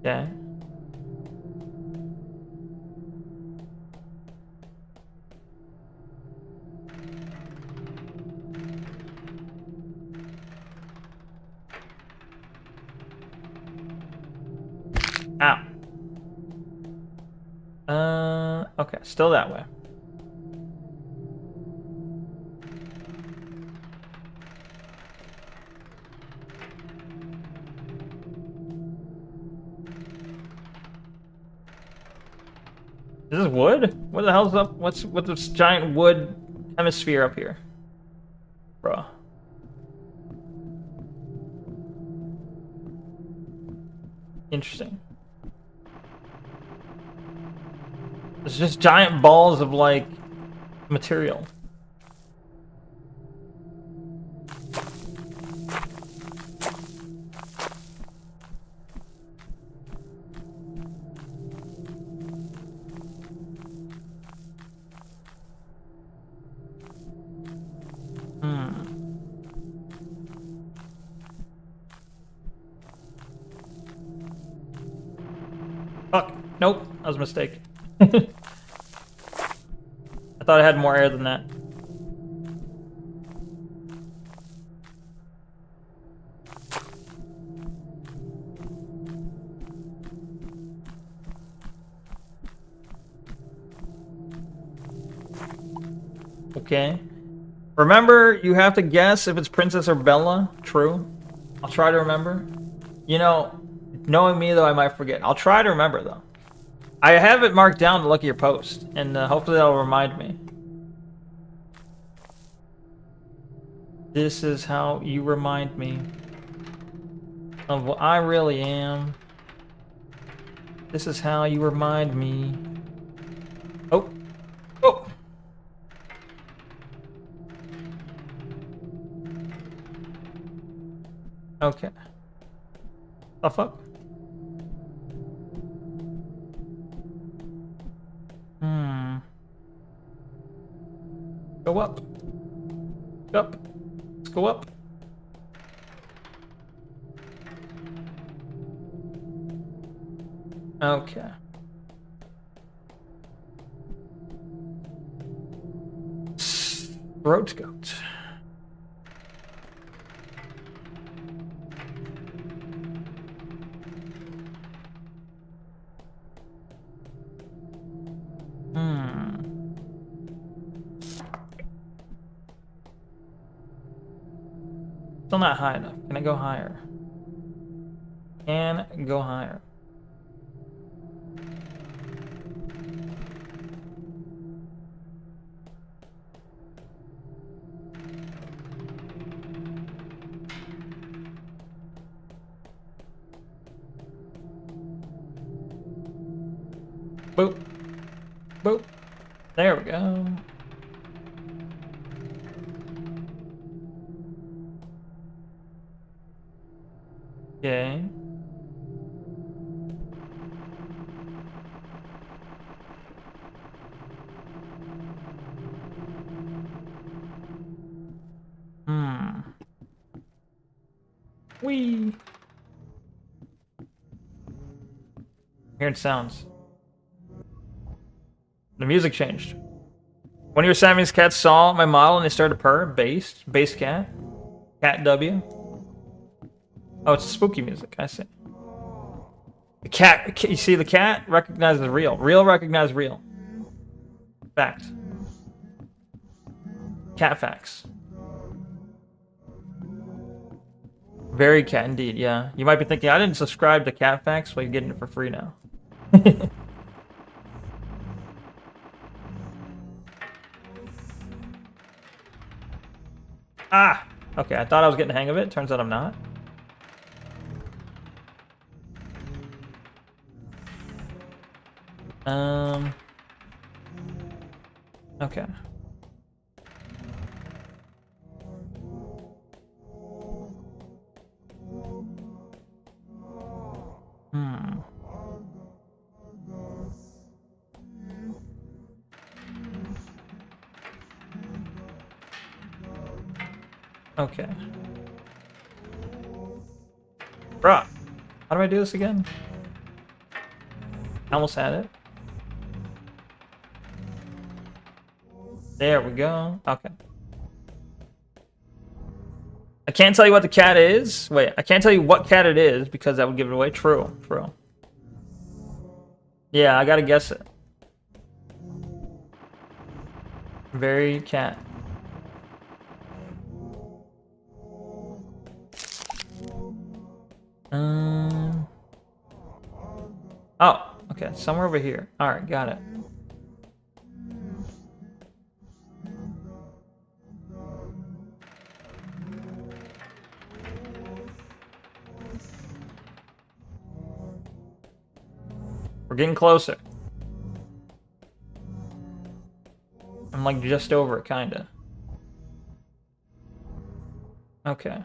Okay. Ow. Okay, still that way. Is this wood? What the hell's up? What's with this giant wood hemisphere up here? Bruh. Interesting. It's just giant balls of, like, material. Fuck. Nope. That was a mistake. I thought I had more air than that. Okay. Remember, you have to guess if it's Princess or Bella. True. I'll try to remember. You know, knowing me, though, I might forget. I'll try to remember, though. I have it marked down to look at your post, and hopefully that'll remind me. This is how you remind me of what I really am. This is how you remind me. Oh. Oh. Okay. The fuck? Go up. Up. Let's go up. Okay. Throat goat. Still not high enough. Can I go higher? Can go higher. Boop. Boop. There we go. Okay. Whee! Hearing sounds. The music changed. One of your Siamese cats saw my model and they started to purr. Bass cat. Cat W. Oh, it's spooky music. I see. The cat, you see the cat recognizes real. Real recognize real. Fact. Cat facts. Very cat indeed, yeah. You might be thinking, I didn't subscribe to Cat Facts, well, you're getting it for free now. Ah! Okay, I thought I was getting the hang of it. Turns out I'm not. Okay. Okay. Bruh. How do I do this again? I almost had it. There we go. Okay. I can't tell you what the cat is. Wait, I can't tell you what cat it is because that would give it away. True. True. Yeah, I gotta guess it. Very cat. Oh, okay. Somewhere over here. Alright, got it. We're getting closer. I'm like just over it, kinda. Okay.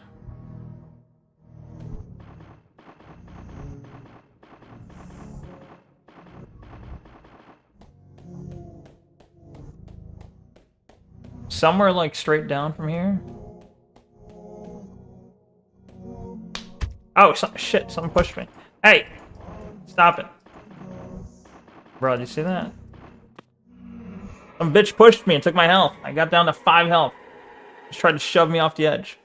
Somewhere like straight down from here. Oh, shit, something pushed me. Hey! Stop it. Bro, did you see that? Some bitch pushed me and took my health. I got down to 5 health. Just tried to shove me off the edge.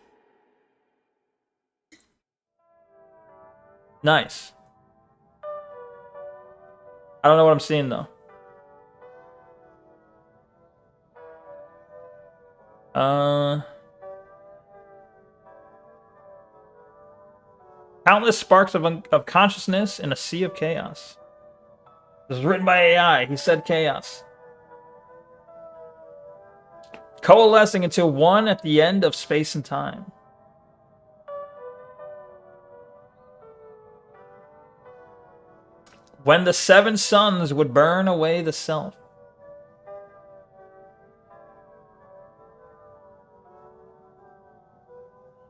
Nice. I don't know what I'm seeing though. Countless sparks of consciousness in a sea of chaos. This was written by AI. He said chaos. Coalescing into one at the end of space and time. When the 7 suns would burn away the self.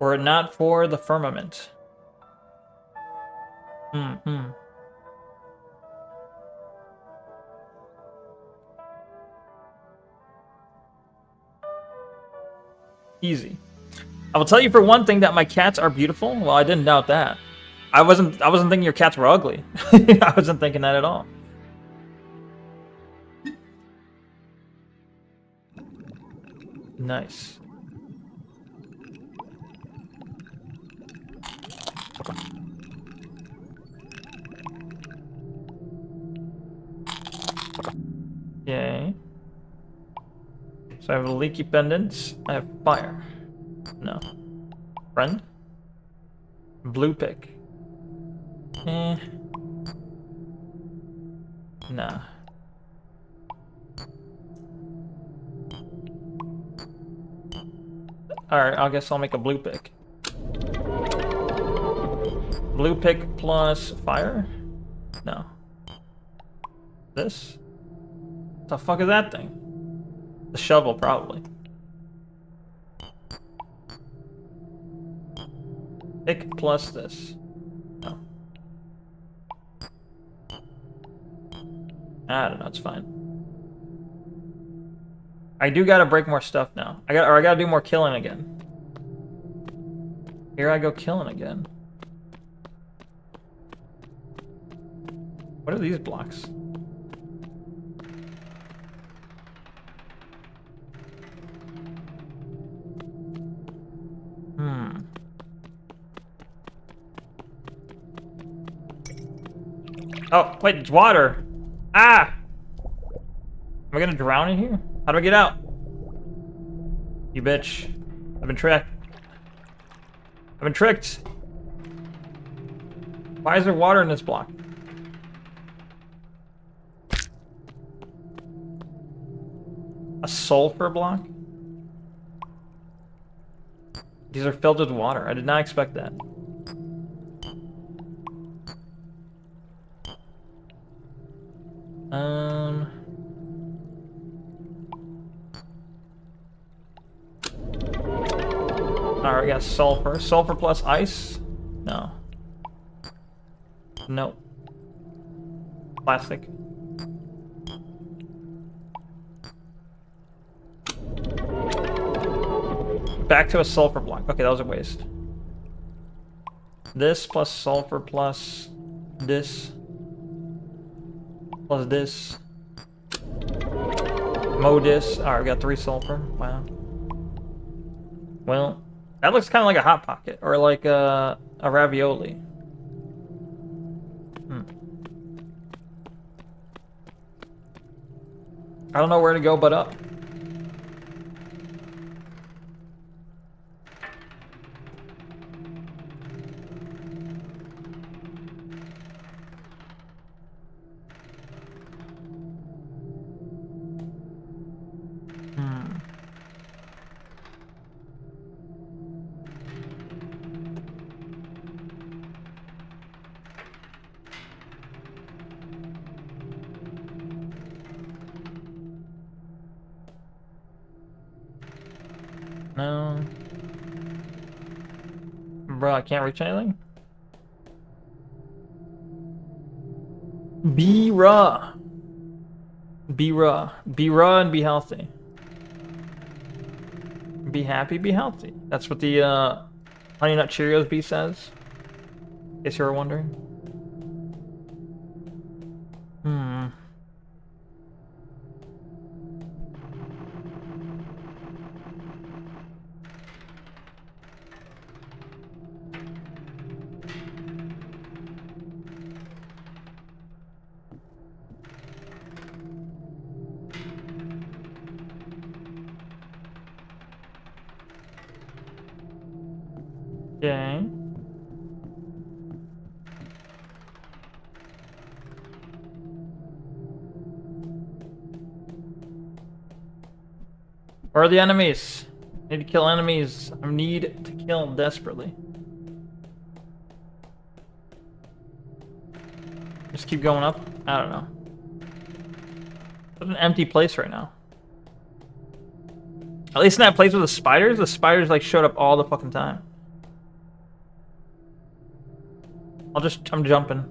Were it not for the firmament. Easy. I will tell you for one thing that my cats are beautiful. Well, I didn't doubt that. I wasn't thinking your cats were ugly. I wasn't thinking that at all. Nice. Yay. So I have leaky pendants. I have fire. No. Friend? Blue pick. Eh. Nah. Alright, I guess I'll make a blue pick. Blue pick plus fire? No. This? What the fuck is that thing? The shovel, probably. Pick plus this. No. I don't know, it's fine. I do gotta break more stuff now. I gotta do more killing again. Here I go killing again. What are these blocks? Oh, wait, it's water. Ah! Am I gonna drown in here? How do I get out? You bitch. I've been tricked. I've been tricked. Why is there water in this block? A sulfur block? These are filled with water. I did not expect that. Alright, we got sulfur. Sulfur plus ice? No. Nope. Plastic. Back to a sulfur block. Okay, that was a waste. This plus sulfur plus this. Plus this. Modis. Alright, we got 3 sulfur. Wow. Well, that looks kind of like a Hot Pocket. Or like a ravioli. I don't know where to go but up. No. Bro, I can't reach anything? Be raw. Be raw. Be raw and be healthy. Be happy, be healthy. That's what the Honey Nut Cheerios bee says. In case you were wondering. Okay. Where are the enemies? I need to kill enemies. I need to kill desperately. Just keep going up? I don't know. It's an empty place right now. At least in that place with the spiders like showed up all the fucking time. I'm jumping.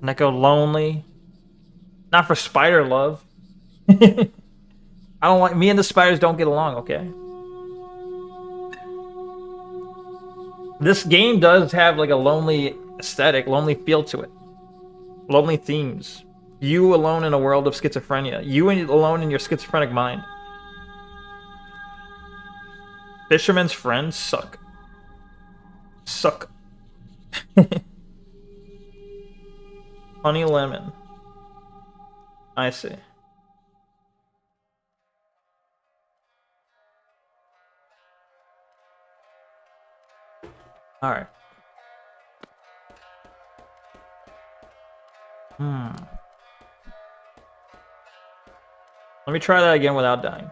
Neko lonely. Not for spider love. I don't like me and the spiders don't get along, okay? This game does have like a lonely aesthetic, lonely feel to it. Lonely themes. You alone in a world of schizophrenia. You alone in your schizophrenic mind. Fisherman's friends suck. Suck. Honey lemon. I see. Alright. Let me try that again without dying.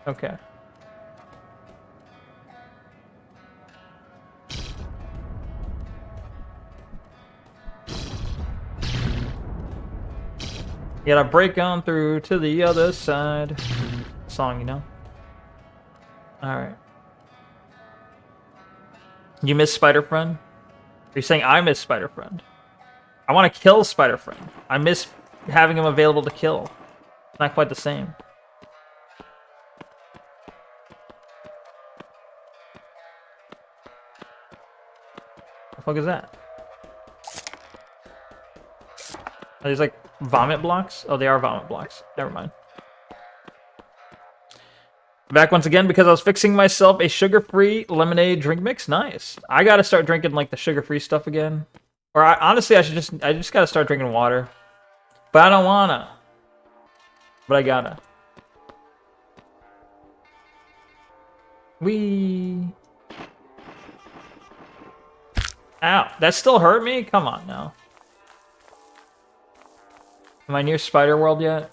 Okay. You gotta break on through to the other side. Song, you know? Alright. You miss Spider-Friend? Are you saying I miss Spider-Friend? I want to kill Spider-Friend. I miss having him available to kill. It's not quite the same. What the fuck is that? Are these like vomit blocks? Oh, they are vomit blocks. Never mind. Back once again because I was fixing myself a sugar-free lemonade drink mix. Nice. I gotta start drinking like the sugar-free stuff again. Or honestly, I just gotta start drinking water. But I don't wanna. But I gotta. Wee. Ow. That still hurt me? Come on now. Am I near Spider World yet?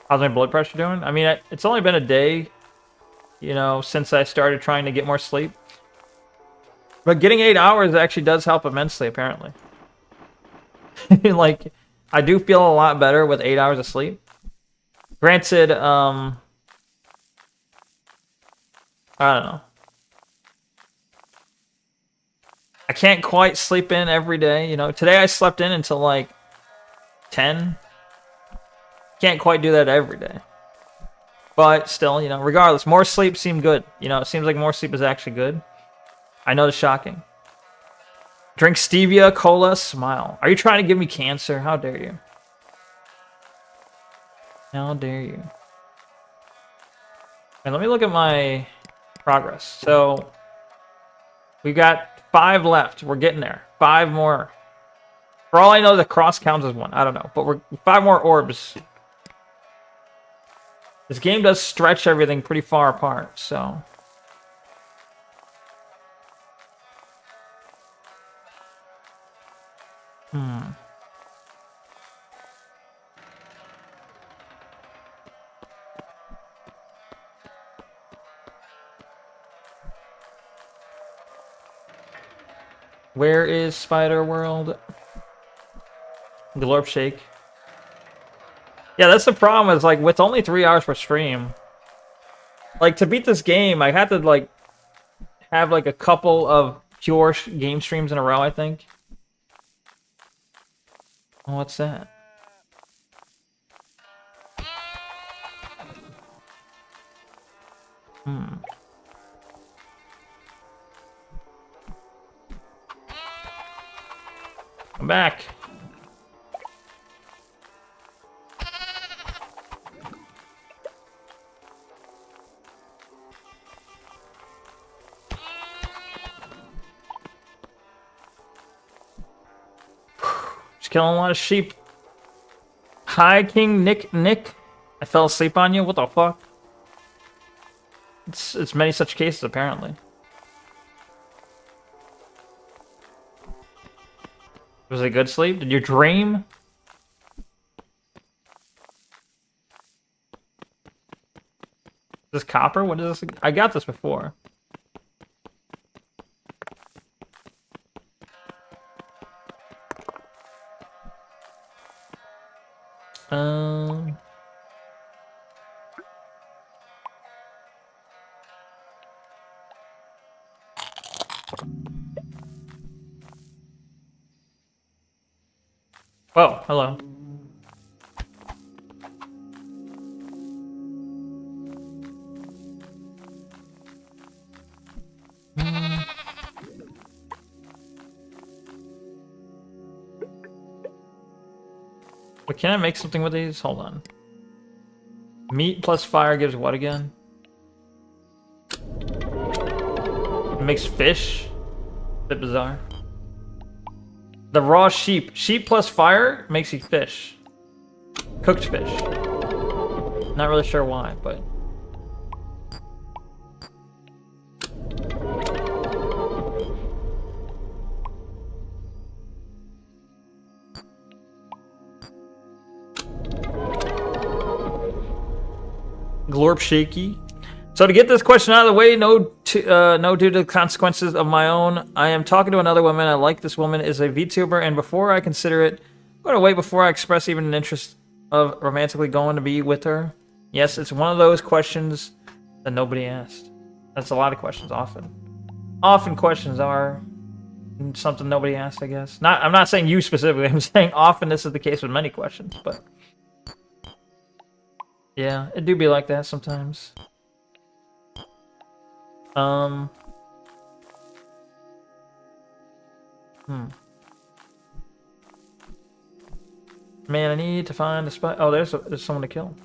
How's my blood pressure doing? I mean, it's only been a day, you know, since I started trying to get more sleep. But getting 8 hours actually does help immensely, apparently. Like, I do feel a lot better with 8 hours of sleep. Granted, I don't know. I can't quite sleep in every day, you know. Today I slept in until like 10. Can't quite do that every day. But still, you know, regardless, more sleep seemed good. You know, it seems like more sleep is actually good. I know it's shocking. Drink stevia, cola, smile. Are you trying to give me cancer? How dare you? How dare you? And let me look at my progress. So, we got 5 left. We're getting there. 5 more. For all I know, the cross counts as 1. I don't know. But we're 5 more orbs. This game does stretch everything pretty far apart, so... Where is Spider World? Glorp Shake. Yeah, that's the problem is, like, with only 3 hours per stream, like, to beat this game, I had to, like, have, like, a couple of pure game streams in a row, I think. Oh, what's that? I'm back. Just killing a lot of sheep. Hi, King Nick. I fell asleep on you? What the fuck? It's many such cases, apparently. Was it good sleep? Did you dream? Is this copper? What is this? I got this before. Whoa, hello. But can I make something with these? Hold on. Meat plus fire gives what again? It makes fish? Bit bizarre. The raw sheep. Sheep plus fire makes you fish. Cooked fish. Not really sure why, but... Glorp shaky. So to get this question out of the way, no due to the consequences of my own, I am talking to another woman. I like this woman is a VTuber, and before I consider it, I'm going to wait before I express even an interest of romantically going to be with her. Yes, it's one of those questions that nobody asked. That's a lot of questions, often. Often questions are something nobody asked, I guess. I'm not saying you specifically, I'm saying often this is the case with many questions, but... yeah, it do be like that sometimes. Man, I need to find a spot. Oh, there's someone to kill.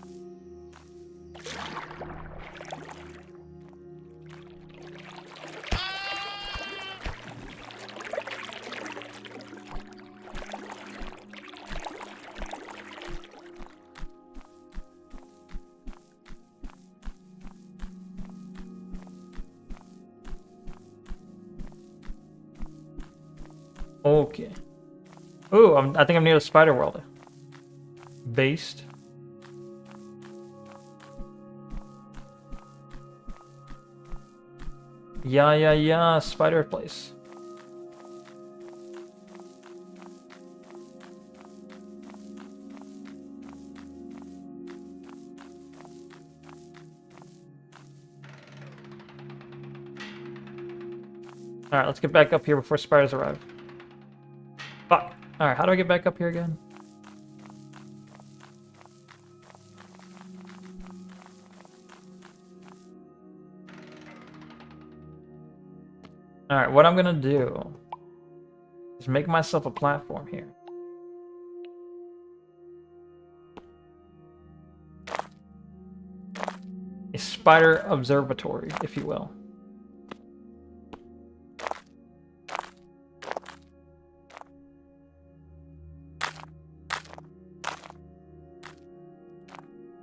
Okay. Ooh, I think I'm near the spider world. Based. Yeah, spider place. Alright, let's get back up here before spiders arrive. Fuck. Alright, how do I get back up here again? Alright, what I'm gonna do is make myself a platform here. A spider observatory, if you will.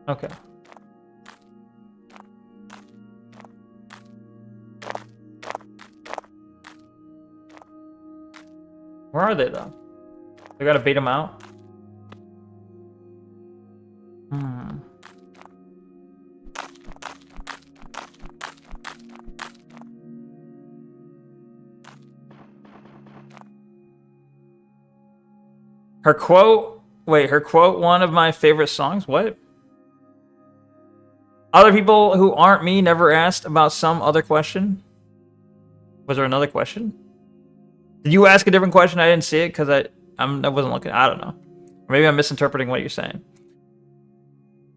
Okay. Where are they, though? We gotta bait them out? Her quote... Wait, her quote, one of my favorite songs? What? Other people who aren't me never asked about some other question? Was there another question? Did you ask a different question? I didn't see it because I wasn't looking. I don't know. Maybe I'm misinterpreting what you're saying.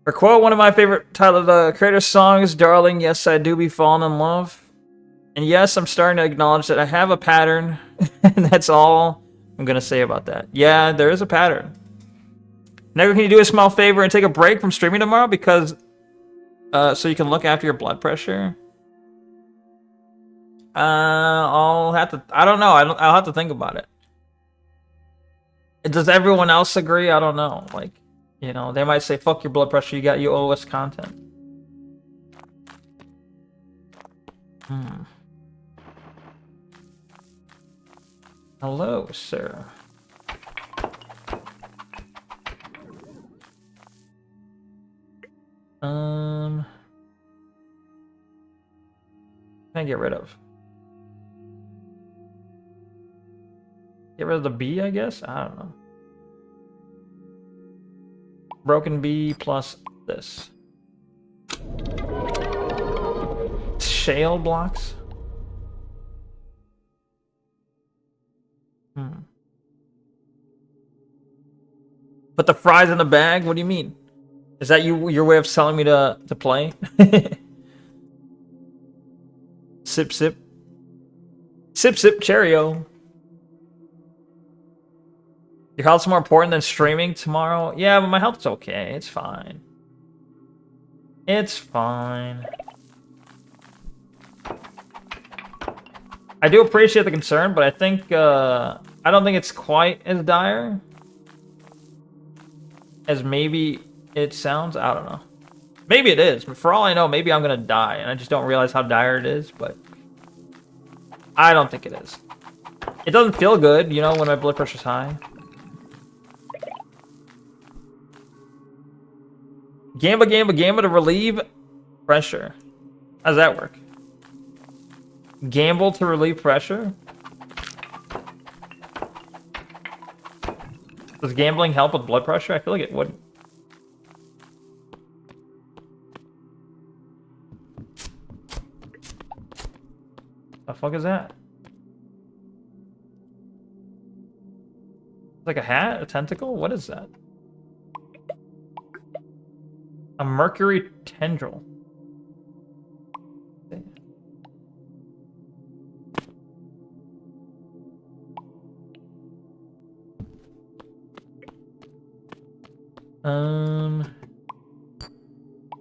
Her quote, one of my favorite Tyler the Creator's songs, darling, yes, I do be falling in love. And yes, I'm starting to acknowledge that I have a pattern. And that's all I'm going to say about that. Yeah, there is a pattern. Neko, can you do a small favor and take a break from streaming tomorrow? Because, so you can look after your blood pressure? I'll have to, I don't know. I'll have to think about it. Does everyone else agree? I don't know. Like, you know, they might say, fuck your blood pressure. You owe us content. Hello, sir. Can I get rid of? Get rid of the B, I guess? I don't know. Broken B plus this. Shale blocks? Put the fries in the bag? What do you mean? Is that your way of telling me to play? Sip, sip. Sip, sip, Cheerio. Your health's more important than streaming tomorrow? Yeah, but my health's okay. It's fine. It's fine. I do appreciate the concern, but I think, I don't think it's quite as dire as maybe it sounds. I don't know. Maybe it is, but for all I know, maybe I'm gonna die, and I just don't realize how dire it is, but I don't think it is. It doesn't feel good, you know, when my blood pressure's high. Gamba, gamba, gamba to relieve pressure. How does that work? Gamble to relieve pressure? Does gambling help with blood pressure? I feel like it wouldn't. The fuck is that? It's like a hat? A tentacle? What is that? A mercury tendril.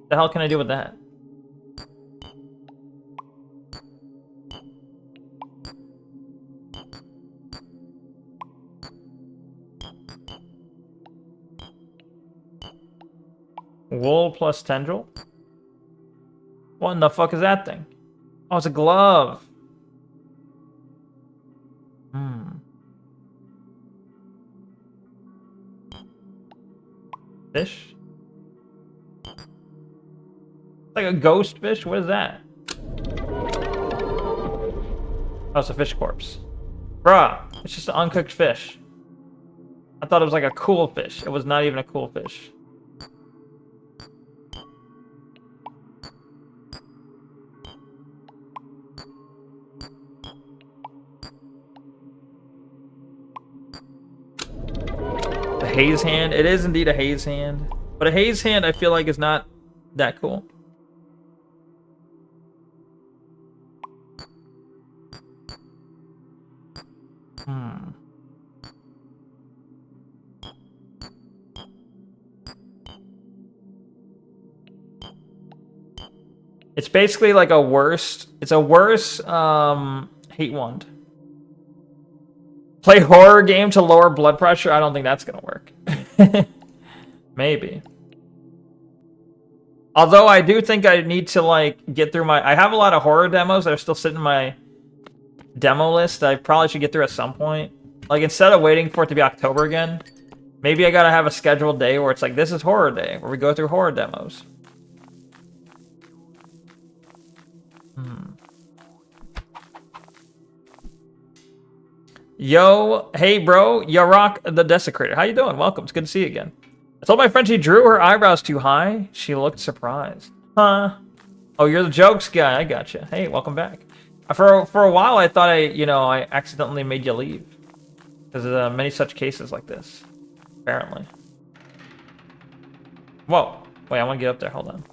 The hell can I do with that? Wool plus tendril? What in the fuck is that thing? Oh, it's a glove. Fish? Like a ghost fish? What is that? Oh, it's a fish corpse. Bruh, it's just an uncooked fish. I thought it was like a cool fish. It was not even a cool fish. A haze hand? It is indeed a haze hand. But a haze hand I feel like is not that cool. It's basically like a worse, it's a worse hate wand. Play horror game to lower blood pressure? I don't think that's gonna work. Maybe. Although I do think I need to like get through my, I have a lot of horror demos that are still sitting in my demo list that I probably should get through at some point. Like instead of waiting for it to be October again, maybe I gotta have a scheduled day where it's like, this is horror day, where we go through horror demos. Yo, hey bro, Yarok the Desecrator. How you doing? Welcome. It's good to see you again. I told my friend she drew her eyebrows too high. She looked surprised. Huh? Oh, you're the jokes guy. I gotcha. Hey, welcome back. For a while, I thought I accidentally made you leave. There's many such cases like this, apparently. Whoa. Wait, I want to get up there. Hold on.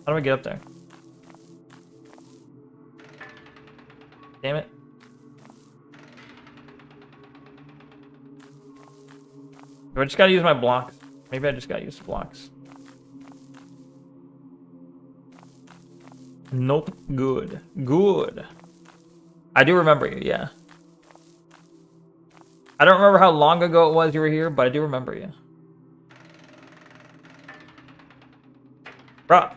How do I get up there? Damn it. I just gotta use my blocks. Maybe I just gotta use the blocks. Nope. Good. Good. I do remember you, yeah. I don't remember how long ago it was you were here, but I do remember you. Bruh.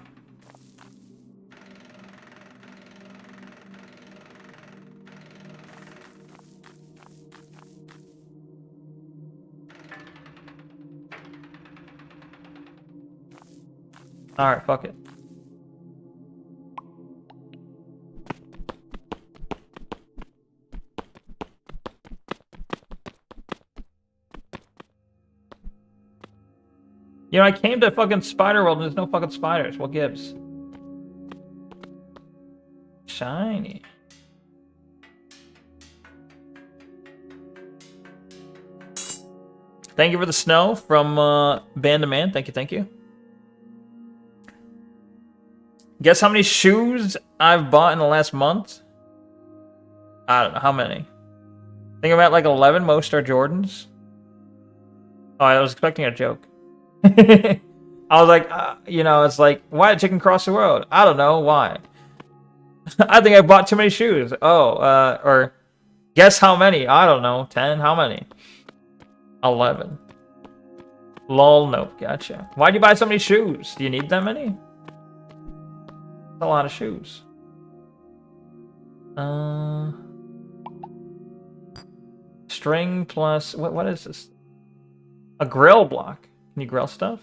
Alright, fuck it. You know, I came to fucking Spider World and there's no fucking spiders. What gives? Shiny. Thank you for the snow from Band to Man. Thank you, thank you. Guess how many shoes I've bought in the last month? I don't know. How many? I think I'm at like 11. Most are Jordans. Oh, I was expecting a joke. I was like, you know, it's like, why did chicken cross the road? I don't know. Why? I think I bought too many shoes. Oh, or guess how many? I don't know. 10? How many? 11. Lol, nope. Gotcha. Why'd you buy so many shoes? Do you need that many? A lot of shoes. String plus what is this? A grill block. Can you grill stuff?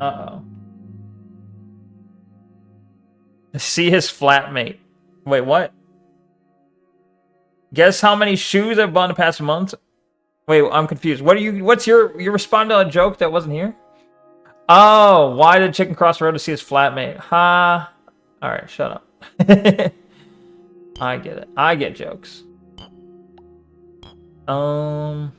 Uh-oh. See his flatmate. Wait, what? Guess how many shoes I've bought in the past month? Wait, I'm confused. What's you responding to a joke that wasn't here? Oh, why did chicken cross the road to see his flatmate? Ha. Alright, shut up. I get it. I get jokes. Bruh.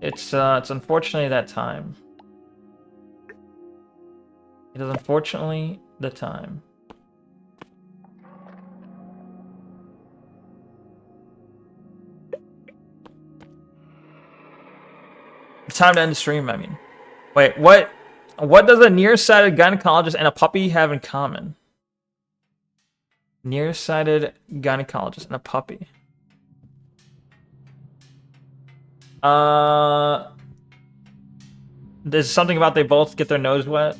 It's unfortunately that time. It is unfortunately the time. It's time to end the stream, I mean. Wait, what does a nearsighted gynecologist and a puppy have in common? Nearsighted gynecologist and a puppy. There's something about they both get their nose wet.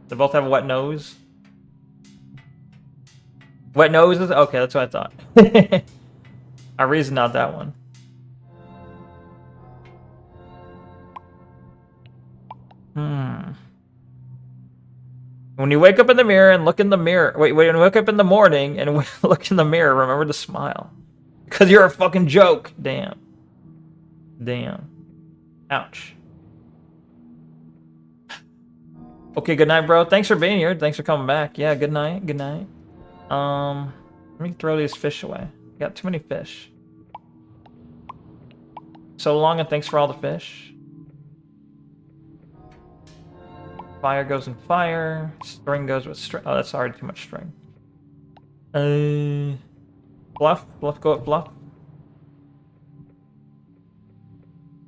They both have a wet nose. Wet noses? Okay, that's what I thought. I reasoned out that one. When you wake up in the mirror and look in the mirror... Wait, when you wake up in the morning and look in the mirror, remember to smile. Because you're a fucking joke. Damn. Damn. Ouch. Okay, good night, bro. Thanks for being here. Thanks for coming back. Yeah, good night. Good night. Let me throw these fish away. Got too many fish. So long, and thanks for all the fish. Fire goes in fire. String goes with string. Oh, that's already too much string. Fluff. Fluff, go with fluff.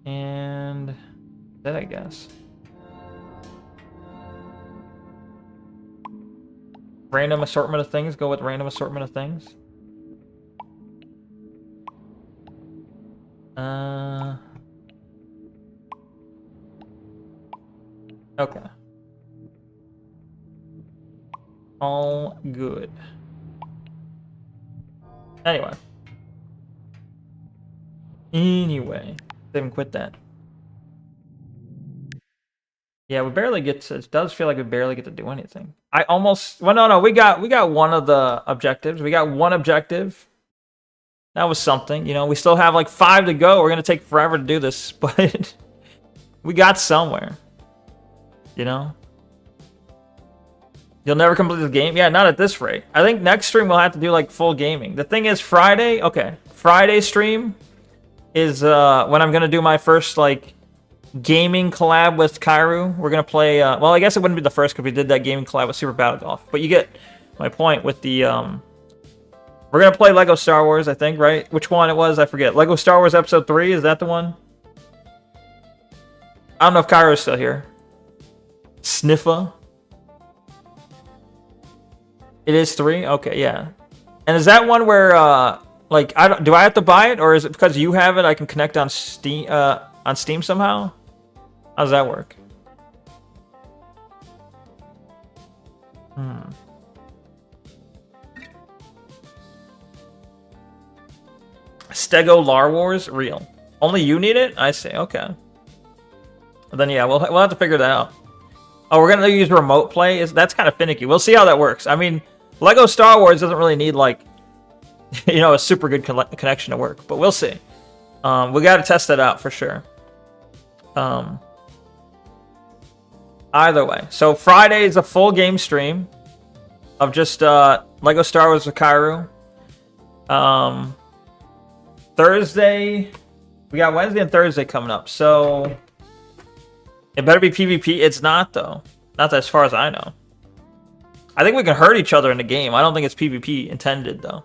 And that, I guess. Random assortment of things. Go with random assortment of things. Okay. All good. Anyway. They haven't quit that. Yeah, we barely get to... It does feel like we barely get to do anything. I almost... Well, no, we got one of the objectives. We got one objective. That was something. You know, we still have like 5 to go. We're going to take forever to do this, but we got somewhere. You know? You'll never complete the game? Yeah, not at this rate. I think next stream we'll have to do like full gaming. The thing is Friday... Okay. Friday stream is when I'm going to do my first like gaming collab with Kairu. We're going to play... well, I guess it wouldn't be the first because we did that gaming collab with Super Battle Golf. But you get my point with the... We're going to play Lego Star Wars, I think, right? Which one it was? I forget. Lego Star Wars Episode 3? Is that the one? I don't know if Kairu's still here. Sniffa. It is 3? Okay, yeah. And is that one where, like, do I have to buy it? Or is it because you have it, I can connect on Steam somehow? How does that work? Stego Lar Wars? Real. Only you need it? I see, okay. Then, yeah, we'll have to figure that out. Oh, we're going to use remote play? That's kind of finicky. We'll see how that works. I mean... Lego Star Wars doesn't really need, like, you know, a super good connection to work. But we'll see. We got to test that out for sure. Either way. So Friday is a full game stream of just Lego Star Wars with Kairu. Thursday, we got Wednesday and Thursday coming up. So it better be PvP. It's not though. Not as far as I know. I think we can hurt each other in the game. I don't think it's PvP intended though.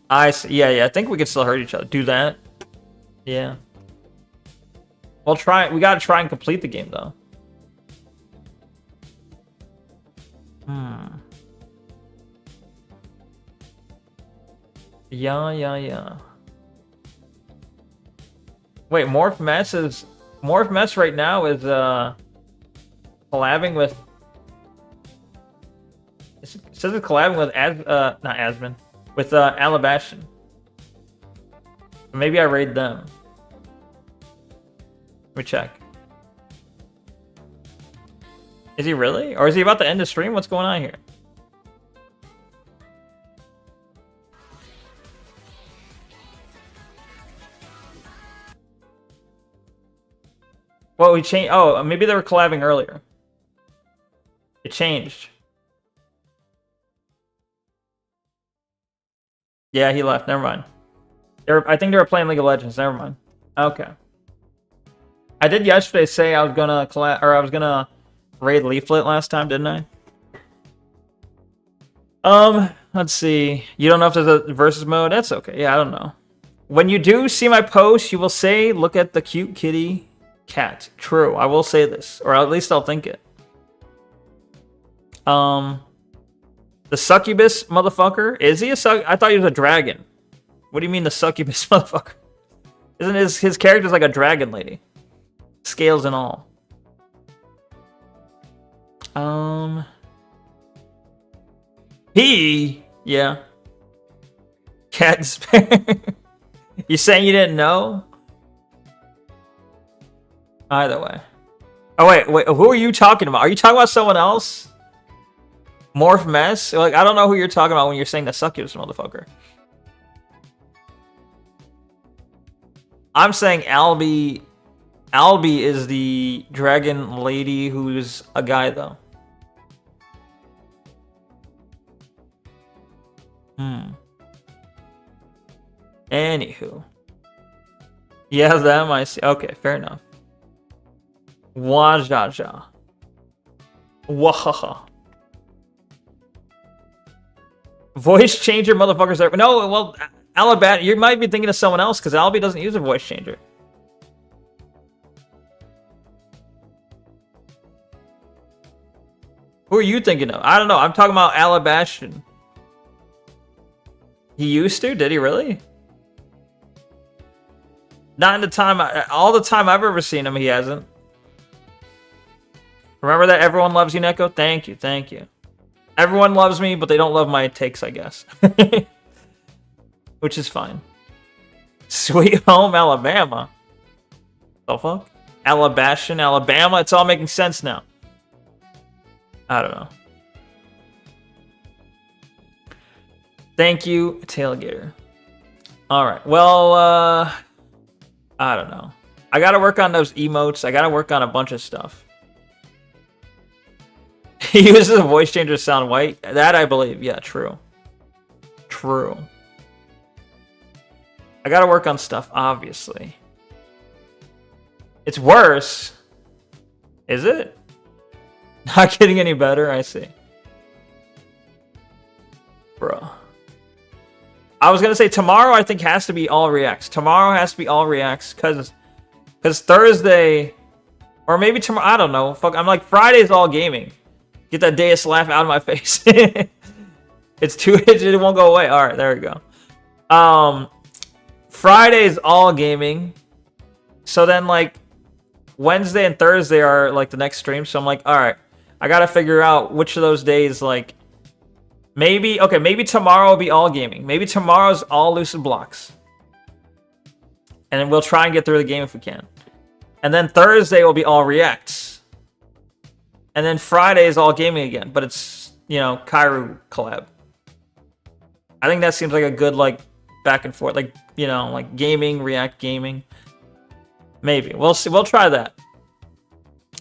I see. Yeah. I think we can still hurt each other. Do that. Yeah. We'll try. We gotta try and complete the game though. Yeah. Wait, Morph Mess right now is collabing with. It says it's collabing with not Asmon, with Alabastion. Maybe I raid them. Let me check. Is he really? Or is he about to end the stream? What's going on here? Well, we changed. Oh, maybe they were collabing earlier. It changed. Yeah, he left. Never mind. I think they were playing League of Legends. Never mind. Okay. I did yesterday say I was gonna I was gonna raid Leaflet last time, didn't I? Let's see. You don't know if there's a versus mode? That's okay. Yeah, I don't know. When you do see my post, you will say, "Look at the cute kitty cat." True. I will say this, or at least I'll think it. The succubus motherfucker, is he a I thought he was a dragon. What do you mean the succubus motherfucker? Isn't his character's like a dragon lady? Scales and all. Yeah. Cat despair. You saying you didn't know? Either way. Oh wait, who are you talking about? Are you talking about someone else? Morph Mess? Like, I don't know who you're talking about when you're saying the succubus motherfucker. I'm saying Albie is the dragon lady who's a guy though. Anywho. Yeah, them I see. Okay, fair enough. Wajaja. Wahaha. Voice changer motherfuckers are. No, well, Alabama, you might be thinking of someone else because Albie doesn't use a voice changer. Who are you thinking of? I don't know. I'm talking about Alabastion. He used to? Did he really? Not in the time. All the time I've ever seen him, he hasn't. Remember that everyone loves you, Neko? Thank you. Thank you. Everyone loves me, but they don't love my takes, I guess. Which is fine. Sweet Home Alabama. The fuck? Alabastion, Alabama. It's all making sense now. I don't know. Thank you, Tailgater. Alright, well, I don't know. I gotta work on those emotes. I gotta work on a bunch of stuff. He uses a voice changer to sound white. That I believe. Yeah, true. True. I gotta work on stuff, obviously. It's worse. Is it? Not getting any better? I see. Bro. I was gonna say tomorrow I think has to be all reacts. Tomorrow has to be all reacts because Thursday or maybe tomorrow, I don't know. Fuck, I'm like Friday's all gaming. Get that Deus laugh out of my face. It's too it won't go away. Alright, there we go. Friday's all gaming. So then like Wednesday and Thursday are like the next stream. So I'm like, alright, I gotta figure out which of those days like maybe tomorrow will be all gaming. Maybe tomorrow's all Lucid Blocks. And then we'll try and get through the game if we can. And then Thursday will be all reacts. And then Friday is all gaming again, but it's, you know, Kairu collab. I think that seems like a good, like, back and forth, like, you know, like gaming, React gaming. Maybe. We'll see. We'll try that.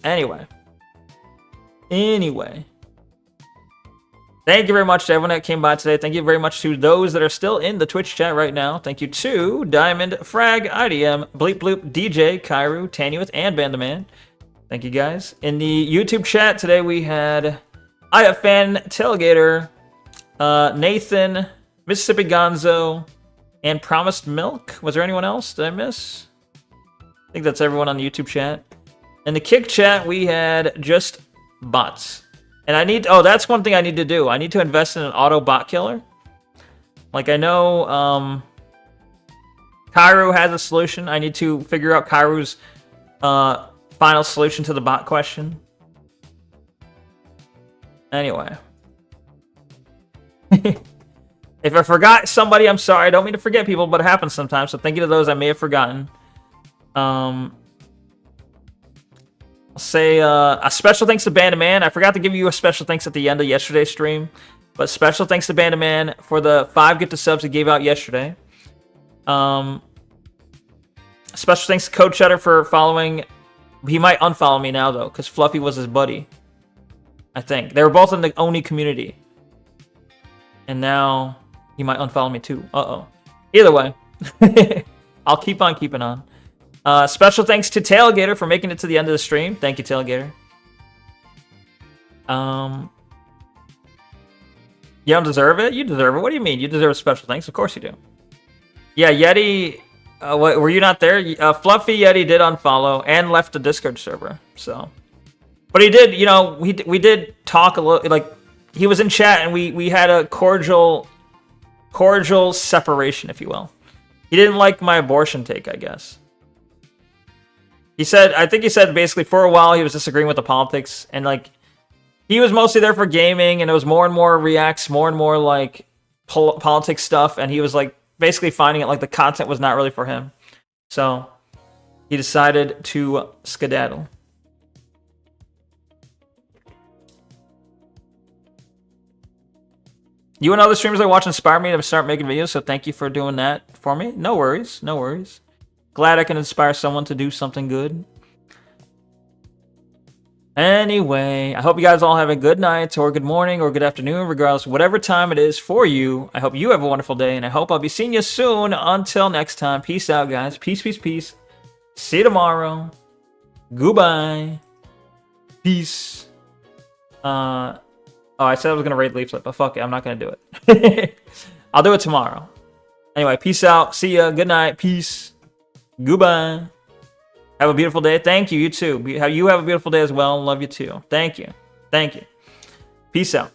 Anyway. Thank you very much to everyone that came by today. Thank you very much to those that are still in the Twitch chat right now. Thank you to Diamond, Frag, IDM, Bleep Bloop, DJ, Kairu, Tanuith, and Bandaman. Thank you guys. In the YouTube chat today we had IFN, Tailgater, Nathan, Mississippi Gonzo, and Promised Milk. Was there anyone else? Did I miss? I think that's everyone on the YouTube chat. In the Kick chat we had just bots. And I need, that's one thing I need to do. I need to invest in an auto bot killer. Like, I know Kairu has a solution. I need to figure out Kairu's final solution to the bot question. Anyway. If I forgot somebody, I'm sorry. I don't mean to forget people, but it happens sometimes. So thank you to those I may have forgotten. I'll say a special thanks to Bandaman. I forgot to give you a special thanks at the end of yesterday's stream. But special thanks to Bandaman for the 5 gift subs he gave out yesterday. Special thanks to Code Cheddar for following. He might unfollow me now, though, because Fluffy was his buddy. I think. They were both in the Oni community. And now he might unfollow me, too. Uh-oh. Either way. I'll keep on keeping on. Special thanks to Tailgater for making it to the end of the stream. Thank you, Tailgater. You don't deserve it? You deserve it. What do you mean? You deserve a special thanks? Of course you do. Yeah, Yeti... were you not there? Fluffy Yeti did unfollow and left the Discord server. So, but he did, you know, we did talk a little, like, he was in chat and we had a cordial separation, if you will. He didn't like my abortion take, I guess. I think he said basically for a while he was disagreeing with the politics, and like he was mostly there for gaming, and it was more and more reacts, more and more like politics stuff, and he was like basically finding it like the content was not really for him. So he decided to skedaddle. You and other streamers I watch inspire me to start making videos, so thank you for doing that for me. No worries, no worries. Glad I can inspire someone to do something good. Anyway, I hope you guys all have a good night or good morning or good afternoon, regardless of whatever time it is for you. I hope you have a wonderful day, and I hope I'll be seeing you soon. Until next time, peace out, guys. Peace, peace, peace. See you tomorrow. Goodbye. Peace. Oh, I said I was going to raid Leaflet, but fuck it. I'm not going to do it. I'll do it tomorrow. Anyway, peace out. See ya. Good night. Peace. Goodbye. Have a beautiful day. Thank you. You too. You have a beautiful day as well. Love you too. Thank you. Thank you. Peace out.